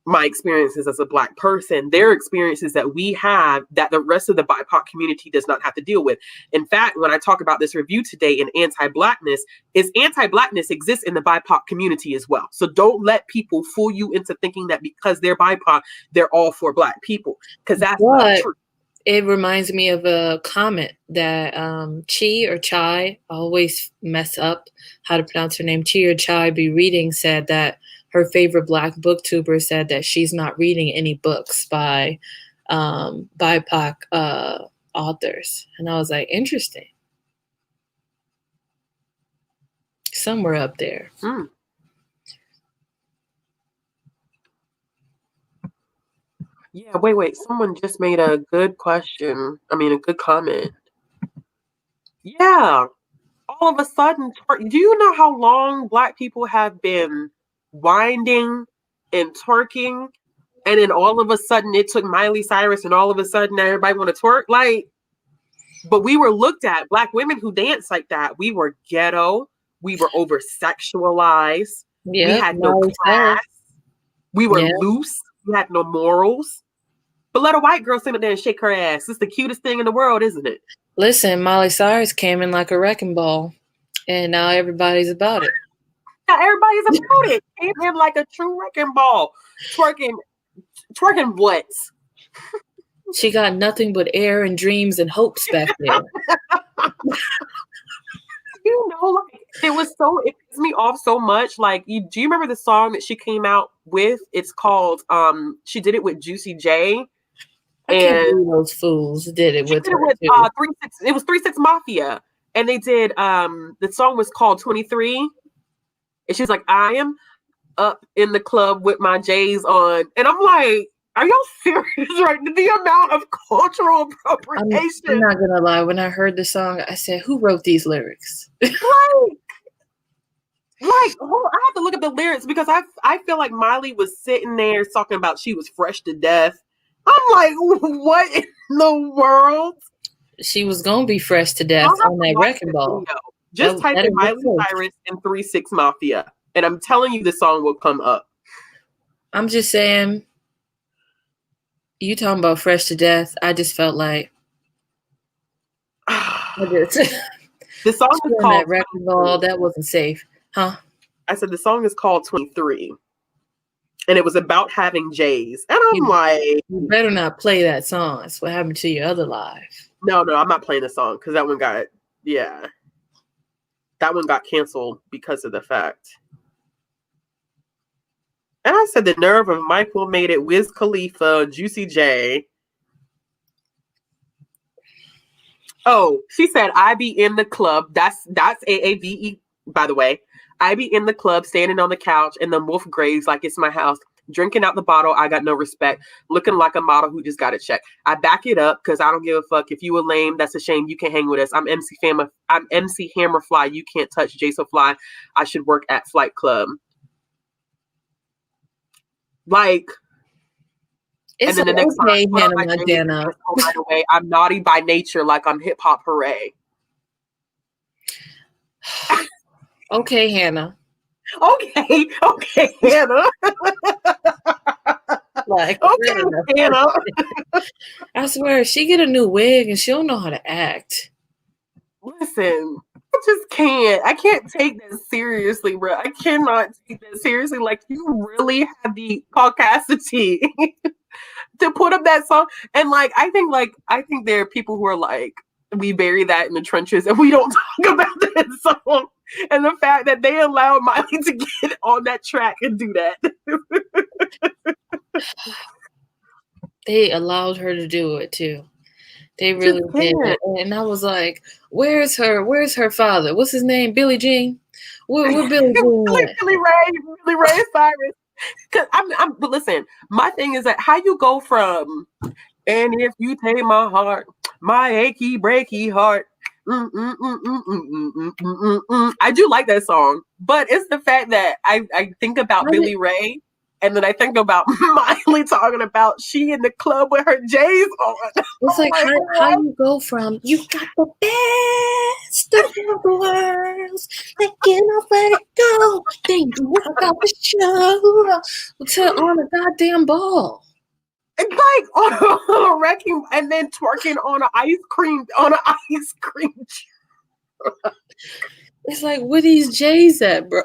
Speaker 2: my experiences as a Black person. There are experiences that we have that the rest of the BIPOC community does not have to deal with. In fact, when I talk about this review today in anti-Blackness exists in the BIPOC community as well. So don't let people fool you into thinking that because they're BIPOC, they're all for Black people, because that's not true.
Speaker 1: It reminds me of a comment that Chi or Chai, I always mess up how to pronounce her name, Chi or Chai Be Reading, said that her favorite Black booktuber said that she's not reading any books by BIPOC authors. And I was like, interesting. Somewhere up there.
Speaker 2: Yeah, wait. Someone just made a good question. I mean, a good comment. Yeah. All of a sudden, do you know how long Black people have been winding and twerking And then all of a sudden it took Miley Cyrus and all of a sudden everybody want to twerk. Like, but we were looked at, Black women who dance like that. We were ghetto. We were over sexualized.
Speaker 1: Yeah,
Speaker 2: we had no class. We were loose. We had no morals. But let a white girl sit up there and shake her ass. It's the cutest thing in the world, isn't it?
Speaker 1: Listen, Miley Cyrus came in like a wrecking ball, and now everybody's about it.
Speaker 2: Now everybody's about it. Came in like a true wrecking ball. Twerking what?
Speaker 1: She got nothing but air and dreams and hopes back there.
Speaker 2: You know, like it pissed me off so much. Like, do you remember the song that she came out with? It's called she did it with Juicy J.
Speaker 1: And those fools did it with her.
Speaker 2: It was 3 6 Mafia. And they did the song was called 23. And she's like, I am up in the club with my J's on. And I'm like, are y'all serious? Right? The amount of cultural appropriation.
Speaker 1: I'm not gonna lie. When I heard the song, I said, "Who wrote these lyrics?"
Speaker 2: I have to look at the lyrics because I feel like Miley was sitting there talking about she was fresh to death. I'm like, what in the world?
Speaker 1: She was gonna be fresh to death on that wrecking ball.
Speaker 2: Just type in Miley Cyrus and 3 6 Mafia, and I'm telling you, the song will come up.
Speaker 1: I'm just saying. You talking about fresh to death? I just felt like
Speaker 2: the song is called
Speaker 1: that wrecking ball. That wasn't safe, huh?
Speaker 2: I said the song is called 23, and it was about having J's. And I'm like,
Speaker 1: you better not play that song. That's what happened to your other live.
Speaker 2: No, I'm not playing the song because that one got canceled because of the fact. And I said the nerve of Michael made it, Wiz Khalifa, Juicy J. Oh, she said, I be in the club. That's AAVE, by the way. I be in the club, standing on the couch in the wolf graves like it's my house. Drinking out the bottle, I got no respect. Looking like a model who just got a check. I back it up because I don't give a fuck. If you a lame, that's a shame. You can't hang with us. I'm MC Hammerfly. You can't touch Jason Fly. I should work at Flight Club. Like,
Speaker 1: it's and then the next okay, Hannah Montana.
Speaker 2: Right away, I'm naughty by nature, like I'm hip hop hooray.
Speaker 1: Okay, Hannah.
Speaker 2: Okay, Hannah.
Speaker 1: Like,
Speaker 2: okay, Hannah.
Speaker 1: I swear, she get a new wig and she don't know how to act.
Speaker 2: Listen, I just can't. I can't take that seriously, bro. I cannot take that seriously. Like, you really have the caucasity to put up that song. And I think there are people who are like, we bury that in the trenches and we don't talk about that song. And the fact that they allowed Miley to get on that track and do that.
Speaker 1: They allowed her to do it too. They really did. And I was like, where's her father? What's his name? Billie Jean? Where Billie Jean?
Speaker 2: Billy Ray Cyrus. But listen, my thing is that how you go from, and if you take my heart, my achy breaky heart. I do like that song, but it's the fact that I think about Billy Ray, and then I think about Miley talking about she in the club with her J's on.
Speaker 1: It's like how you go from you got the best of the worlds, thinking I'll let it go, then you walk out the show to on a goddamn ball.
Speaker 2: It's like on a wrecking and then twerking on an ice cream
Speaker 1: It's like, where these J's at, bro?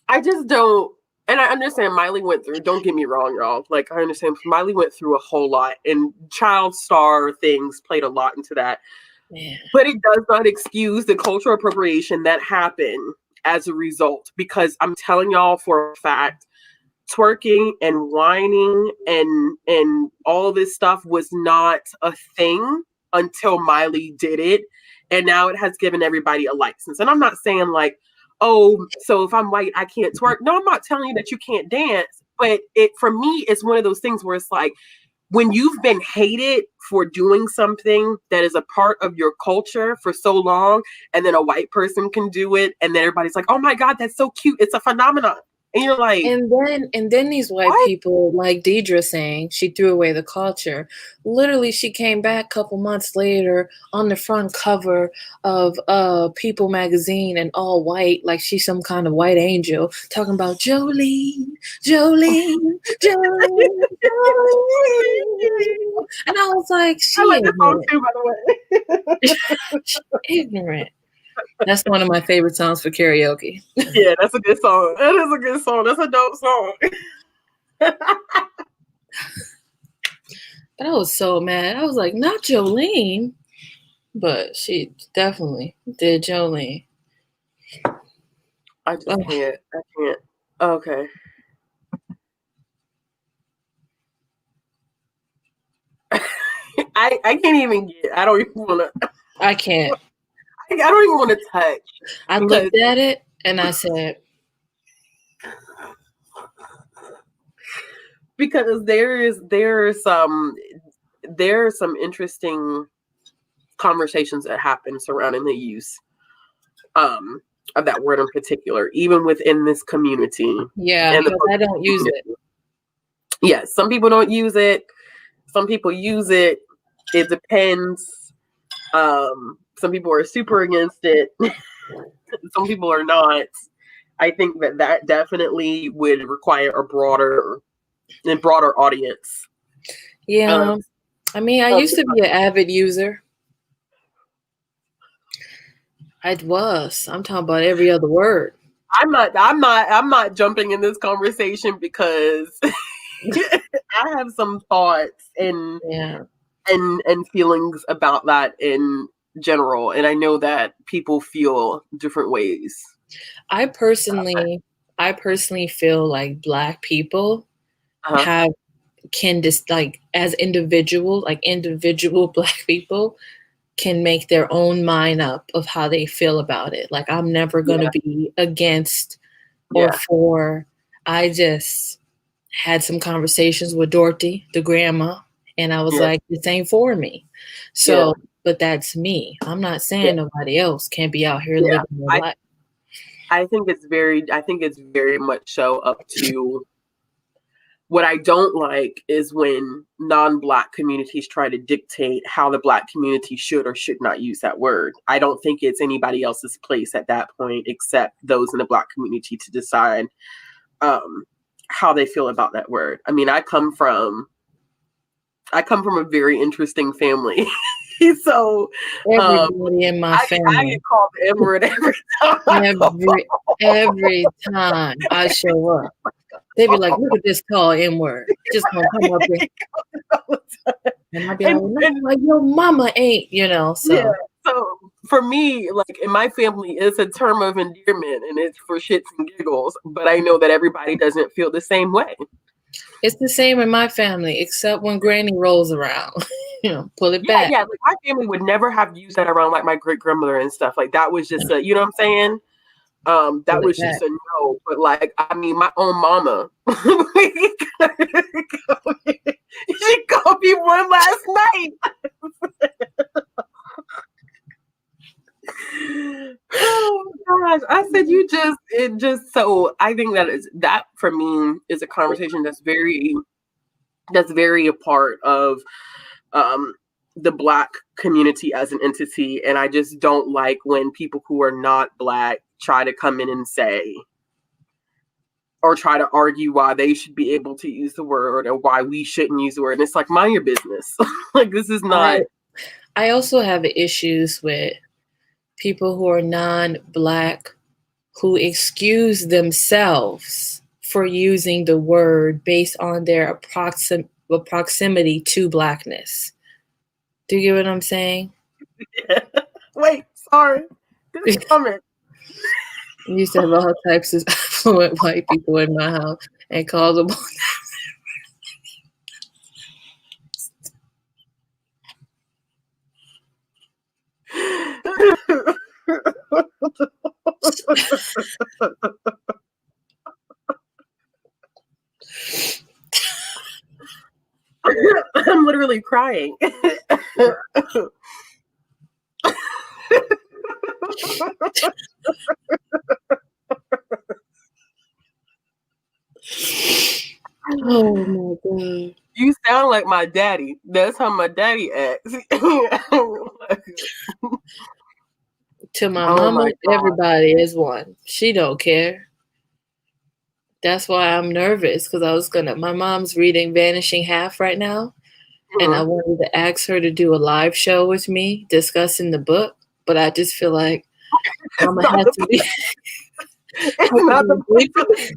Speaker 2: I just don't. And I understand Miley went through, don't get me wrong, y'all. Like, I understand Miley went through a whole lot, and child star things played a lot into that.
Speaker 1: Yeah.
Speaker 2: But it does not excuse the cultural appropriation that happened as a result. Because I'm telling y'all for a fact, twerking and whining and all this stuff was not a thing until Miley did it. And now it has given everybody a license. And I'm not saying like, oh, so if I'm white, I can't twerk. No, I'm not telling you that you can't dance. But for me, it's one of those things where it's like, when you've been hated for doing something that is a part of your culture for so long, and then a white person can do it, and then everybody's like, oh my God, that's so cute. It's a phenomenon. And you're like,
Speaker 1: And then these white
Speaker 2: what?
Speaker 1: people, like Deidre saying, she threw away the culture. Literally, she came back a couple months later on the front cover of People magazine and all white, like she's some kind of white angel, talking about Jolene, Jolene, Jolene, Jolene. And I was like,
Speaker 2: I
Speaker 1: she
Speaker 2: like this song
Speaker 1: ignorant.
Speaker 2: too, by the way.
Speaker 1: She ignorant. That's one of my favorite songs for karaoke.
Speaker 2: Yeah, that's a good song. That is a good song. That's a dope song.
Speaker 1: But I was so mad. I was like, not Jolene. But she definitely did Jolene.
Speaker 2: I just can't. I can't. Okay. I can't even get. I don't even want to.
Speaker 1: I can't.
Speaker 2: I don't even want to touch.
Speaker 1: I looked at it and I said,
Speaker 2: because there are some interesting conversations that happen surrounding the use of that word in particular, even within this community.
Speaker 1: yeah,
Speaker 2: And
Speaker 1: I don't use it.
Speaker 2: Yes, some people don't use it. Some people use it. It depends. Some people are super against it. Some people are not. I think that definitely would require a broader audience.
Speaker 1: Yeah. I mean, I used to be an avid user. I was. I'm talking about every other word.
Speaker 2: I'm not jumping in this conversation because I have some thoughts and feelings about that in general, and I know that people feel different ways.
Speaker 1: I personally feel like Black people can just like as individual Black people can make their own mind up of how they feel about it. Like I'm never going to be against or for. I just had some conversations with Dorothy, the grandma, and I was like, this ain't for me. So, but that's me. I'm not saying nobody else can't be out here living their life.
Speaker 2: I think it's very much so up to. What I don't like is when non-Black communities try to dictate how the Black community should or should not use that word. I don't think it's anybody else's place at that point except those in the Black community to decide how they feel about that word. I mean, I come from a very interesting family. So
Speaker 1: everybody in my family,
Speaker 2: I get called the N-word every time.
Speaker 1: Every time I show up. They be like, look at this tall N-word. Just gonna come up here. And I be like, your mama ain't, so.
Speaker 2: Yeah. So for me, like in my family, it's a term of endearment and it's for shits and giggles. But I know that everybody doesn't feel the same way.
Speaker 1: It's the same in my family, except when Granny rolls around. Pull it back.
Speaker 2: Yeah, like my family would never have used that around like my great grandmother and stuff. Like that was just you know what I'm saying? That was just a no. But like, I mean, my own mama, she called me one last night. Oh gosh, I said so I think that for me is a conversation that's very a part of the Black community as an entity, and I just don't like when people who are not Black try to come in and say or try to argue why they should be able to use the word or why we shouldn't use the word. And it's like, mind your business. Like this is not.
Speaker 1: I also have issues with people who are non-Black who excuse themselves for using the word based on their proximity to Blackness. Do you get what I'm saying?
Speaker 2: Yeah. Wait, sorry. This is coming.
Speaker 1: You used to have all types of affluent white people in my house and call them.
Speaker 2: I'm literally crying.
Speaker 1: Oh my god.
Speaker 2: You sound like my daddy. That's how my daddy acts.
Speaker 1: To my
Speaker 2: Oh
Speaker 1: mama,
Speaker 2: my God.
Speaker 1: everybody is one. She don't care. That's why I'm nervous because my mom's reading Vanishing Half right now, and I
Speaker 2: Mhm.
Speaker 1: wanted to ask her to do a live show with me discussing the book, but I just feel like
Speaker 2: It's
Speaker 1: Mama
Speaker 2: not
Speaker 1: has
Speaker 2: the
Speaker 1: to be
Speaker 2: it's not the place of the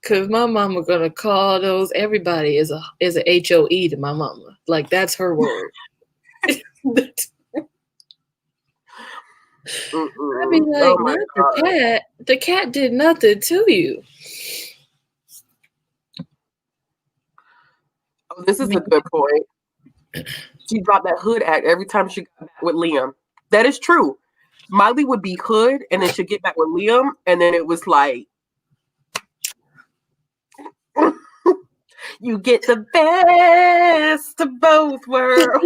Speaker 1: because my mama gonna call those everybody is a HOE to my mama. Like that's her word. I'd be like,
Speaker 2: Oh my
Speaker 1: not the
Speaker 2: God.
Speaker 1: cat. The cat did nothing to you.
Speaker 2: Oh, this is a good point. She dropped that hood act every time she got back with Liam. That is true. Miley would be hood and then she'd get back with Liam, and then it was like, you get the best of both worlds.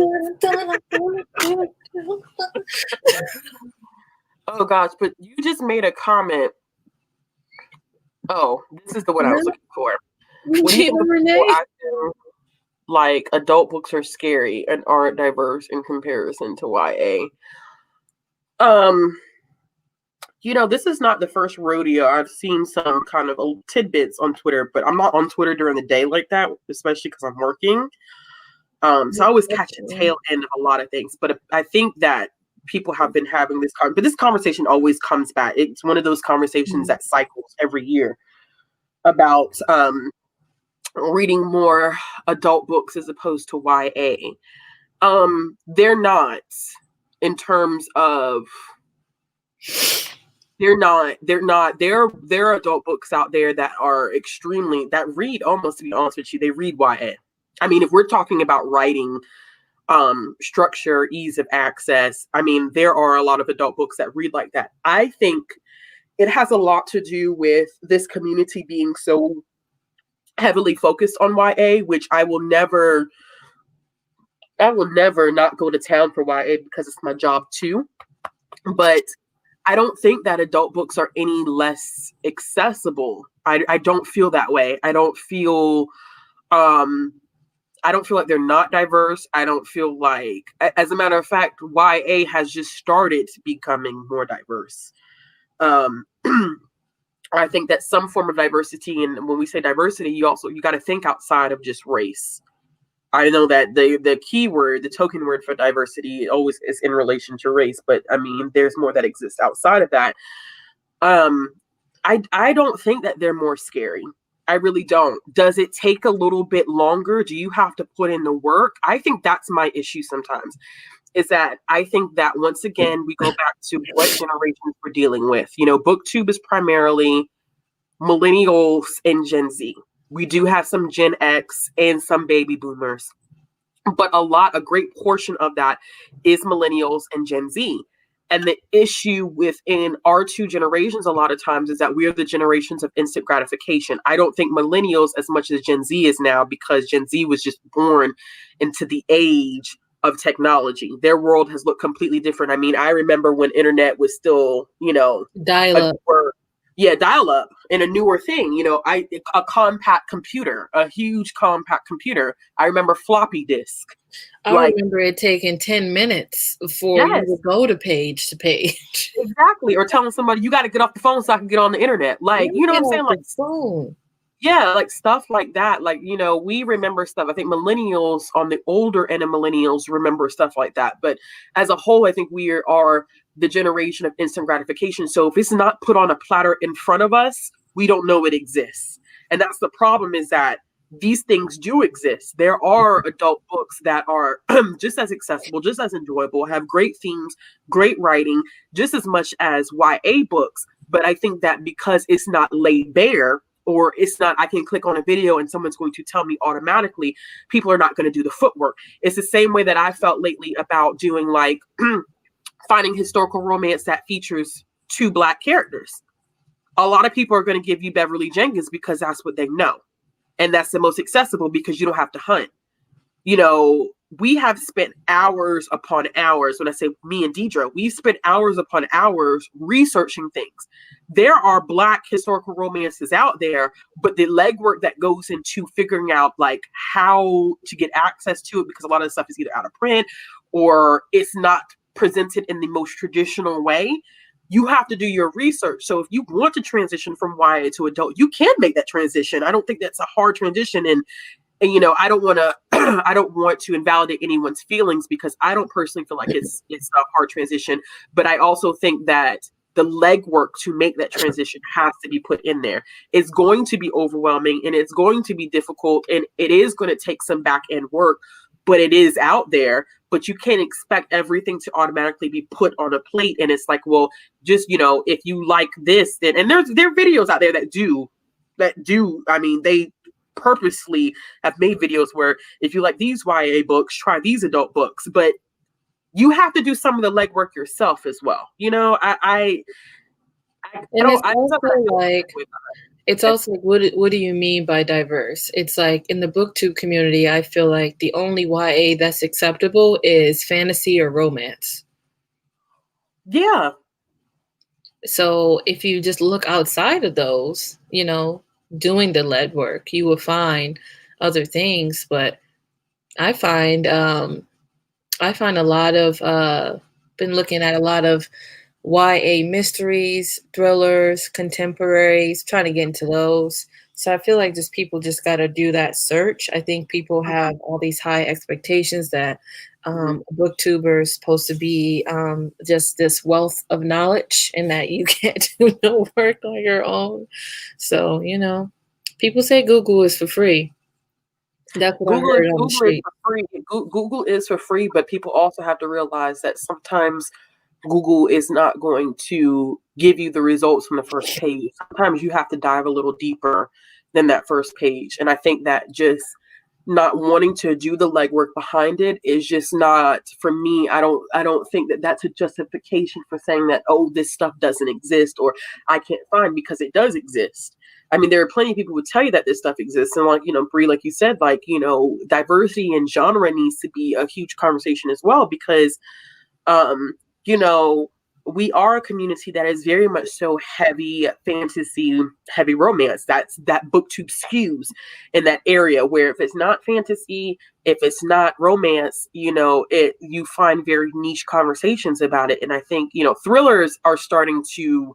Speaker 2: Oh gosh, but you just made a comment. Oh, this is the one I was looking for. What do you
Speaker 1: Gina
Speaker 2: think of people
Speaker 1: Renee?
Speaker 2: acting like adult books are scary and aren't diverse in comparison to YA? This is not the first rodeo. I've seen some kind of tidbits on Twitter, but I'm not on Twitter during the day like that, especially because I'm working. So I always catch the tail end of a lot of things. But I think that people have been having but this conversation always comes back. It's one of those conversations that cycles every year about reading more adult books as opposed to YA. They're not in terms of there are adult books out there that are that read, almost, to be honest with you, they read YA. I mean, if we're talking about writing structure, ease of access, I mean, there are a lot of adult books that read like that. I think it has a lot to do with this community being so heavily focused on YA, which I will never not go to town for YA because it's my job too. But I don't think that adult books are any less accessible. I don't feel that way. I don't feel like they're not diverse. I don't feel like, as a matter of fact, YA has just started becoming more diverse. I think that some form of diversity, and when we say diversity, you got to think outside of just race. I know that the key word, the token word for diversity always is in relation to race, but I mean, there's more that exists outside of that. I don't think that they're more scary. I really don't. Does it take a little bit longer? Do you have to put in the work? I think that's my issue sometimes, is that I think that once again, we go back to what generations we're dealing with. BookTube is primarily millennials and Gen Z. We do have some Gen X and some baby boomers, but a great portion of that is millennials and Gen Z. And the issue within our two generations a lot of times is that we are the generations of instant gratification. I don't think millennials as much as Gen Z is now, because Gen Z was just born into the age of technology. Their world has looked completely different. I mean, I remember when internet was still,
Speaker 1: dial-up.
Speaker 2: Dial-up and a newer thing. A compact computer, a huge compact computer. I remember floppy disk.
Speaker 1: I remember it taking 10 minutes before you would go to page.
Speaker 2: Exactly. Or telling somebody, you got to get off the phone so I can get on the internet. Like, you know what I'm saying? Like,
Speaker 1: phone.
Speaker 2: Yeah, like stuff like that. Like, we remember stuff. I think millennials, on the older end of millennials, remember stuff like that. But as a whole, I think we are the generation of instant gratification. So if it's not put on a platter in front of us, we don't know it exists. And that's the problem, is that these things do exist. There are adult books that are just as accessible, just as enjoyable, have great themes, great writing, just as much as YA books. But I think that because it's not laid bare, or it's not, I can click on a video and someone's going to tell me automatically, people are not going to do the footwork. It's the same way that I felt lately about doing, like, finding historical romance that features two Black characters. A lot of people are going to give you Beverly Jenkins because that's what they know. And that's the most accessible because you don't have to hunt. we have spent hours upon hours. When I say me and Deidre, we've spent hours upon hours researching things. There are Black historical romances out there, but the legwork that goes into figuring out like how to get access to it, because a lot of the stuff is either out of print or it's not presented in the most traditional way. You have to do your research. So if you want to transition from YA to adult, you can make that transition. I don't think that's a hard transition. And you know, I don't want to I don't want to invalidate anyone's feelings, because I don't personally feel like it's a hard transition, but I also think that the legwork to make that transition has to be put in there. It's going to be overwhelming and it's going to be difficult and it is going to take some back end work, but it is out there. But you can't expect everything to automatically be put on a plate. And it's like, well, just, you know, if you like this, then, and there are videos out there that do, I mean, they purposely have made videos where if you like these YA books, try these adult books, but you have to do some of the legwork yourself as well. You know, I
Speaker 1: And
Speaker 2: don't, I
Speaker 1: it's also like, what do you mean by diverse? It's like in the booktube community, I feel like the only YA that's acceptable is fantasy or romance.
Speaker 2: Yeah.
Speaker 1: So if you just look outside of those, you know, doing the lead work, you will find other things. But I find a lot of been looking at a lot of YA mysteries, thrillers, contemporaries, trying to get into those. So I feel like just people just got to do that search. I think people have all these high expectations that a booktuber is supposed to be just this wealth of knowledge and that you can't do no work on your own. So, you know, people say Google is for free. That's what I heard on the street.
Speaker 2: Google is for free, but people also have to realize that sometimes Google is not going to give you the results from the first page. Sometimes you have to dive a little deeper than that first page. And I think that just not wanting to do the legwork behind it is just not, for me, I don't think that that's a justification for saying that, oh, this stuff doesn't exist or I can't find, because it does exist. I mean, there are plenty of people who tell you that this stuff exists. And like, you know, Bree, like you said, like, you know, diversity in genre needs to be a huge conversation as well, because, you know, we are a community that is very much so heavy fantasy, that booktube skews in that area, where if it's not fantasy, if it's not romance, you know, you find very niche conversations about it. And I think, you know, thrillers are starting to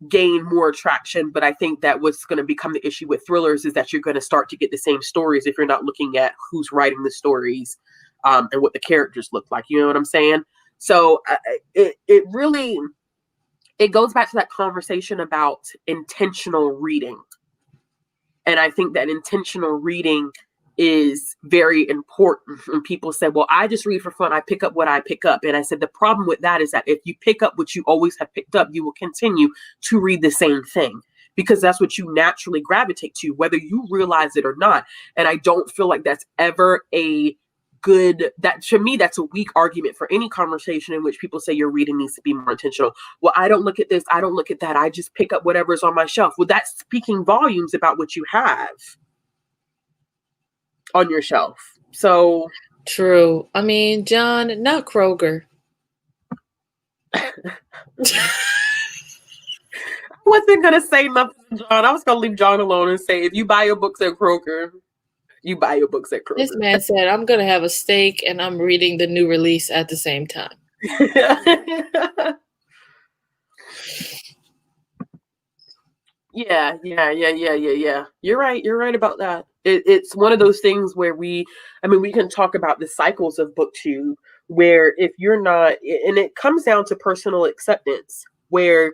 Speaker 2: gain more traction, but I think that what's going to become the issue with thrillers is that you're going to start to get the same stories if you're not looking at who's writing the stories and what the characters look like. You know what I'm saying? So it really, it goes back to that conversation about intentional reading. And I think that intentional reading is very important. And people say, well, I just read for fun. I pick up what I pick up. And I said, the problem with that is that if you pick up what you always have picked up, you will continue to read the same thing, because that's what you naturally gravitate to, whether you realize it or not. And I don't feel like that's ever to me, that's a weak argument for any conversation in which people say your reading needs to be more intentional. Well, I don't look at this, I don't look at that, I just pick up whatever's on my shelf. Well, that's speaking volumes about what you have on your shelf. So
Speaker 1: true. I mean, John, not Kroger.
Speaker 2: I wasn't gonna say nothing to John. I was gonna leave John alone and say, if you buy your books at Kroger, you buy your books at Kroger.
Speaker 1: This man said, I'm gonna have a steak and I'm reading the new release at the same time.
Speaker 2: Yeah. You're right about that. It's one of those things where we can talk about the cycles of booktube, where if you're not, and it comes down to personal acceptance, where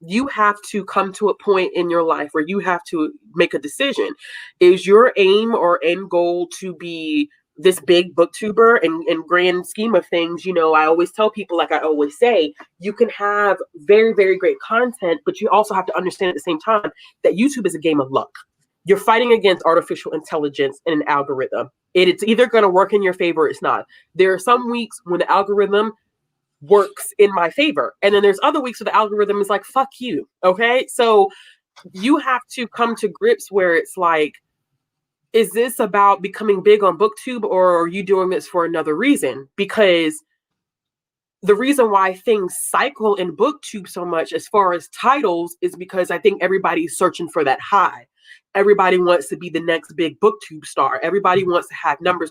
Speaker 2: you have to come to a point in your life where you have to make a decision. Is your aim or end goal to be this big booktuber? And in grand scheme of things, you know, I always tell people, like I always say, you can have very, very great content, but you also have to understand at the same time that YouTube is a game of luck. You're fighting against artificial intelligence and an algorithm. It's either going to work in your favor or it's not. There are some weeks when the algorithm works in my favor, and then there's other weeks where the algorithm is like, fuck you. Okay, so you have to come to grips where it's like, is this about becoming big on BookTube, or are you doing this for another reason? Because the reason why things cycle in BookTube so much as far as titles is because I think everybody's searching for that high. Everybody wants to be the next big BookTube star. Everybody wants to have numbers.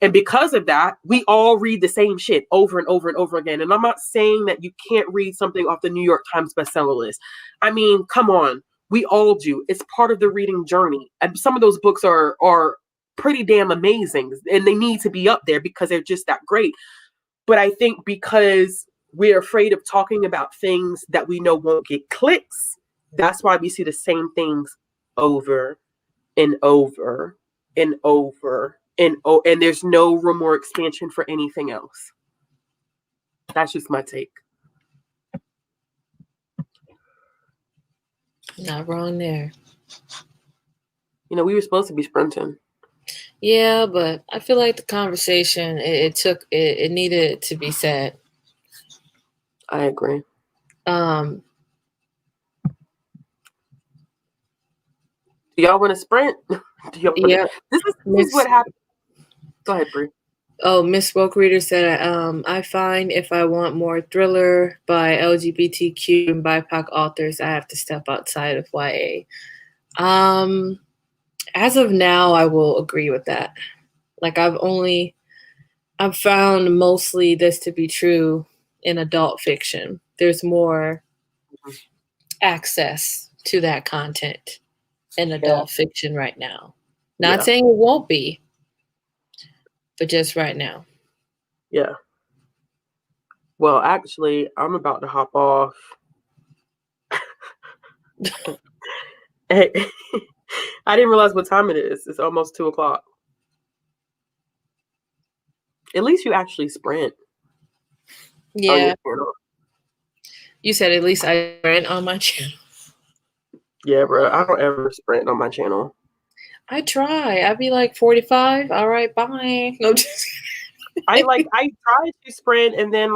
Speaker 2: And because of that, we all read the same shit over and over and over again. And I'm not saying that you can't read something off the New York Times bestseller list. I mean, come on. We all do. It's part of the reading journey. And some of those books are pretty damn amazing. And they need to be up there because they're just that great. But I think because we're afraid of talking about things that we know won't get clicks, that's why we see the same things over and over and over and there's no room or expansion for anything else. That's just my take.
Speaker 1: Not wrong there.
Speaker 2: You know, we were supposed to be sprinting.
Speaker 1: Yeah, but I feel like the conversation it needed to be said.
Speaker 2: I agree. Do y'all want to sprint?
Speaker 1: Yeah.
Speaker 2: This is what happened. Go ahead, Bree.
Speaker 1: Oh, Miss Woke Reader said, I find if I want more thriller by LGBTQ and BIPOC authors, I have to step outside of YA. As of now, I will agree with that. Like I've found mostly this to be true in adult fiction. There's more access to that content in adult fiction right now. Not saying it won't be, but just right now.
Speaker 2: Yeah. Well, actually, I'm about to hop off. Hey, I didn't realize what time it is. It's almost 2:00. At least you actually sprint.
Speaker 1: Yeah. You said at least I sprint on my channel.
Speaker 2: Yeah, bro. I don't ever sprint on my channel.
Speaker 1: I try. I'd be like 45. All right, bye. No, just
Speaker 2: I try to sprint, and then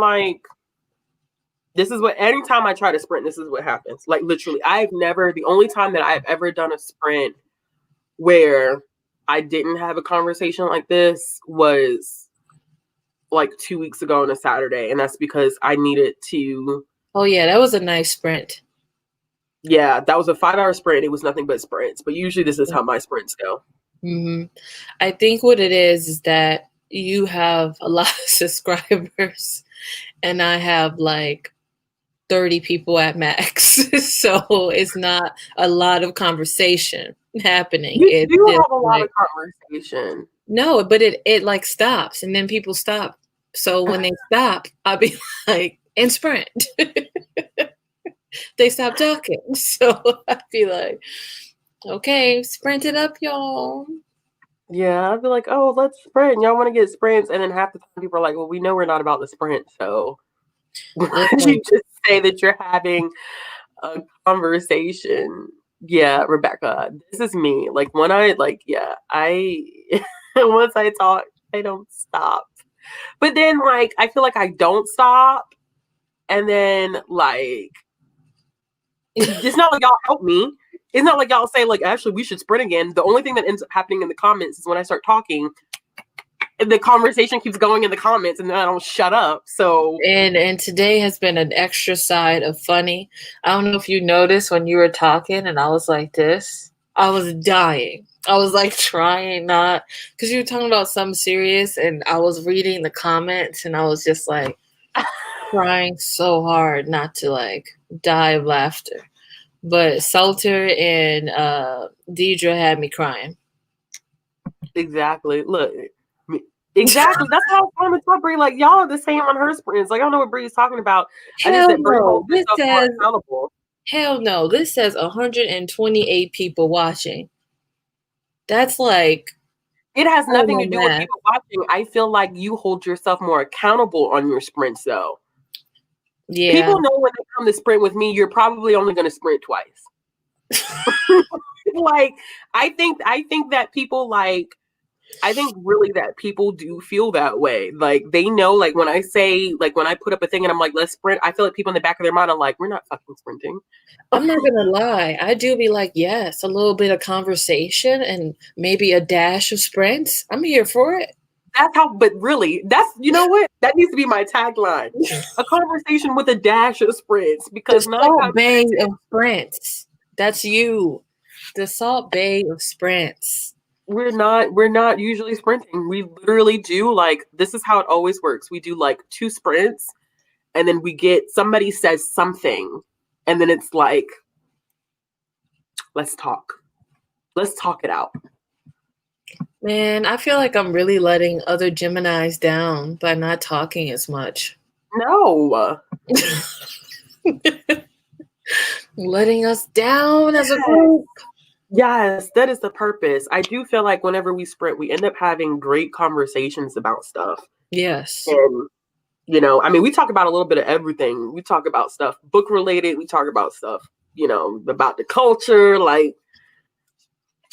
Speaker 2: anytime I try to sprint, this is what happens. Like literally, the only time that I've ever done a sprint where I didn't have a conversation like this was like 2 weeks ago on a Saturday, and that's because I needed to.
Speaker 1: Oh yeah, that was a nice sprint.
Speaker 2: Yeah, that was a 5-hour sprint. It was nothing but sprints, but usually this is how my sprints go.
Speaker 1: Mm-hmm. I think what it is that you have a lot of subscribers, and I have like 30 people at max, so it's not a lot of conversation happening.
Speaker 2: You do have a lot of conversation.
Speaker 1: No, but it like stops, and then people stop. So when they stop, I'll be like, and sprint. They stop talking. So I'd be like, okay, sprint it up, y'all.
Speaker 2: Yeah, I'd be like, oh, let's sprint. Y'all want to get sprints? And then half the time people are like, well, we know we're not about the sprint. So why did you just say that you're having a conversation? Yeah, Rebecca, this is me. Like when I once I talk, I don't stop. But then I feel like I don't stop. And then it's not like y'all help me. It's not like y'all say actually we should sprint again. The only thing that ends up happening in the comments is when I start talking, the conversation keeps going in the comments, and then I don't shut up. So
Speaker 1: and today has been an extra side of funny. I don't know if you noticed when you were talking, and I was like this. I was dying. I was like trying not, because you were talking about something serious, and I was reading the comments, and I was just like trying so hard not to die of laughter. But Salter and Deidre had me crying.
Speaker 2: Exactly. Look. Exactly. That's how I'm trying to tell Bree. Like, y'all are the same on her sprints. Like, I don't know what Bree's talking about.
Speaker 1: Hell no. Hell no. This says 128 people watching. That's like.
Speaker 2: It has nothing to do with people watching. I feel like you hold yourself more accountable on your sprints, though. Yeah. People know when they come to sprint with me, you're probably only going to sprint twice. I think that people I think really that people do feel that way. Like they know, like when I say, like when I put up a thing and I'm like, let's sprint, I feel like people in the back of their mind are like, we're not fucking sprinting.
Speaker 1: I'm not gonna lie. I do be like, yes, a little bit of conversation and maybe a dash of sprints. I'm here for it.
Speaker 2: That's how, but really, that's, you know what? That needs to be my tagline. A conversation with a dash of sprints,
Speaker 1: The
Speaker 2: because nine
Speaker 1: Salt
Speaker 2: times
Speaker 1: Bay of sprints. That's you. The Salt Bay of sprints.
Speaker 2: we're not usually sprinting. We literally do like, this is how it always works. We do like 2 sprints and then we get somebody says something and then it's like, let's talk. Let's talk it out.
Speaker 1: Man, I feel like I'm really letting other Geminis down by not talking as much.
Speaker 2: No.
Speaker 1: Letting us down as a group.
Speaker 2: Yes, that is the purpose. I do feel like whenever we sprint, we end up having great conversations about stuff.
Speaker 1: Yes.
Speaker 2: And, you know, I mean, we talk about a little bit of everything. We talk about stuff book related. We talk about stuff, you know, about the culture. Like,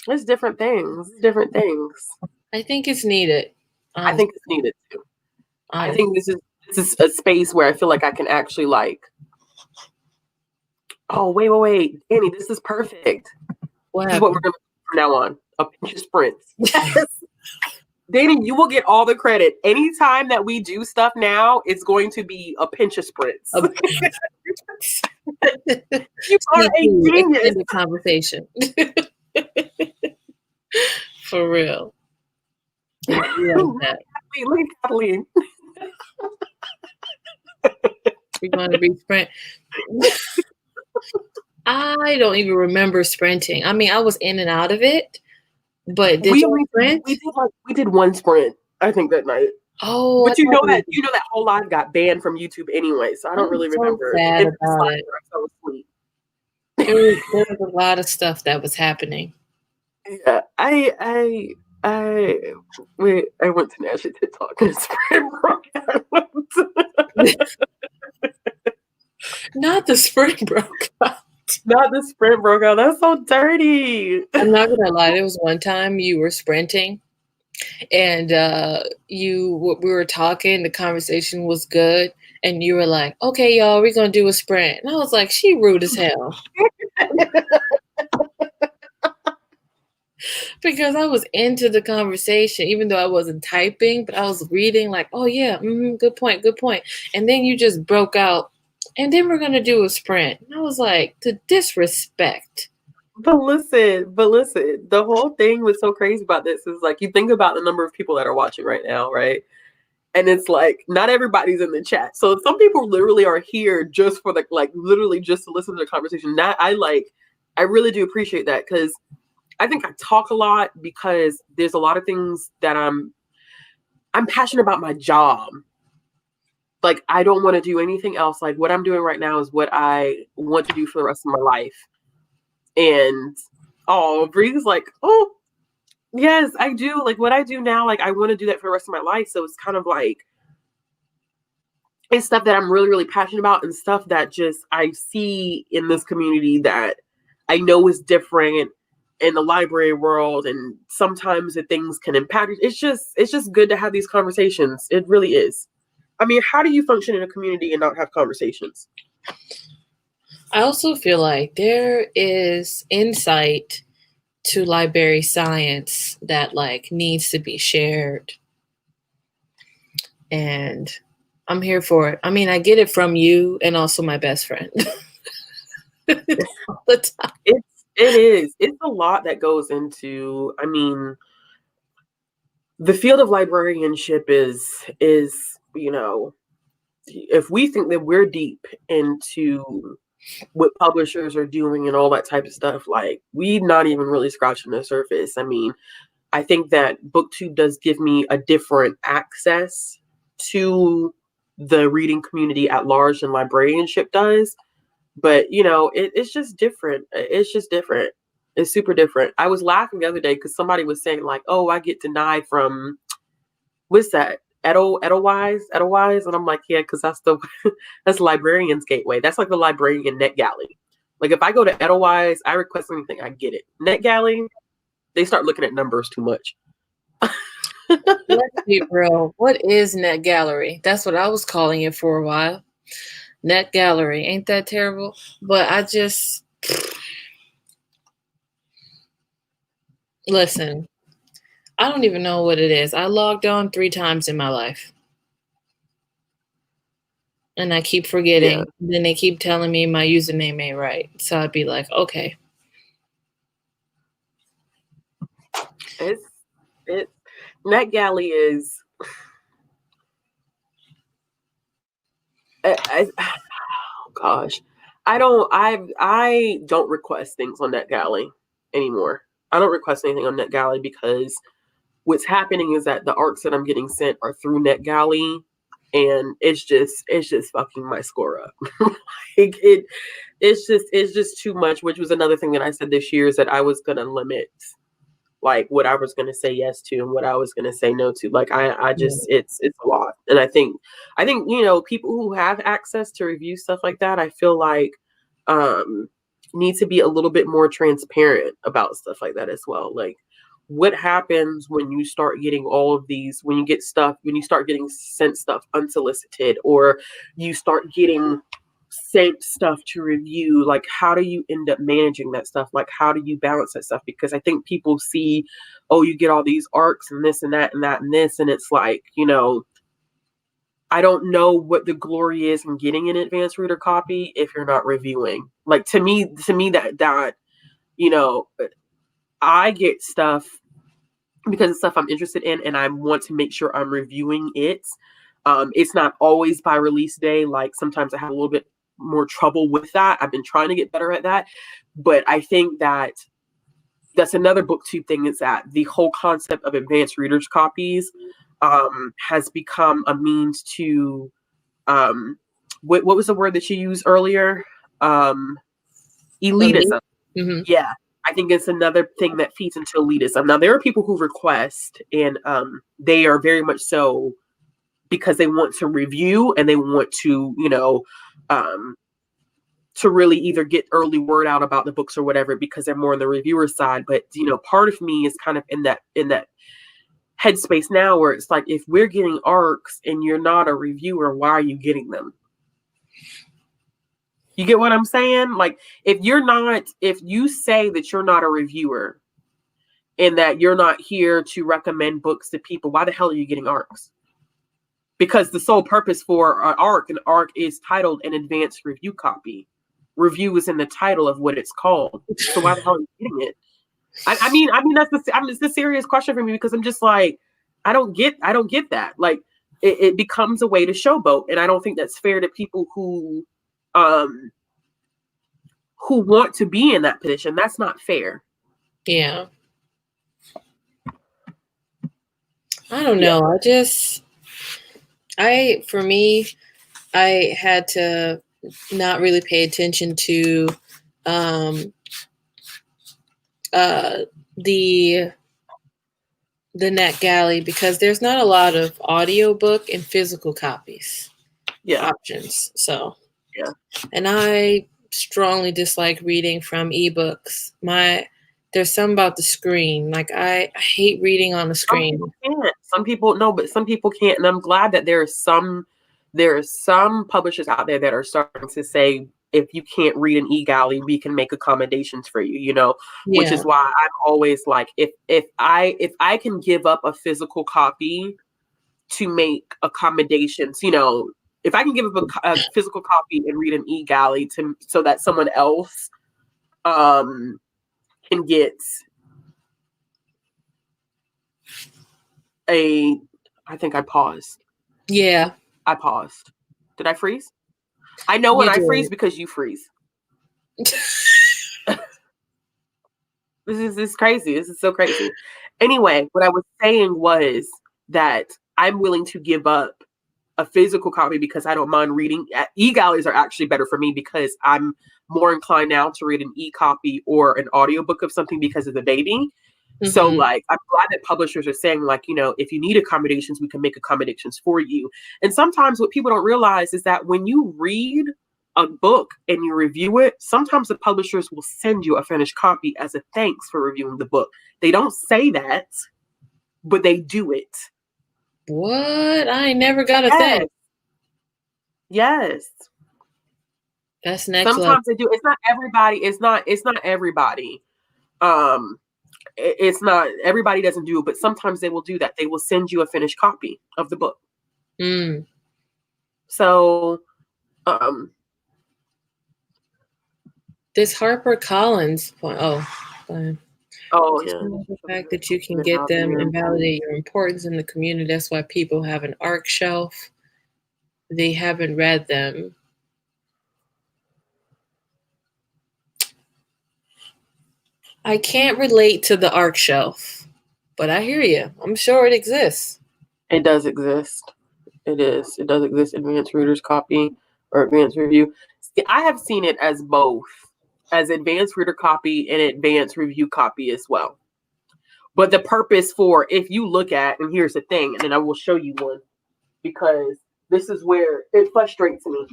Speaker 2: there's different things. Different things.
Speaker 1: I think it's needed.
Speaker 2: I think it's needed too. I
Speaker 1: Honestly.
Speaker 2: think this is a space where I feel like I can actually like, oh, wait. Annie, this is perfect.
Speaker 1: What
Speaker 2: This is what we're going to do from now on. A pinch of sprints. Yes. Danny, you will get all the credit. Anytime that we do stuff now, it's going to be a pinch of sprints. You are a genius.
Speaker 1: Extended conversation. For real. Yeah, that.
Speaker 2: Look at Kathleen.
Speaker 1: We're going to be sprint. I don't even remember sprinting. I mean, I was in and out of it, but did you sprint?
Speaker 2: We did one sprint, I think, that night.
Speaker 1: Oh,
Speaker 2: but you know that whole live got banned from YouTube anyway, so I don't really remember.
Speaker 1: Sad about it.
Speaker 2: I fell asleep.
Speaker 1: There was a lot of stuff that was happening.
Speaker 2: Yeah, I went to National TikTok and sprint broke out.
Speaker 1: Not the sprint broke out.
Speaker 2: Not the sprint broke out. That's so dirty.
Speaker 1: I'm not gonna lie. There was one time you were sprinting, and we were talking. The conversation was good, and you were like, "Okay, y'all, we're gonna do a sprint." And I was like, "She rude as hell," because I was into the conversation, even though I wasn't typing, but I was reading. Like, "Oh yeah, good point." And then you just broke out. And then we're going to do a sprint. And I was like, the disrespect.
Speaker 2: But listen, the whole thing was so crazy about this is like, you think about the number of people that are watching right now, right? And it's like, not everybody's in the chat. So some people literally are here just for literally just to listen to the conversation. That I really do appreciate that, because I think I talk a lot because there's a lot of things that I'm passionate about my job. Like, I don't want to do anything else. Like, what I'm doing right now is what I want to do for the rest of my life. And, Bree's like, oh, yes, I do. Like, what I do now, like, I want to do that for the rest of my life. So it's kind of like, it's stuff that I'm really, really passionate about, and stuff that just I see in this community that I know is different in the library world. And sometimes the things can impact. It's just good to have these conversations. It really is. I mean, how do you function in a community and not have conversations?
Speaker 1: I also feel like there is insight to library science that needs to be shared. And I'm here for it. I mean, I get it from you and also my best friend. All the time.
Speaker 2: It is. It's a lot that goes into, I mean, the field of librarianship is, you know, if we think that we're deep into what publishers are doing and all that type of stuff, like, we're not even really scratching the surface. I mean, I think that BookTube does give me a different access to the reading community at large than librarianship does. But, you know, it's just different. It's just different. It's super different. I was laughing the other day because somebody was saying like, oh, I get denied from, what's that? Edelweiss, and I'm like, yeah, because that's that's Librarian's Gateway. That's like the librarian NetGalley. Like, if I go to Edelweiss, I request anything, I get it. NetGalley, they start looking at numbers too much.
Speaker 1: Let's be real. What is Net Gallery? That's what I was calling it for a while. Net Gallery. Ain't that terrible? But I just listen. I don't even know what it is. I logged on 3 times in my life. And I keep forgetting.
Speaker 2: Yeah.
Speaker 1: Then they keep telling me my username ain't right. So I'd be like, okay.
Speaker 2: It's NetGalley is oh gosh. I don't request things on NetGalley anymore. I don't request anything on NetGalley because what's happening is that the arcs that I'm getting sent are through NetGalley, and it's just fucking my score up. Like it's just too much, which was another thing that I said this year is that I was gonna limit like what I was gonna say yes to and what I was gonna say no to. Like I just it's a lot. And I think people who have access to review stuff like that, I feel like need to be a little bit more transparent about stuff like that as well. Like what happens when you start getting all of these, when you start getting sent stuff unsolicited, or you start getting sent stuff to review, like how do you end up managing that stuff? Like how do you balance that stuff? Because I think people see, oh, you get all these arcs and this and that and that and this, and it's like, I don't know what the glory is in getting an advanced reader copy if you're not reviewing. Like to me that I get stuff because it's stuff I'm interested in and I want to make sure I'm reviewing it. It's not always by release day. Like sometimes I have a little bit more trouble with that. I've been trying to get better at that. But I think that's another BookTube thing, is that the whole concept of advanced readers copies has become a means to what was the word that you used earlier? Elitism.
Speaker 1: Mm-hmm.
Speaker 2: Yeah. I think it's another thing that feeds into elitism. Now, there are people who request, and they are very much so because they want to review and they want to, to really either get early word out about the books or whatever, because they're more on the reviewer side. But, part of me is kind of in that headspace now where it's like, if we're getting arcs and you're not a reviewer, why are you getting them? You get what I'm saying? Like, if you say that you're not a reviewer and that you're not here to recommend books to people, why the hell are you getting arcs? Because the sole purpose for an arc is titled an advanced review copy. Review is in the title of what it's called. So why the hell are you getting it? I mean, it's the serious question for me, because I'm just like, I don't get that. Like, it becomes a way to showboat, and I don't think that's fair to people who want to be in that position. That's not fair.
Speaker 1: Yeah. I don't know. For me, I had to not really pay attention to the NetGalley, because there's not a lot of audiobook and physical copies options. So
Speaker 2: yeah.
Speaker 1: And I strongly dislike reading from ebooks. There's something about the screen. Like I hate reading on the screen.
Speaker 2: Some people can't. And I'm glad that there are some publishers out there that are starting to say, if you can't read an eGalley, we can make accommodations for you, which is why I'm always like, if I can give up a physical copy to make accommodations, if I can give up a physical copy and read an eGalley so that someone else can get I think I paused.
Speaker 1: Yeah.
Speaker 2: I paused. Did I freeze? I know when I freeze because you freeze. This is crazy. This is so crazy. Anyway, what I was saying was that I'm willing to give up a physical copy because I don't mind reading. E-galleys are actually better for me because I'm more inclined now to read an e-copy or an audiobook of something because of the baby. Mm-hmm. So like, I'm glad that publishers are saying like, if you need accommodations, we can make accommodations for you. And sometimes what people don't realize is that when you read a book and you review it, sometimes the publishers will send you a finished copy as a thanks for reviewing the book. They don't say that, but they do it.
Speaker 1: What? I ain't never got a
Speaker 2: Yes.
Speaker 1: thing.
Speaker 2: Yes.
Speaker 1: That's next level.
Speaker 2: Sometimes they do. It's not everybody. It's not everybody. It's not everybody doesn't do it, but sometimes they will do that. They will send you a finished copy of the book.
Speaker 1: Mm.
Speaker 2: So,
Speaker 1: this HarperCollins point. Oh, fine.
Speaker 2: oh
Speaker 1: Just
Speaker 2: yeah.
Speaker 1: the fact that you can get them and validate your importance in the community. That's why people have an ARC shelf. They haven't read them. I can't relate to the ARC shelf, but I hear you. I'm sure it exists.
Speaker 2: It does exist. It is. It does exist. Advanced reader's copy or advanced review. See, I have seen it as both, as advanced reader copy and advanced review copy as well. But the purpose for, if you look at, and here's the thing, and then I will show you one, because this is where it frustrates me.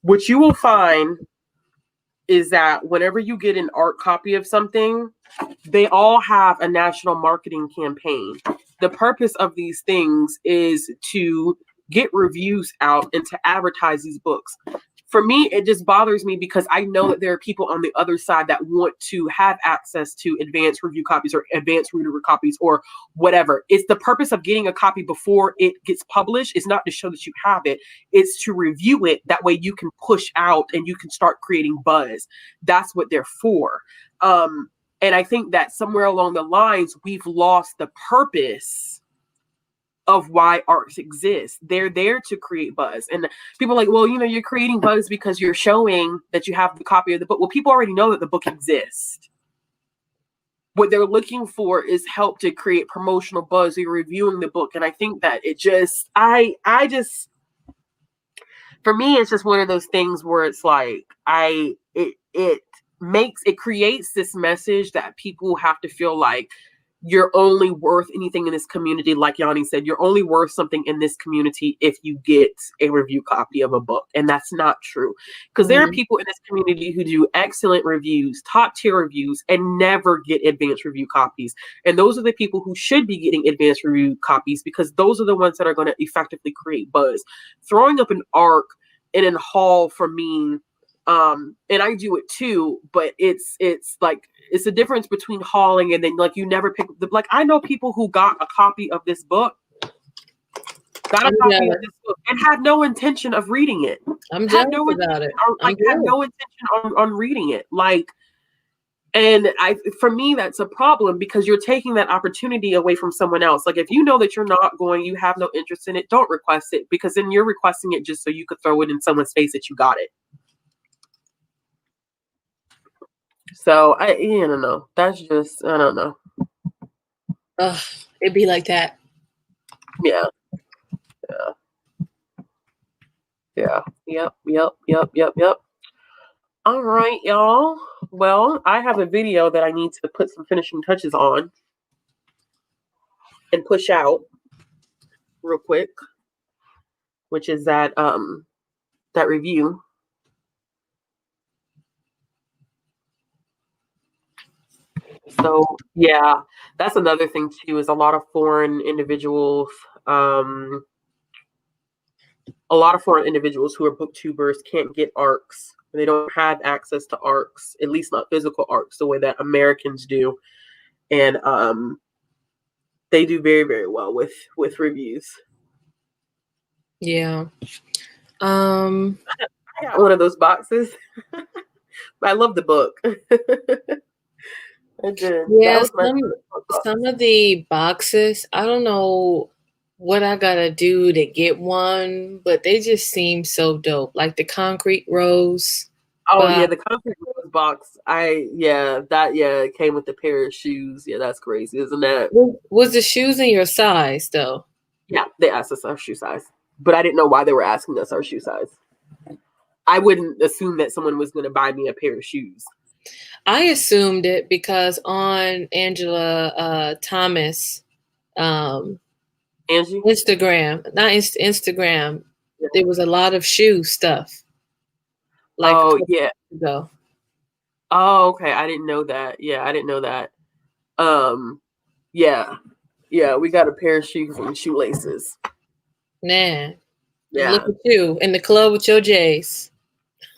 Speaker 2: What you will find is that whenever you get an ARC copy of something, they all have a national marketing campaign. The purpose of these things is to get reviews out and to advertise these books. For me, it just bothers me because I know that there are people on the other side that want to have access to advanced review copies or advanced reader copies or whatever. It's the purpose of getting a copy before it gets published. It's not to show that you have it. It's to review it. That way you can push out and you can start creating buzz. That's what they're for. And I think that somewhere along the lines, we've lost the purpose of why arts exist. They're there to create buzz. And people are like, well, you're creating buzz because you're showing that you have the copy of the book. Well, people already know that the book exists. What they're looking for is help to create promotional buzz. You're reviewing the book. And I think that it just, for me, it's just one of those things where it's like, it creates this message that people have to feel like you're only worth anything in this community. Like Yanni said, you're only worth something in this community if you get a review copy of a book. And that's not true. Because there are people in this community who do excellent reviews, top tier reviews, and never get advanced review copies. And those are the people who should be getting advanced review copies, because those are the ones that are going to effectively create buzz. Throwing up an ARC in a hall for me, and I do it too, but it's like, it's a difference between hauling and then like you never pick the, like, I know people who got a copy of this book, and had no intention of reading it.
Speaker 1: I'm jealous about it.
Speaker 2: Had no intention on reading it. Like, and for me, that's a problem, because you're taking that opportunity away from someone else. Like, if you know that you're not going, you have no interest in it, don't request it, because then you're requesting it just so you could throw it in someone's face that you got it. So I don't know. That's just, I don't know.
Speaker 1: It'd be like that.
Speaker 2: Yeah. Yep. All right, y'all. Well, I have a video that I need to put some finishing touches on and push out real quick, which is that review. So yeah, that's another thing too, is a lot of foreign individuals who are booktubers can't get ARCs. They don't have access to ARCs, at least not physical ARCs, the way that Americans do. And they do very, very well with reviews.
Speaker 1: Yeah.
Speaker 2: I got one of those boxes. I love the book. I did.
Speaker 1: Yeah, some of the boxes, I don't know what I gotta do to get one, but they just seem so dope. Like the Concrete Rose.
Speaker 2: Oh yeah, the Concrete Rose box. It came with the pair of shoes. Yeah, that's crazy, isn't that?
Speaker 1: Was the shoes in your size though?
Speaker 2: Yeah, they asked us our shoe size, but I didn't know why they were asking us our shoe size. I wouldn't assume that someone was going to buy me a pair of shoes.
Speaker 1: I assumed it because on Angela Thomas
Speaker 2: Angie?
Speaker 1: Instagram, there was a lot of shoe stuff. Like,
Speaker 2: oh yeah.
Speaker 1: Ago.
Speaker 2: Oh, okay. I didn't know that. Yeah, I didn't know that. Yeah. Yeah, we got a pair of shoes and shoelaces.
Speaker 1: Nah.
Speaker 2: Yeah.
Speaker 1: Look at you in the club with your J's.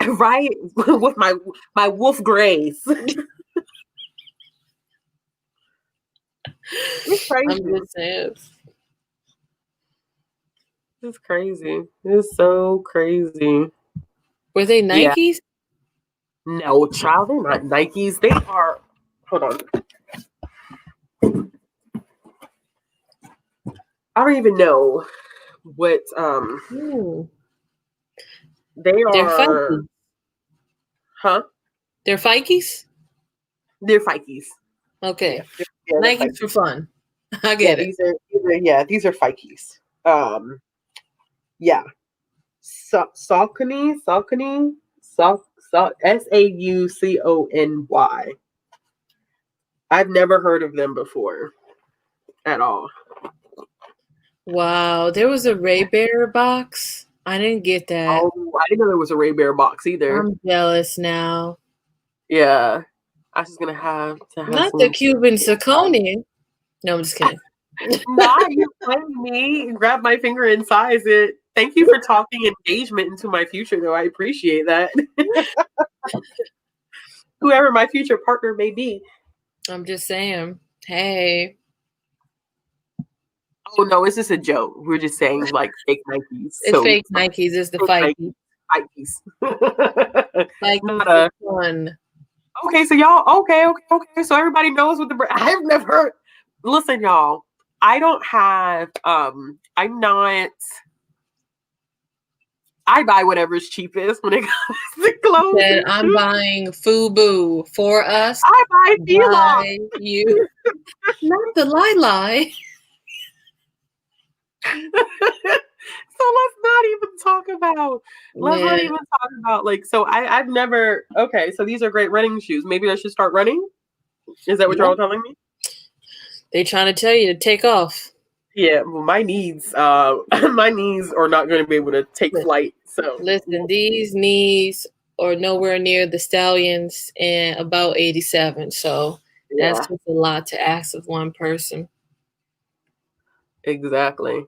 Speaker 2: Right? With my wolf grays. It's crazy.
Speaker 1: I'm just saying.
Speaker 2: It's crazy. It's so crazy.
Speaker 1: Were they Nikes?
Speaker 2: Yeah. No, child, they're not Nikes. They are. Hold on. I don't even know what. They
Speaker 1: They're
Speaker 2: are.
Speaker 1: Fikes.
Speaker 2: Huh?
Speaker 1: They're Fikes?
Speaker 2: They're Fikes.
Speaker 1: Okay.
Speaker 2: Yeah,
Speaker 1: Nikes for fun. I get it.
Speaker 2: These are Fikes. Yeah. Saucony. Saucony. I've never heard of them before at all.
Speaker 1: Wow. There was a Ray Bear box. I didn't get that.
Speaker 2: Oh, I didn't know there was a Ray Bear box either.
Speaker 1: I'm jealous now.
Speaker 2: Yeah. I was just gonna have to have
Speaker 1: Not the Cuban Saucony. No, I'm just kidding.
Speaker 2: Nah, you playing me. Grab my finger and size it. Thank you for talking engagement into my future, though. I appreciate that. Whoever my future partner may be.
Speaker 1: I'm just saying. Hey.
Speaker 2: Oh no, it's just a joke. We're just saying like fake Nikes.
Speaker 1: It's fake Nikes. It's the Fikes.
Speaker 2: Fikes. Not a
Speaker 1: fun.
Speaker 2: Okay, so y'all. Okay. So everybody knows what the brand. I've never heard. Listen, y'all. I don't have. I'm not. I buy whatever's cheapest when it comes to clothes.
Speaker 1: I'm buying FUBU for us.
Speaker 2: I buy Fila.
Speaker 1: You. Not the Lili.
Speaker 2: So let's not even talk about like, so I've never, okay, so these are great running shoes. Maybe I should start running? Is that what you're all telling me?
Speaker 1: They trying to tell you to take off.
Speaker 2: Yeah, well, my knees are not going to be able to take flight. So
Speaker 1: listen, these knees are nowhere near the Stallions and about 87. So that's just a lot to ask of one person.
Speaker 2: Exactly.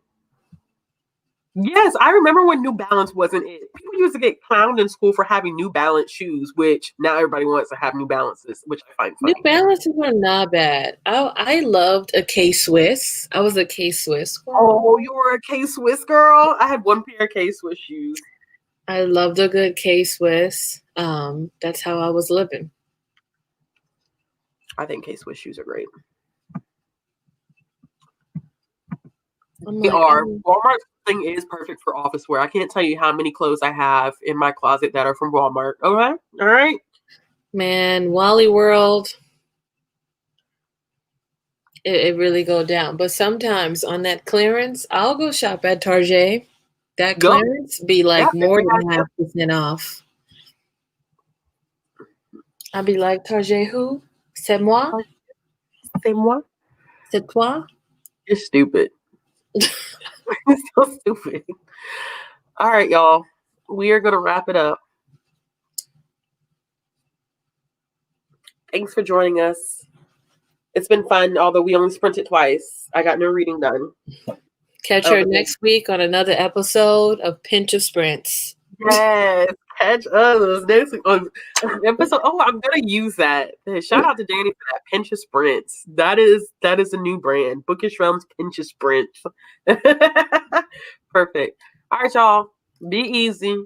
Speaker 2: Yes, I remember when New Balance wasn't it. People used to get clowned in school for having New Balance shoes, which now everybody wants to have New Balances, which I find funny.
Speaker 1: New Balances were not bad. I loved a K-Swiss. I was a K-Swiss girl.
Speaker 2: Oh, you were a K-Swiss girl? I had one pair of K-Swiss shoes.
Speaker 1: I loved a good K-Swiss. That's how I was living.
Speaker 2: I think K-Swiss shoes are great. Walmart thing is perfect for office wear. I can't tell you how many clothes I have in my closet that are from Walmart. Okay, all right.
Speaker 1: Man, Wally World, it really go down. But sometimes on that clearance, I'll go shop at Target. That clearance be like more than 50% off. I'll be like, Target who? C'est moi?
Speaker 2: C'est moi?
Speaker 1: C'est toi?
Speaker 2: You're stupid. It's so stupid. All right, y'all. We are going to wrap it up. Thanks for joining us. It's been fun, although we only sprinted twice. I got no reading done.
Speaker 1: Catch her next week on another episode of Pinch of Sprints.
Speaker 2: Yes, catch us next week on episode. Oh, I'm gonna use that. Shout out to Danny for that. Pinch of Sprints. That is a new brand. Bookish Realms Pinch of Sprints. Perfect. All right, y'all. Be easy.